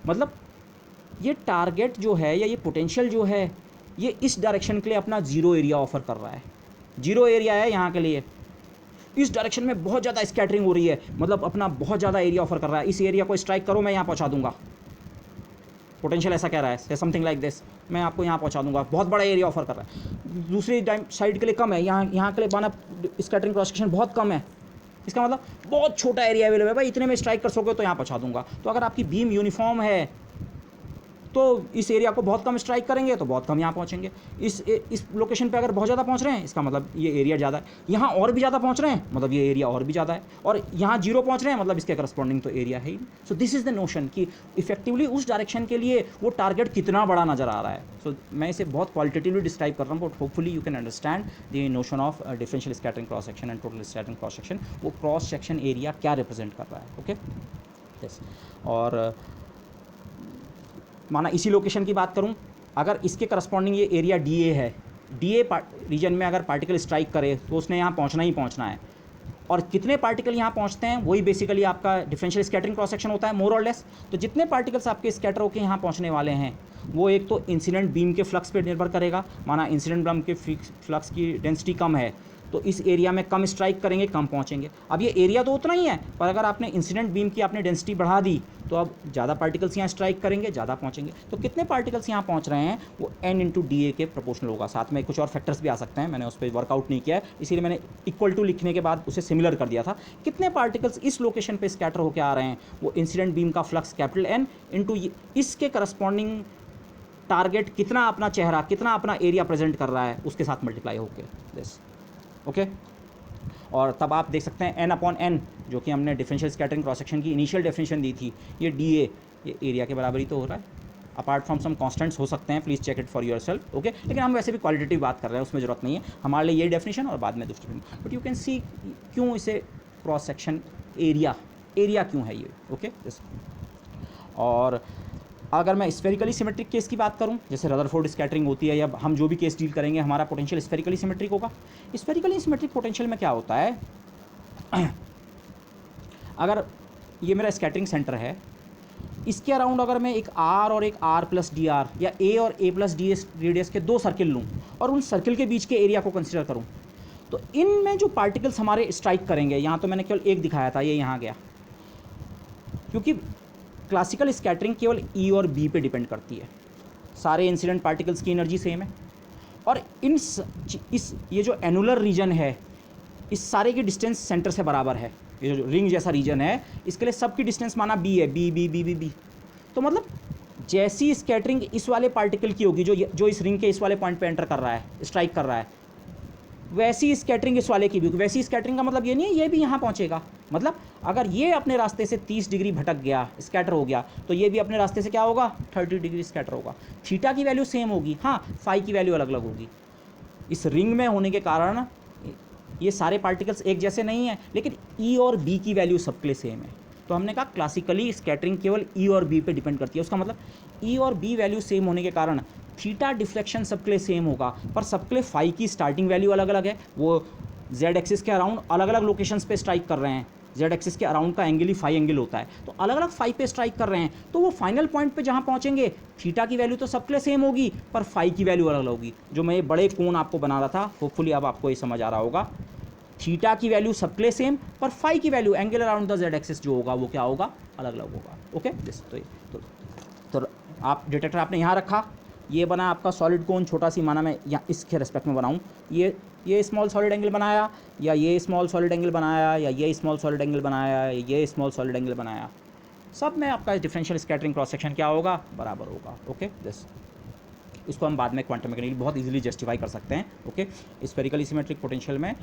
मतलब ये टारगेट जो है या ये पोटेंशियल जो है ये इस डायरेक्शन के लिए अपना जीरो एरिया ऑफर कर रहा है, जीरो एरिया है यहाँ के लिए। इस डायरेक्शन में बहुत ज़्यादा स्कैटरिंग हो रही है, मतलब अपना बहुत ज़्यादा एरिया ऑफर कर रहा है, इस एरिया को स्ट्राइक करो मैं यहाँ पहुँचा दूंगा। पोटेंशियल ऐसा कह रहा है, समथिंग लाइक दिस, मैं आपको यहाँ पहुँचा दूंगा, बहुत बड़ा एरिया ऑफर कर रहा है। दूसरी साइड के लिए कम है, यहाँ के लिए बना स्कैटरिंग क्रॉस सेक्शन बहुत कम है, इसका मतलब बहुत छोटा एरिया अवेलेबल है, भाई इतने में स्ट्राइक कर सकोगे तो यहाँ पहुँचा दूंगा। तो अगर आपकी बीम यूनिफॉर्म है तो इस एरिया को बहुत कम स्ट्राइक करेंगे तो बहुत कम यहाँ पहुँचेंगे। इस लोकेशन पे अगर बहुत ज़्यादा पहुँच रहे हैं इसका मतलब ये एरिया ज़्यादा है, यहाँ और भी ज़्यादा पहुँच रहे हैं मतलब ये एरिया और भी ज़्यादा है, और यहाँ जीरो पहुँच रहे हैं मतलब इसके करस्पॉन्डिंग तो एरिया है ही। So this is the notion कि इफेक्टिवली उस डायरेक्शन के लिए वो टारगेट कितना बड़ा नज़र आ रहा है। सो मैं इसे बहुत क्वालिटेटिवली डिस्क्राइब कर रहा हूँ, but hopefully you can understand the notion of differential scattering cross section and total scattering cross section, वो क्रॉस सेक्शन एरिया क्या रिप्रेजेंट कर रहा है। Okay, yes. और माना इसी लोकेशन की बात करूं, अगर इसके करस्पॉन्डिंग ये एरिया डी ए है, डी ए रीजन में अगर पार्टिकल स्ट्राइक करे तो उसने यहाँ पहुँचना ही पहुँचना है, और कितने पार्टिकल यहाँ पहुँचते हैं वही बेसिकली आपका डिफरेंशियल स्कैटरिंग क्रॉस सेक्शन होता है, मोर और लेस। तो जितने पार्टिकल्स आपके स्कैटर होकर यहाँ पहुँचने वाले हैं वो एक तो इंसिडेंट बीम के फ्लक्स पे निर्भर करेगा। माना इंसिडेंट बीम के फ्लक्स की डेंसिटी कम है तो इस एरिया में कम स्ट्राइक करेंगे, कम पहुंचेंगे। अब ये एरिया तो उतना ही है, पर अगर आपने इंसिडेंट बीम की आपने डेंसिटी बढ़ा दी तो अब ज़्यादा पार्टिकल्स यहाँ स्ट्राइक करेंगे, ज़्यादा पहुंचेंगे। तो कितने पार्टिकल्स यहाँ पहुंच रहे हैं वो n इंटू डी ए के प्रोपोर्शनल होगा। साथ में कुछ और फैक्टर्स भी आ सकते हैं, मैंने उस पर वर्कआउट नहीं किया है, इसीलिए मैंने इक्वल टू लिखने के बाद उसे सिमिलर कर दिया था। कितने पार्टिकल्स इस लोकेशन पर स्कैटर होकर आ रहे हैं, वो इंसिडेंट बीम का फ्लक्स कैपिटल N इंटू इसके करस्पॉन्डिंग टारगेट कितना अपना चेहरा, कितना अपना एरिया प्रेजेंट कर रहा है, उसके साथ मल्टीप्लाई होके दिस। ओके, और तब आप देख सकते हैं n/n, जो कि हमने डिफरेंशियल स्कैटरिंग क्रॉस सेक्शन की इनिशियल डेफिनेशन दी थी, ये dA ये एरिया के बराबर ही तो हो रहा है। अपार्ट फ्रॉम सम कॉन्स्टेंट्स हो सकते हैं, please check it for yourself. Okay, लेकिन हम वैसे भी क्वालिटेटिव बात कर रहे हैं, उसमें ज़रूरत नहीं है, हमारे लिए ये डेफिनेशन और बाद में दूसरी definition. But you can see क्यों इसे क्रॉस सेक्शन एरिया क्यों है ये। ओके, और अगर मैं स्फेरिकली सिमेट्रिक केस की बात करूं, जैसे रदरफोर्ड स्कैटरिंग होती है, या हम जो भी केस डील करेंगे, हमारा पोटेंशियल स्फेरिकली सिमेट्रिक होगा। स्फेरिकली सिमेट्रिक पोटेंशियल में क्या होता है, अगर ये मेरा स्कैटरिंग सेंटर है, इसके अराउंड अगर मैं एक R और एक R प्लस डी आर या A और A प्लस डी रेडियस के दो सर्किल लूँ और उन सर्किल के बीच के एरिया को कंसिडर करूँ, तो इनमें जो पार्टिकल्स हमारे स्ट्राइक करेंगे, यहाँ तो मैंने केवल एक दिखाया था, ये यहाँ गया, क्योंकि क्लासिकल स्कैटरिंग केवल E और B पे डिपेंड करती है, सारे इंसिडेंट पार्टिकल्स की एनर्जी सेम है, और ये जो एनुलर रीजन है, इस सारे की डिस्टेंस सेंटर से बराबर है। ये जो रिंग जैसा रीजन है, इसके लिए सबकी डिस्टेंस माना B है, B। तो मतलब जैसी स्कैटरिंग इस वाले पार्टिकल की होगी, जो इस रिंग के इस वाले पॉइंट पे एंटर कर रहा है, स्ट्राइक कर रहा है, वैसी स्कैटरिंग इस वाले की भी होगी। वैसी स्कैटरिंग का मतलब ये नहीं है ये भी यहाँ पहुँचेगा, मतलब अगर ये अपने रास्ते से 30 डिग्री भटक गया, स्कैटर हो गया, तो ये भी अपने रास्ते से क्या होगा, 30 डिग्री स्कैटर होगा। थीटा की वैल्यू सेम होगी, हाँ, फाई की वैल्यू अलग अलग होगी। इस रिंग में होने के कारण ये सारे पार्टिकल्स एक जैसे नहीं हैं, लेकिन E और B की वैल्यू सबके लिए सेम है। तो हमने कहा क्लासिकली स्कैटरिंग केवल E और B पे डिपेंड करती है। उसका मतलब E और B वैल्यू सेम होने के कारण थीटा डिफ्लेक्शन सबके लिए सेम होगा, पर सबके लिए फाई की स्टार्टिंग वैल्यू अलग अलग है। वो जेड एक्सिस के अराउंड अलग अलग लोकेशंस पे स्ट्राइक कर रहे हैं, जेड एक्सिस के अराउंड का एंगल ही फाई एंगल होता है, तो अलग अलग फाई पे स्ट्राइक कर रहे हैं, तो वो फाइनल पॉइंट पे जहाँ पहुँचेंगे थीटा की वैल्यू तो सबके लिए सेम होगी, पर फाई की वैल्यू अलग अलग होगी। जो मैं ये बड़े कोण आपको बना रहा था, होपफुली अब आपको ये समझ आ रहा होगा, थीटा की वैल्यू सबके लिए सेम, पर फाई की value angle around the Z axis जो होगा वो क्या होगा, अलग अलग होगा। ओके, तो आप डिटेक्टर आपने यहाँ रखा, ये बना आपका सॉलिड कोन, छोटा सी माना मैं यहाँ इसके रेस्पेक्ट में बनाऊँ, ये स्मॉल सॉलिड एंगल बनाया, या ये स्मॉल सॉलिड एंगल बनाया, या ये स्मॉल सॉलिड एंगल बनाया, या ये स्मॉल सॉलिड एंगल बनाया, सब में आपका डिफरेंशियल स्कैटरिंग क्रॉस सेक्शन क्या होगा, बराबर होगा। ओके, इसको हम बाद में क्वांटम मैकेनिकली बहुत इजीली जस्टिफाई कर सकते हैं। ओके, स्फेरिकली सिमेट्रिक पोटेंशियल में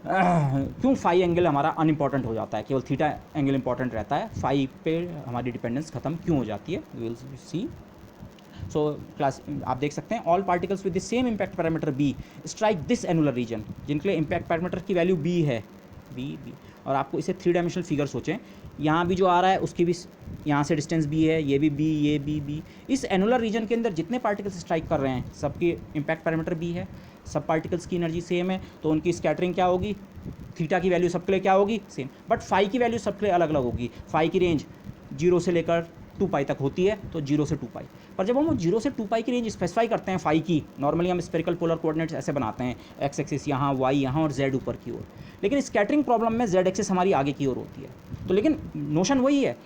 क्यों फाई एंगल हमारा अनइम्पॉर्टेंट हो जाता है, केवल थीटा एंगल इंपॉर्टेंट रहता है, फाई पे हमारी डिपेंडेंस खत्म क्यों हो जाती है, we will see. So class आप देख सकते हैं, all particles with the same impact parameter b strike this annular region, जिनके लिए इम्पैक्ट पैरामीटर की वैल्यू बी है, बी। और आपको इसे 3 डायमेंशनल फिगर सोचें, यहाँ भी जो आ रहा है उसकी भी यहाँ से डिस्टेंस बी है, ये भी बी, ये बी। इस एनुलर रीजन के अंदर जितने पार्टिकल्स स्ट्राइक कर रहे हैं सबकी इम्पैक्ट पैरामीटर बी है, सब पार्टिकल्स की एनर्जी सेम है, तो उनकी स्कैटरिंग क्या होगी, थीटा की वैल्यू सबके लिए क्या होगी, सेम, बट फाई की वैल्यू सबके लिए अलग अलग होगी। फाई की रेंज 0 से लेकर 2 पाई तक होती है, तो 0 से 2 पाई। पर जब हम 0 से 2 पाई की रेंज स्पेसिफाई करते हैं फाई की, नॉर्मली हम स्फेरिकल पोलर कोऑर्डिनेट्स ऐसे बनाते हैं, एक्स एक्सिस यहाँ, वाई यहाँ और जेड ऊपर की ओर, लेकिन स्कैटरिंग प्रॉब्लम में जेड एक्सिस हमारी आगे की ओर होती है। तो लेकिन नोशन वही है,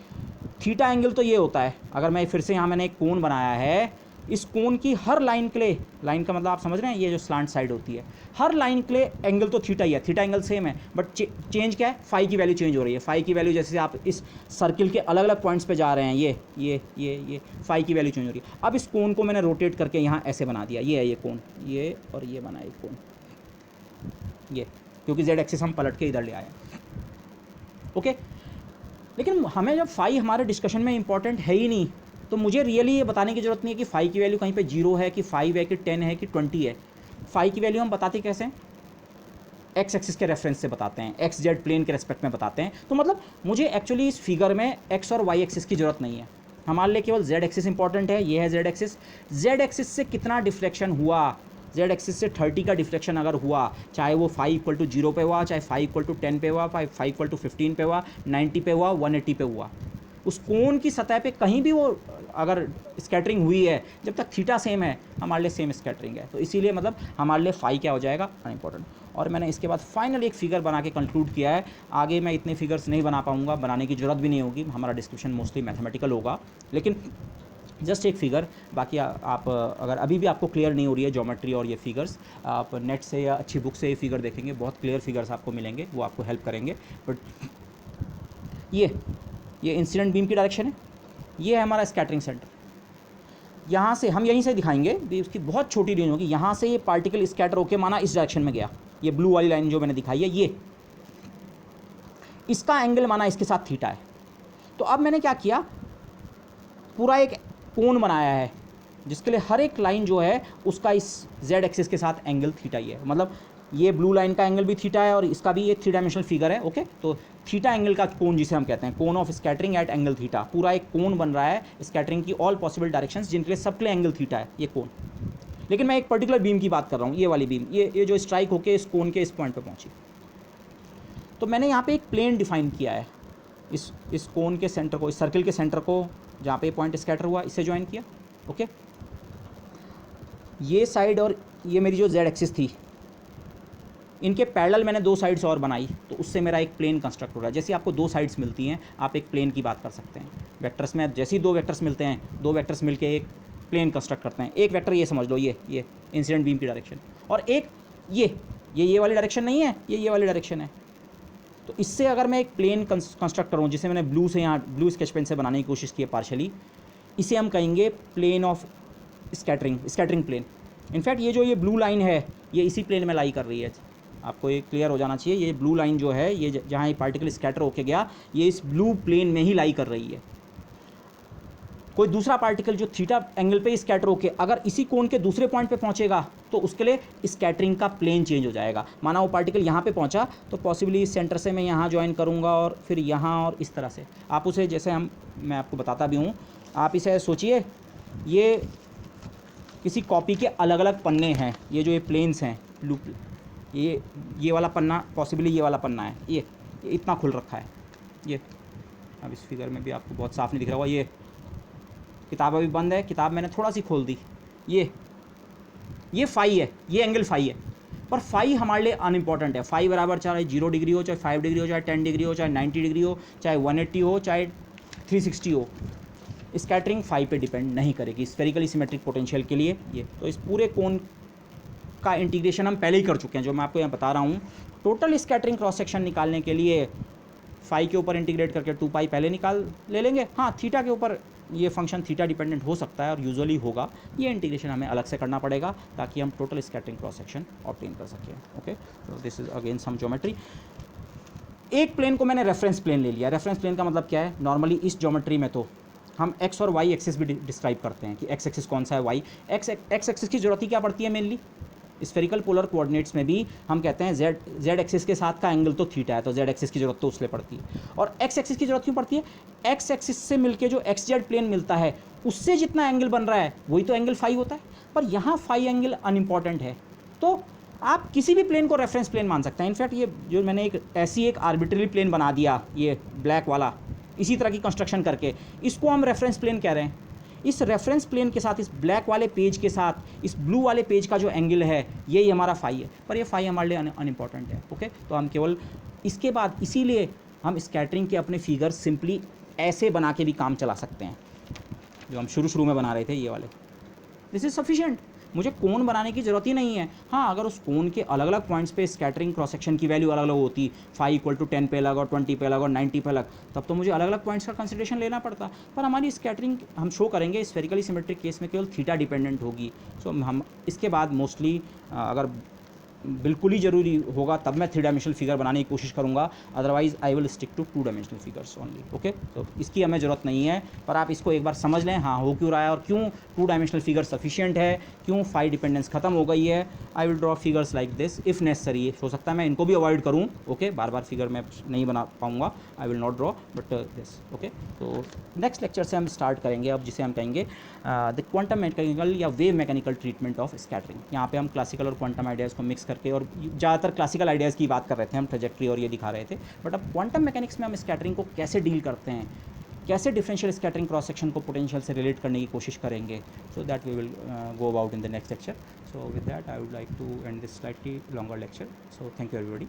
थीटा एंगल तो ये होता है, अगर मैं फिर से यहाँ मैंने एक कोण बनाया है, इस कोण की हर लाइन के लिए, लाइन का मतलब आप समझ रहे हैं, ये जो स्लांट साइड होती है, हर लाइन के लिए एंगल तो थीटा ही है, थीटा एंगल सेम है, बट चेंज क्या है, फाई की वैल्यू चेंज हो रही है। फाई की वैल्यू जैसे आप इस सर्किल के अलग अलग पॉइंट्स पे जा रहे हैं, ये फाई की वैल्यू चेंज हो रही है। अब इस कोण को मैंने रोटेट करके यहाँ ऐसे बना दिया, ये है ये कोण, ये और ये बना एक कोण, ये, क्योंकि जेड एक्सिस हम पलट के इधर ले आए। ओके, लेकिन हमें जब फाई हमारे डिस्कशन में इंपॉर्टेंट है ही नहीं, तो मुझे रियली ये बताने की ज़रूरत नहीं है कि फाई की वैल्यू कहीं पे 0 है कि 5 है कि 10 है कि 20 है। फाई की वैल्यू हम बताते कैसे हैं, एक्स एक्सिस के रेफरेंस से बताते हैं, एक्स जेड प्लेन के रेस्पेक्ट में बताते हैं। तो मतलब मुझे एक्चुअली इस फिगर में एक्स और वाई एक्सिस की ज़रूरत नहीं है, हमारे लिए केवल जेड एक्सिस इंपॉर्टेंट है। ये है जेड एक्सिस, जेड एक्सिस से कितना डिफ्लेक्शन हुआ, जेड एक्सिस से 30 का डिफ्लेक्शन अगर हुआ, चाहे वो 5 = 0 पे हुआ, चाहे 5 = 10 पे हुआ, 5 = 15 पे हुआ, 90 पे हुआ, 180 पे हुआ, उस कोन की सतह पे कहीं भी वो अगर स्कैटरिंग हुई है, जब तक थीटा सेम है हमारे लिए सेम स्कैटरिंग है। तो इसीलिए मतलब हमारे लिए फाई क्या हो जाएगा, अनइम्पॉर्टेंट। और मैंने इसके बाद फाइनल एक फिगर बना के कंक्लूड किया है। आगे मैं इतने फिगर्स नहीं बना पाऊँगा, बनाने की ज़रूरत भी नहीं होगी, हमारा डिस्क्रिप्शन मोस्टली मैथमेटिकल होगा, लेकिन जस्ट एक फिगर। बाकी आप अगर अभी भी आपको क्लियर नहीं हो रही है ज्योमेट्री और ये फिगर्स, आप नेट से या अच्छी बुक से ये फिगर देखेंगे, बहुत क्लियर फिगर्स आपको मिलेंगे, वो आपको हेल्प करेंगे। बट ये इंसिडेंट बीम की डायरेक्शन है, ये है हमारा स्कैटरिंग सेंटर। यहाँ से हम यहीं से दिखाएंगे भी, उसकी बहुत छोटी रेंज होगी। यहाँ से ये पार्टिकल स्कैटर होके माना इस डायरेक्शन में गया, ये ब्लू वाली लाइन जो मैंने दिखाई है, ये इसका एंगल माना इसके साथ थीटा है। तो अब मैंने क्या किया, पूरा एक कोण बनाया है जिसके लिए हर एक लाइन जो है उसका इस जेड एक्सिस के साथ एंगल थीटा ही है। मतलब ये ब्लू लाइन का एंगल भी थीटा है और इसका भी ये 3 डायमेंशनल फिगर है। ओके, तो थीटा एंगल का कोण जिसे हम कहते हैं, कोण of scattering at angle theta, पूरा एक कोण बन रहा है स्कैटरिंग की ऑल पॉसिबल डायरेक्शंस जिनके लिए सबके लिए एंगल थीटा है ये कोण। लेकिन मैं एक पर्टिकुलर बीम की बात कर रहा हूँ, ये वाली बीम, ये जो स्ट्राइक होकर इस कोण के इस पॉइंट पर पहुँची। तो मैंने यहाँ पे एक प्लेन डिफाइन किया है, इस कोण के सेंटर को, इस सर्किल के सेंटर को जहाँ पे पॉइंट स्कैटर हुआ, इससे ज्वाइन किया। ओके, ये साइड और ये मेरी जो जेड एक्सिस थी, इनके पैरेलल मैंने 2 साइड्स और बनाई, तो उससे मेरा एक प्लेन कंस्ट्रक्ट हो रहा है। जैसे आपको 2 साइड्स मिलती हैं, आप एक प्लेन की बात कर सकते हैं। वेक्टर्स में जैसे ही 2 वेक्टर्स मिलते हैं, 2 वेक्टर्स मिलके एक प्लेन कंस्ट्रक्ट करते हैं। एक वेक्टर ये समझ लो, ये इंसिडेंट बीम की डायरेक्शन, और एक ये वाली डायरेक्शन नहीं है, ये वाली डायरेक्शन है। तो इससे अगर मैं एक प्लेन कंस्ट्रक्ट करूँ, जिसे मैंने ब्लू से यहाँ ब्लू स्केच पेन से बनाने की कोशिश की है पार्शली, इसे हम कहेंगे plane of scattering plane. In fact ये ब्लू लाइन है, ये इसी प्लेन में लाई कर रही है। आपको ये क्लियर हो जाना चाहिए, ये ब्लू लाइन जो है, ये जहाँ ये पार्टिकल स्कैटर होके गया, ये इस ब्लू प्लेन में ही लाई कर रही है। कोई दूसरा पार्टिकल जो थीटा एंगल पे स्कैटर होके अगर इसी कोण के दूसरे पॉइंट पे पहुंचेगा, तो उसके लिए स्कैटरिंग का प्लेन चेंज हो जाएगा। माना वो पार्टिकल यहाँ पे पहुंचा, तो पॉसिबली इस सेंटर से मैं यहाँ ज्वाइन करूँगा और फिर यहाँ, और इस तरह से आप उसे, जैसे मैं आपको बताता भी हूँ, आप इसे सोचिए, ये किसी कॉपी के अलग अलग पन्ने हैं। ये जो ये प्लेन्स हैं, ब्लू, ये वाला पन्ना, पॉसिबली ये वाला पन्ना है, ये इतना खुल रखा है। ये अब इस फिगर में भी आपको बहुत साफ नहीं दिख रहा होगा, ये किताब अभी बंद है, किताब मैंने थोड़ा सी खोल दी। ये फाई है, ये एंगल फाई है, पर फाई हमारे लिए अनइम्पॉर्टेंट है। फाई बराबर चाहे 0 डिग्री हो, चाहे 5 डिग्री हो, चाहे 10 डिग्री हो, चाहे 90 डिग्री हो, चाहे 180 हो, चाहे 360 हो, स्कैटरिंग फाई पे डिपेंड नहीं करेगी स्फेरिकली सिमेट्रिक पोटेंशियल के लिए। ये तो इस पूरे कोण का इंटीग्रेशन हम पहले ही कर चुके हैं, जो मैं आपको यहाँ बता रहा हूँ। टोटल स्कैटरिंग क्रॉस सेक्शन निकालने के लिए फाई के ऊपर इंटीग्रेट करके 2 पाई पहले ले लेंगे। हाँ, थीटा के ऊपर ये फंक्शन थीटा डिपेंडेंट हो सकता है और यूजुअली होगा, ये इंटीग्रेशन हमें अलग से करना पड़ेगा ताकि हम total scattering cross section obtain कर सकें। ओके, तो this is again some geometry. एक प्लेन को मैंने रेफरेंस प्लेन ले लिया। रेफरेंस प्लेन का मतलब क्या है, नॉर्मली इस ज्योमेट्री में तो हम एक्स और वाई एक्सिस भी डिस्क्राइब करते हैं कि एक्स एक्सिस कौन सा है, वाई एक्स एक्सिस की जरूरत ही क्या पड़ती है मेनली, स्फेरिकल पोलर कोऑर्डिनेट्स में भी हम कहते हैं जेड एक्सिस के साथ का एंगल तो थीटा है, तो जेड एक्सिस की जरूरत तो उससे पड़ती है। और एक्स एक्सिस की जरूरत क्यों पड़ती है, एक्स एक्सिस से मिलके जो एक्स जेड प्लेन मिलता है, उससे जितना एंगल बन रहा है वही तो एंगल फाई होता है। पर यहाँ फाई एंगल अनइम्पॉर्टेंट है, तो आप किसी भी प्लेन को रेफरेंस प्लेन मान सकते हैं। इनफैक्ट ये जो मैंने एक आर्बिट्ररी प्लेन बना दिया, ये ब्लैक वाला, इसी तरह की कंस्ट्रक्शन करके, इसको हम रेफरेंस प्लेन कह रहे हैं। इस रेफरेंस प्लेन के साथ, इस ब्लैक वाले पेज के साथ इस ब्लू वाले पेज का जो एंगल है, यही हमारा फाई है, पर ये फाई हमारे लिए अनइम्पॉर्टेंट है। ओके, तो हम केवल इसके बाद, इसीलिए हम स्कैटरिंग के अपने फिगर सिंपली ऐसे बना के भी काम चला सकते हैं, जो हम शुरू में बना रहे थे, ये वाले। दिस इज सफिशिएंट, मुझे कोण बनाने की ज़रूरत ही नहीं है। हाँ, अगर उस कोण के अलग अलग पॉइंट्स पे स्कैटरिंग क्रॉस सेक्शन की वैल्यू अलग अलग होती, 5 = 10 पे अलग और 20 पे अलग और 90 पे अलग, तब तो मुझे अलग अलग पॉइंट्स का कंसिडरेशन लेना पड़ता। पर हमारी स्कैटरिंग हम शो करेंगे स्फेरिकली सिमेट्रिक केस में केवल थीटा डिपेंडेंट होगी। सो हम इसके बाद मोस्टली अगर बिल्कुल ही ज़रूरी होगा तब मैं 3 डायमेंशनल फिगर बनाने की कोशिश करूँगा, otherwise I will stick to 2 dimensional figures only. Okay, तो इसकी हमें ज़रूरत नहीं है, पर आप इसको एक बार समझ लें, हाँ हो क्यों रहा है और क्यों 2 डायमेंशनल फिगर सफिशिएंट है, क्यों फाई डिपेंडेंस खत्म हो गई है। I will draw figures like this if necessary. हो सकता है मैं इनको भी अवॉइड करूँ, ओके, बार बार फिगर मैं नहीं बना पाऊँगा, I will not draw but this. Okay, तो नेक्स्ट लेक्चर से हम स्टार्ट करेंगे अब, जिसे हम कहेंगे द क्वांटम मैकेनिकल या wave mechanical treatment of scattering. यहाँ पे हम क्लासिकल और क्वांटम आइडियाज़ को मिक्स करके, और ज़्यादातर क्लासिकल आइडियाज़ की बात कर रहे थे हम, ट्रेजेक्ट्री और ये दिखा रहे थे, बट अब क्वांटम मैकेनिक्स में हम स्कैटरिंग को कैसे डील करते हैं, कैसे डिफरेंशियल स्कैटरिंग क्रॉस सेक्शन को पोटेंशियल से रिलेट करने की कोशिश करेंगे. So that we will go about in the next lecture. So with that I would like to end this slightly longer lecture. So thank you everybody.